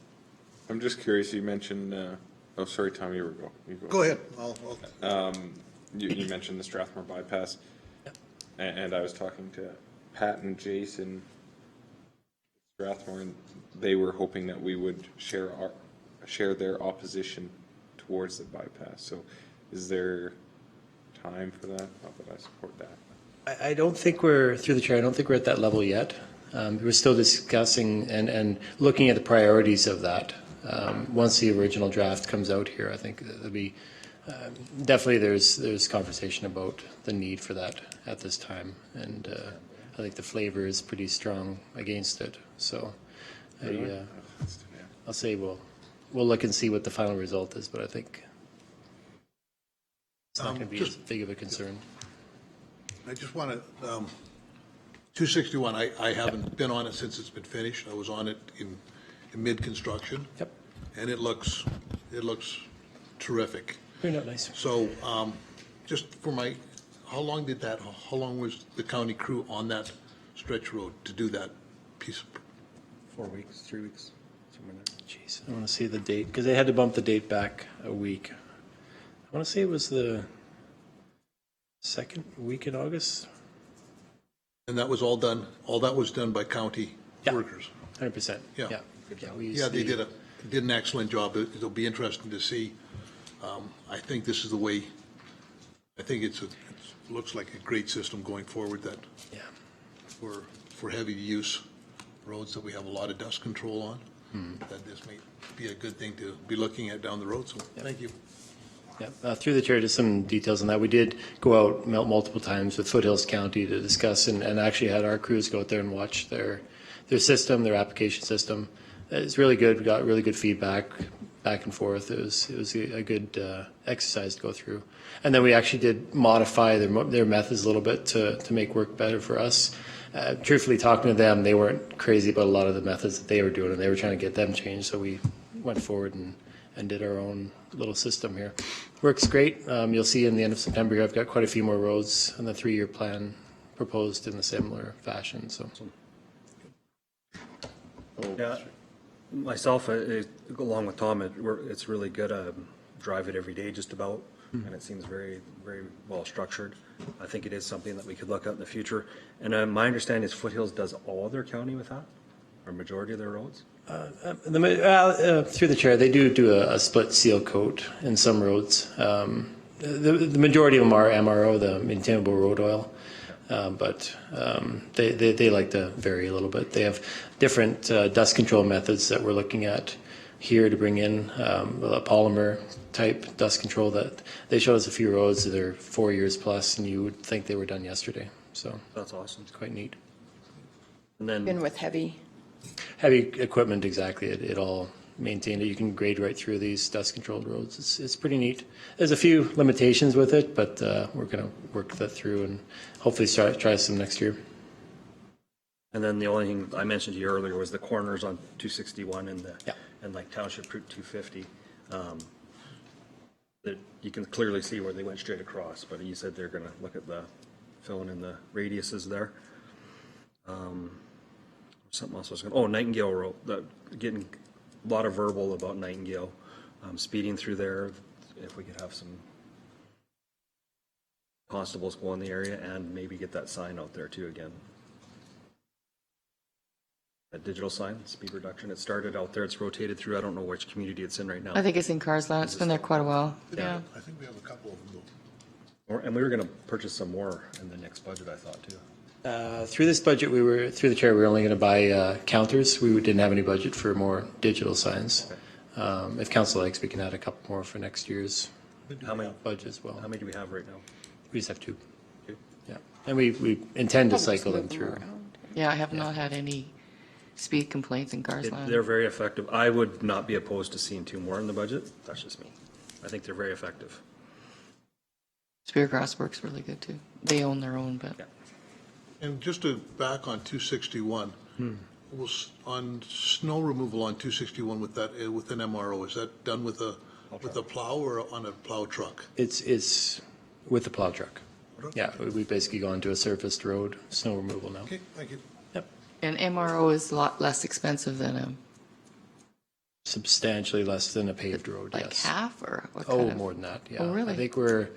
I'm just curious, you mentioned, oh, sorry, Tom, you go. Go ahead. You mentioned the Strathmore bypass. And I was talking to Pat and Jason. Strathmore, they were hoping that we would share their opposition towards the bypass. So is there time for that? Not that I support that. I don't think we're, through the chair, I don't think we're at that level yet. We're still discussing and looking at the priorities of that. Once the original draft comes out here, I think there'll be, definitely there's conversation about the need for that at this time. And I think the flavor is pretty strong against it. So I'll say we'll look and see what the final result is, but I think it's not going to be as big of a concern. I just want to, 261, I haven't been on it since it's been finished. I was on it in mid-construction. Yep. And it looks terrific. Very nice. So just for how long was the county crew on that stretch road to do that piece? 4 weeks, 3 weeks, somewhere there. Jeez, I want to see the date, because they had to bump the date back a week. I want to say it was the second week in August. And that was all that was done by county workers? 100%. Yeah. Yeah, They did an excellent job. It'll be interesting to see. I think this is the way, I think it looks like a great system going forward that for heavy use roads that we have a lot of dust control on, that this may be a good thing to be looking at down the road. So thank you. Yeah, through the chair, just some details on that. We did go out multiple times with Foothills County to discuss and actually had our crews go out there and watch their system, their application system. It's really good. We got really good feedback back and forth. It was a good exercise to go through. And then we actually did modify their methods a little bit to make work better for us. Truthfully, talking to them, they weren't crazy about a lot of the methods that they were doing, and they were trying to get them changed. So we went forward and did our own little system here. Works great. You'll see in the end of September here, I've got quite a few more roads on the 3-year plan proposed in a similar fashion. So. Yeah, myself, along with Tom, it's really good. I drive it every day just about, and it seems very, very well structured. I think it is something that we could look at in the future. And my understanding is Foothills does all their county with that, or majority of their roads? Through the chair, they do a split seal coat in some roads. The majority of them are MRO, the maintainable road oil. But they like to vary a little bit. They have different dust control methods that we're looking at here to bring in a polymer type dust control that they showed us a few roads that are 4 years plus, and you would think they were done yesterday. So that's awesome. It's quite neat. And then Been with heavy. Heavy equipment, exactly. It all maintained. You can grade right through these dust controlled roads. It's pretty neat. There's a few limitations with it, but we're going to work that through and hopefully try some next year. And then the only thing I mentioned to you earlier was the corners on 261 and like Township Route 250. That you can clearly see where they went straight across, but you said they're going to look at filling in the radiuses there. Something else was going. Nightingale Road. Getting a lot of verbal about Nightingale, speeding through there. If we could have some constables go in the area and maybe get that sign out there too again. That digital sign, speed reduction. It started out there. It's rotated through. I don't know which community it's in right now. I think it's in Carsland. It's been there quite a while. Yeah. I think we have a couple of them though. And we were going to purchase some more in the next budget, I thought too. Through this budget, through the chair, we were only going to buy counters. We didn't have any budget for more digital signs. Okay. If council likes, we can add a couple more for next year's budget as well. How many do we have right now? We just have 2. Yeah, and we intend to cycle them through. Yeah, I have not had any speed complaints in Carsland. They're very effective. I would not be opposed to seeing 2 more in the budget. That's just me. I think they're very effective. Speargrass works really good too. They own their own, but. Yeah. And just to back on 261, on snow removal on 261 with an MRO, is that done with a plow or on a plow truck? It's with the plow truck. Yeah, we basically go onto a surfaced road, snow removal now. Okay, thank you. Yep. And MRO is a lot less expensive than a. Substantially less than a paved road, like yes. half or what Oh, kind of? more than that, yeah. Oh, really? I think with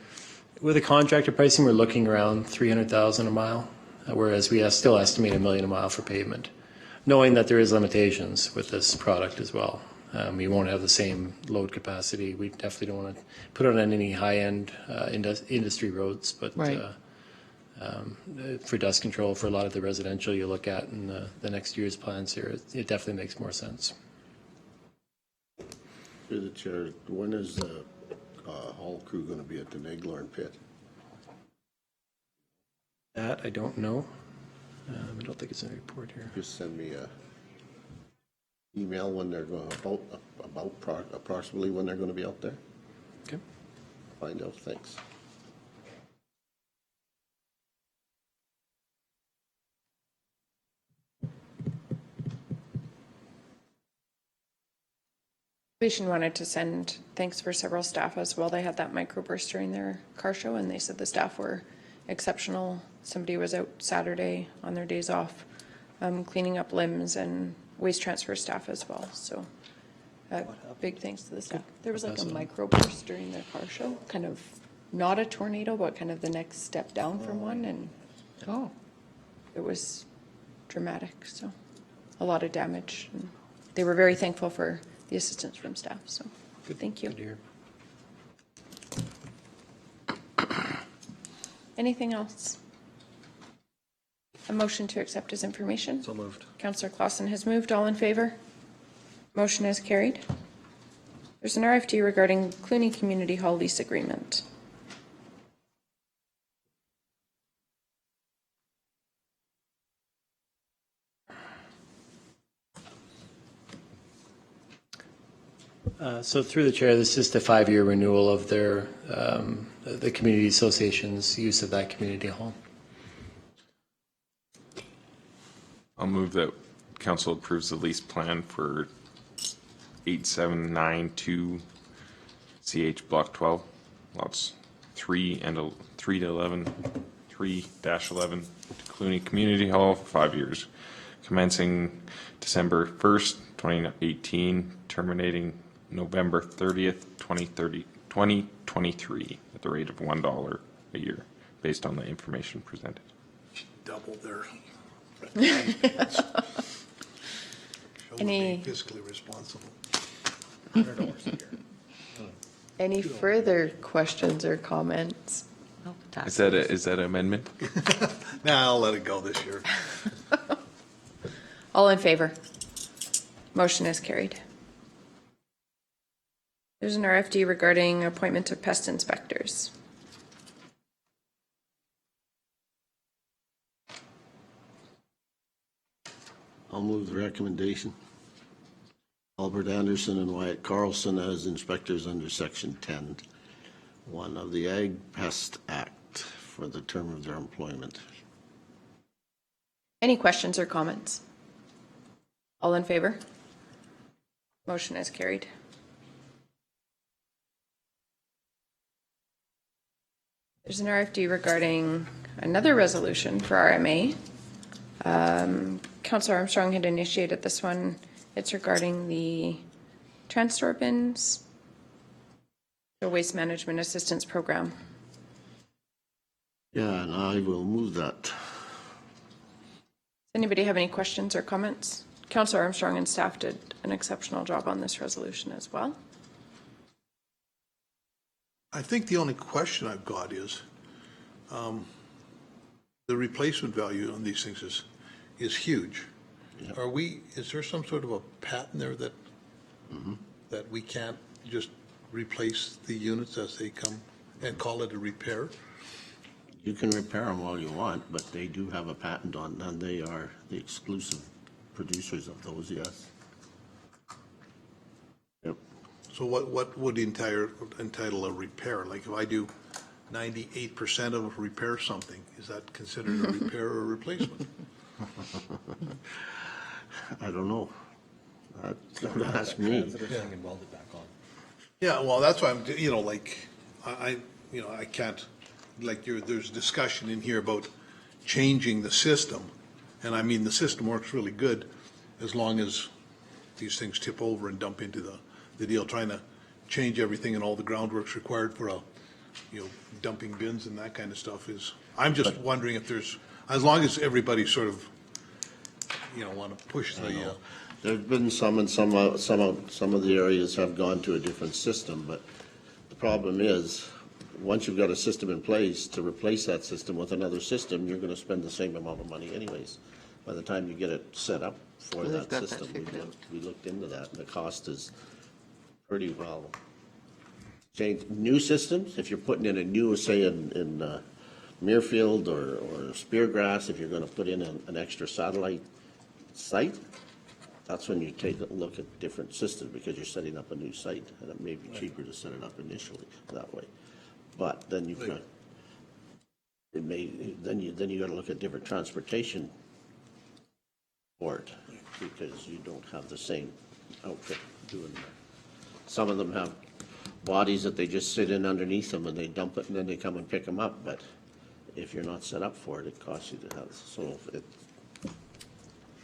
the contractor pricing, we're looking around $300,000 a mile, whereas we still estimate $1 million a mile for pavement. knowing that there is limitations with this product as well. We won't have the same load capacity. We definitely don't want to put it on any high-end industry roads, but Right. For dust control for a lot of the residential you look at in the next year's plans here, it definitely makes more sense. Through the chair, when is the haul crew going to be at the Neglorn pit? That I don't know. I don't think it's in the report here. Just send me a email when they're going, about approximately when they're going to be out there. Okay. Find out, thanks. Conservation wanted to send thanks for several staff as well. They had that microburst during their car show, and they said the staff were exceptional. Somebody was out Saturday on their days off, cleaning up limbs, and waste transfer staff as well. So big thanks to the staff. There was like a microburst during their car show, kind of not a tornado, but kind of the next step down from one, and it was dramatic. So a lot of damage. And they were very thankful for the assistance from staff. So thank you. Good to hear. Anything else? A motion to accept as information? So moved. Councillor Clausen has moved. All in favor? Motion is carried. There's an RFD regarding Clooney Community Hall lease agreement. So through the chair, this is the 5-year renewal of their, the community association's use of that community hall. I'll move that council approves the lease plan for 8792 CH Block 12, lots 3 to 11, 3-11 to Clooney Community Hall for 5 years, commencing December 1st, 2018, terminating November 30th, 2023, at the rate of $1 a year, based on the information presented. Double their. Any- Fiscally responsible. Any further questions or comments? Is that an amendment? Nah, I'll let it go this year. All in favor? Motion is carried. There's an RFD regarding appointment of pest inspectors. I'll move the recommendation. Albert Anderson and Wyatt Carlson as inspectors under Section 10(1) of the Ag Pest Act for the term of their employment. Any questions or comments? All in favor? Motion is carried. There's an RFD regarding another resolution for RMA. Councillor Armstrong had initiated this one. It's regarding the TransStore bins, the Waste Management Assistance Program. Yeah, and I will move that. Does anybody have any questions or comments? Councillor Armstrong and staff did an exceptional job on this resolution as well. I think the only question I've got is, the replacement value on these things is huge. Is there some sort of a pattern there that, that we can't just replace the units as they come and call it a repair? You can repair them all you want, but they do have a patent on them. They are the exclusive producers of those, yes. Yep. So what would entitle a repair? Like if I do 98% of a repair something, is that considered a repair or a replacement? I don't know. Don't ask me. Yeah, well, that's why I'm, like, I can't, like, there's discussion in here about changing the system. And I mean, the system works really good as long as these things tip over and dump into the deal. Trying to change everything and all the groundworks required for dumping bins and that kind of stuff is, I'm just wondering if there's, as long as everybody sort of, want to push the, There's been some, and some of the areas have gone to a different system, but the problem is, once you've got a system in place, to replace that system with another system, you're gonna spend the same amount of money anyways, by the time you get it set up for Well, they've that got that system. figured out. We looked into that, and the cost is pretty well. Change, new systems, if you're putting in a new, say in Muirfield or Speargrass, if you're gonna put in an extra satellite site, that's when you take a look at different systems, because you're setting up a new site, and it may be cheaper to set it up initially that way. But then you've got, then you gotta look at different transportation for it, because you don't have the same outfit doing that. Some of them have bodies that they just sit in underneath them and they dump it and then they come and pick them up, but if you're not set up for it, it costs you to have, so it,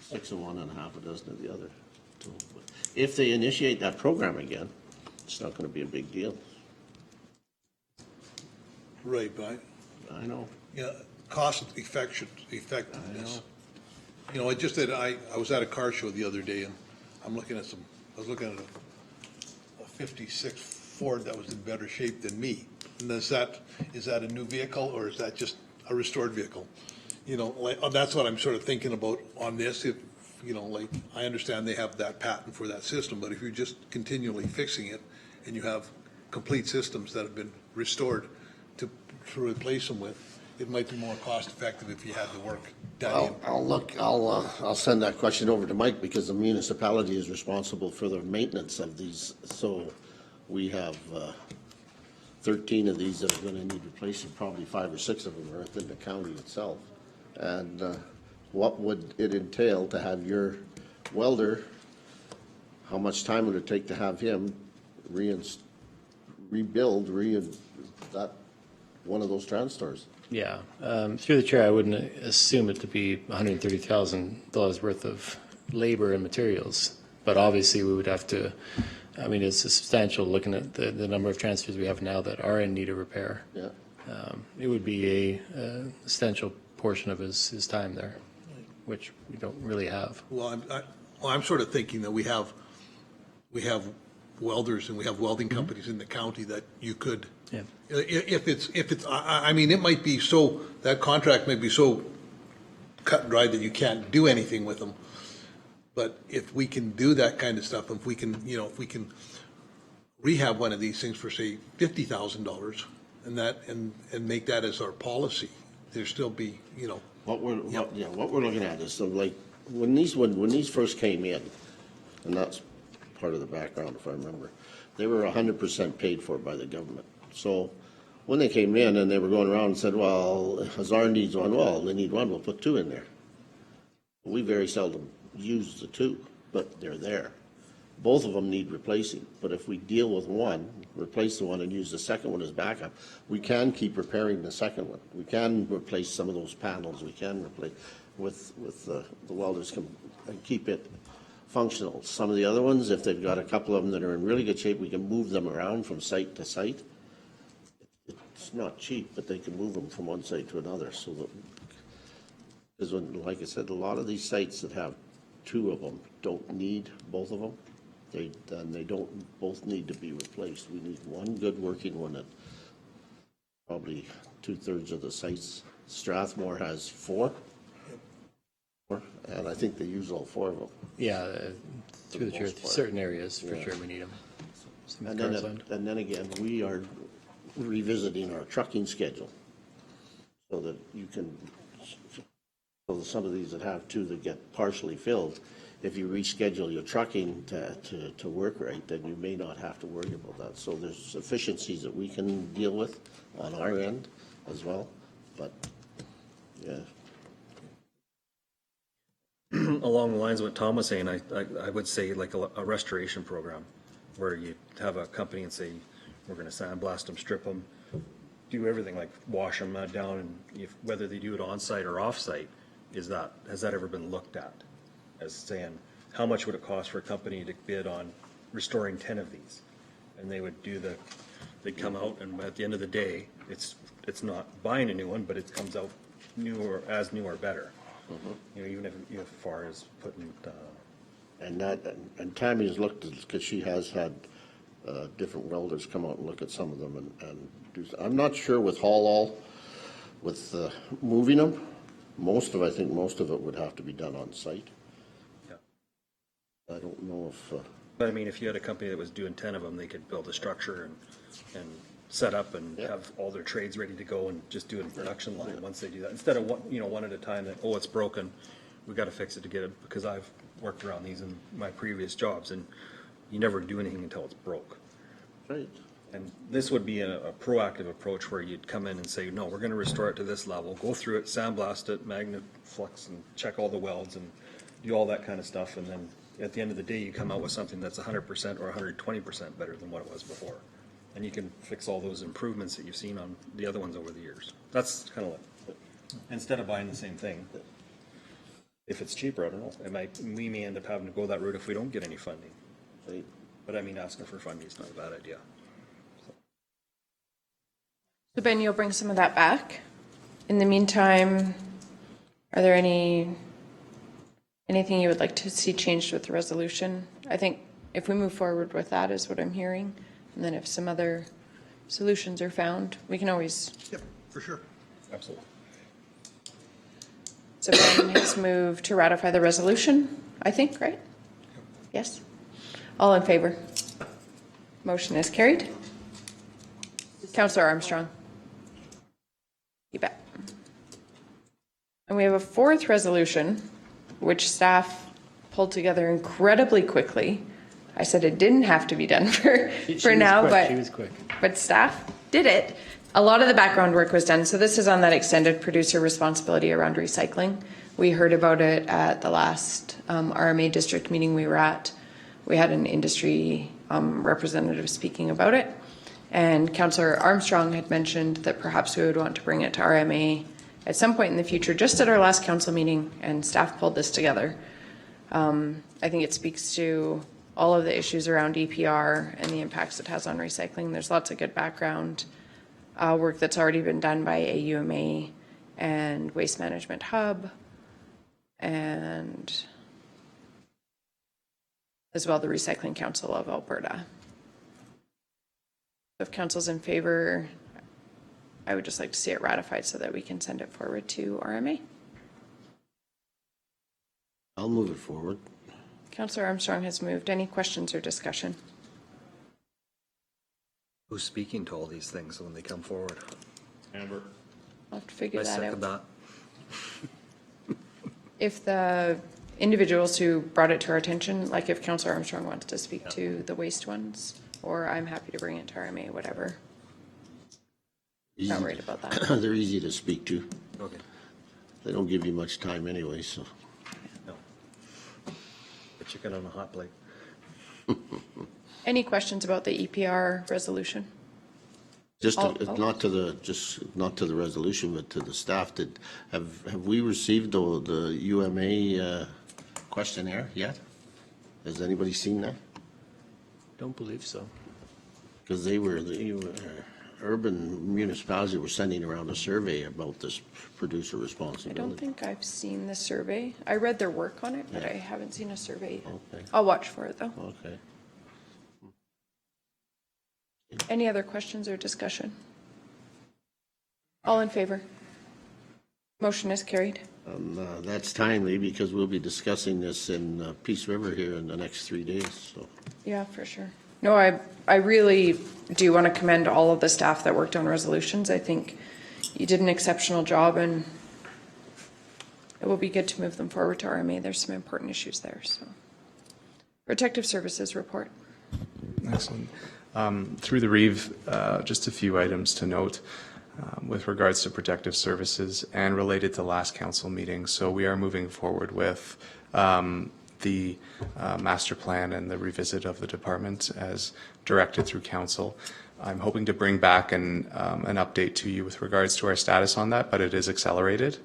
6 of one and half a dozen of the other. So, if they initiate that program again, it's not gonna be a big deal. right, but I know. cost effectiveness. I just did, I was at a car show the other day and I'm looking at I was looking at a 56 Ford that was in better shape than me. And is that a new vehicle or is that just a restored vehicle? That's what I'm sort of thinking about on this. If, I understand they have that patent for that system, but if you're just continually fixing it and you have complete systems that have been restored to replace them with, it might be more cost effective if you had the work done. I'll send that question over to Mike, because the municipality is responsible for the maintenance of these. So we have 13 of these that are going to need replacing. Probably 5 or 6 of them are within the county itself. And what would it entail to have your welder, how much time would it take to have him rebuild that one of those transistors? Yeah, through the chair, I wouldn't assume it to be $130,000 worth of labor and materials. But obviously, we would have to, it's a substantial, looking at the number of transfers we have now that are in need of repair. Yeah. It would be a substantial portion of his time there, which we don't really have. Well, I'm sort of thinking that we have welders and we have welding companies in the county that you could, Yeah. if it's, it might be so, that contract may be so cut and dried that you can't do anything with them. But if we can do that kind of stuff, if we can rehab one of these things for, say, $50,000 and make that as our policy, there still be, What we're looking at is, so like, when these first came in, and that's part of the background, if I remember, they were 100% paid for by the government. So when they came in and they were going around and said, well, Hazard needs one, well, they need one, we'll put 2 in there. We very seldom use the 2, but they're there. Both of them need replacing, but if we deal with one, replace the one and use the second one as backup, we can keep repairing the second one. We can replace some of those panels, we can replace with the welders can and keep it functional. Some of the other ones, if they've got a couple of them that are in really good shape, we can move them around from site to site. It's not cheap, but they can move them from one site to another. So that, because like I said, a lot of these sites that have 2 of them don't need both of them. They don't both need to be replaced. We need one good working one at probably 2/3 of the sites. Strathmore has 4. And I think they use all 4 of them. Yeah, through the chair, most part. certain areas, for Yeah. sure, we need them. And then again, we are revisiting our trucking schedule so that you can, so some of these that have 2 that get partially filled, if you reschedule your trucking to work right, then you may not have to worry about that. So there's efficiencies that we can deal with on our end as well, but, yeah. Along the lines of what Tom was saying, I would say like a restoration program where you have a company and say, we're going to sandblast them, strip them, do everything, like wash them down, and whether they do it on-site or off-site, has that ever been looked at? As saying, how much would it cost for a company to bid on restoring 10 of these? And they would they'd come out, and at the end of the day, it's not buying a new one, but it comes out new or better. You know, even if, as far as putting, And Tammy's looked, because she has had different welders come out and look at some of them and do, I'm not sure with haul all, with moving them, I think most of it would have to be done on site. yeah. I don't know if, But I mean, if you had a company that was doing 10 of them, they could build a structure and set up and have all their trades ready to go and just do it in production line once they do that. Instead of one at a time that, oh, it's broken, we got to fix it to get it, because I've worked around these in my previous jobs, and you never do anything until it's broke. right, And this would be a proactive approach where you'd come in and say, no, we're going to restore it to this level, go through it, sandblast it, magnet flux, and check all the welds and do all that kind of stuff. And then at the end of the day, you come out with something that's 100% or 120% better than what it was before. And you can fix all those improvements that you've seen on the other ones over the years. That's kind of like, instead of buying the same thing. If it's cheaper, I don't know. We may end up having to go that route if we don't get any funding. right. But I mean, asking for funding is not a bad idea. So Ben, you'll bring some of that back. In the meantime, are there anything you would like to see changed with the resolution? I think if we move forward with that is what I'm hearing. And then if some other solutions are found, we can always. Yep, for sure. Absolutely. So Ben has moved to ratify the resolution, I think, right? Yes? All in favor? Motion is carried. Councillor Armstrong. You bet. And we have a fourth resolution, which staff pulled together incredibly quickly. I said it didn't have to be done for now, but She was quick. but staff did it. A lot of the background work was done. So this is on that extended producer responsibility around recycling. We heard about it at the last RMA district meeting we were at. We had an industry representative speaking about it. And Councillor Armstrong had mentioned that perhaps we would want to bring it to RMA at some point in the future, just at our last council meeting, and staff pulled this together. I think it speaks to all of the issues around EPR and the impacts it has on recycling. There's lots of good background work that's already been done by AUMA and Waste Management Hub, and as well the Recycling Council of Alberta. If council's in favor, I would just like to see it ratified so that we can send it forward to RMA. I'll move it forward. Councillor Armstrong has moved. Any questions or discussion? Who's speaking to all these things when they come forward? Amber. I'll have to figure I that second out. that. If the individuals who brought it to our attention, like if Councillor Armstrong wants to speak to the waste ones, or I'm happy to bring it to RMA, whatever. Not worried about that. They're easy to speak to. Okay. They don't give you much time anyway, so. No. The chicken on a hot plate. Any questions about the EPR resolution? Just, Oh, not to the resolution, but to the staff, have we received the UMA questionnaire yet? Has anybody seen that? Don't believe so. Because the urban municipalities were sending around a survey about this producer I responsibility. don't think I've seen the survey. I read their work on it, but I haven't seen a survey. Okay. I'll watch for it though. Okay. Any other questions or discussion? All in favor? Motion is carried. That's timely because we'll be discussing this in Peace River here in the next 3 days, so. Yeah, for sure. No, I really do want to commend all of the staff that worked on resolutions. I think you did an exceptional job, and it will be good to move them forward to RMA. There's some important issues there. So, Protective Services report. Excellent. Through the Reeve, just a few items to note with regards to protective services and related to last council meeting. So we are moving forward with the master plan and the revisit of the department as directed through council. I'm hoping to bring back an update to you with regards to our status on that, but it is accelerated.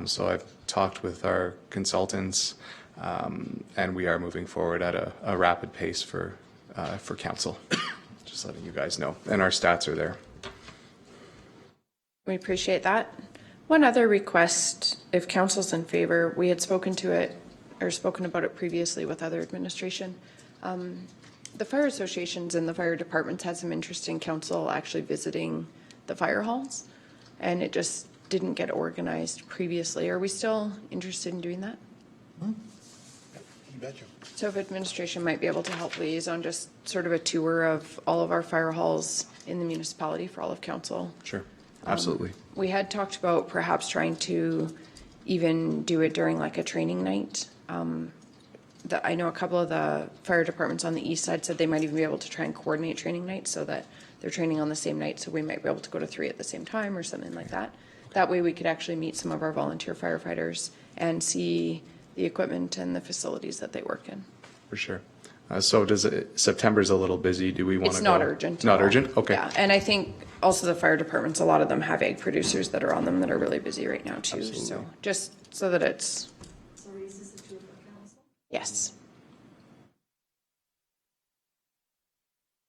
So I've talked with our consultants and we are moving forward at a rapid pace for council. Just letting you guys know. And our stats are there. We appreciate that. One other request, if council's in favor, we had spoken about it previously with other administration. The fire associations and the fire departments had some interest in council actually visiting the fire halls, and it just didn't get organized previously. Are we still interested in doing that? You betcha. So if administration might be able to help liaison just sort of a tour of all of our fire halls in the municipality for all of council. Sure, absolutely. We had talked about perhaps trying to even do it during like a training night. I know a couple of the fire departments on the east side said they might even be able to try and coordinate training nights so that they're training on the same night, so we might be able to go to 3 at the same time or something like that. That way we could actually meet some of our volunteer firefighters and see the equipment and the facilities that they work in. For sure. So September's a little busy. Do we want to It's go? not urgent. Not at all. urgent? Okay. Yeah, and I think also the fire departments, a lot of them have egg producers that are on them that are really busy right now too. So just so that it's. So is this a tour for council? Yes.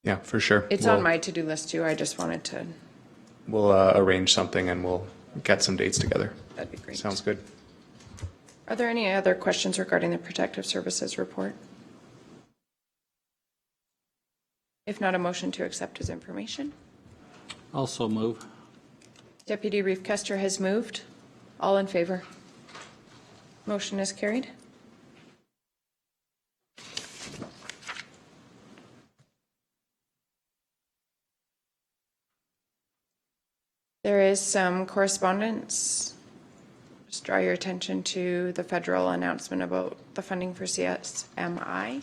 Yeah, for sure. It's on my to-do list too. I just wanted to, We'll arrange something and we'll get some dates together. that'd be great. Sounds good. Are there any other questions regarding the protective services report? If not, a motion to accept his information. Also move. Deputy Reeve Kester has moved. All in favor? Motion is carried. There is some correspondence. Just draw your attention to the federal announcement about the funding for CSMI.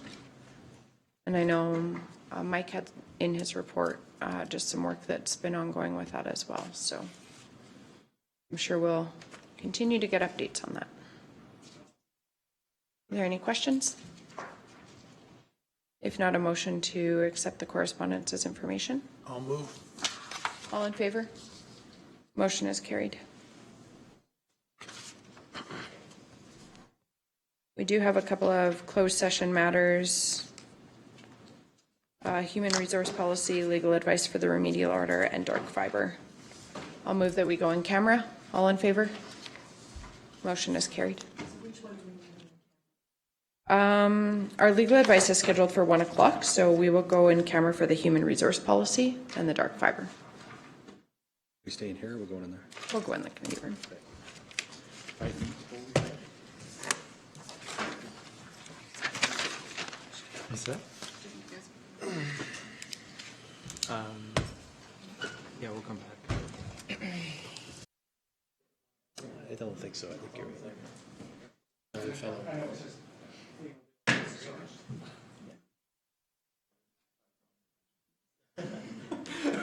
And I know Mike had in his report just some work that's been ongoing with that as well. So I'm sure we'll continue to get updates on that. Are there any questions? If not, a motion to accept the correspondence as information. I'll move. All in favor? Motion is carried. We do have a couple of closed session matters. Human resource policy, legal advice for the remedial order, and dark fiber. I'll move that we go in camera. All in favor? Motion is carried. Our legal advice is scheduled for 1 o'clock, so we will go in camera for the human resource policy and the dark fiber. We staying here or we're going in there? We'll go in the committee room. What's that? Yeah, we'll come back. I don't think so. I think you're right. Another fellow.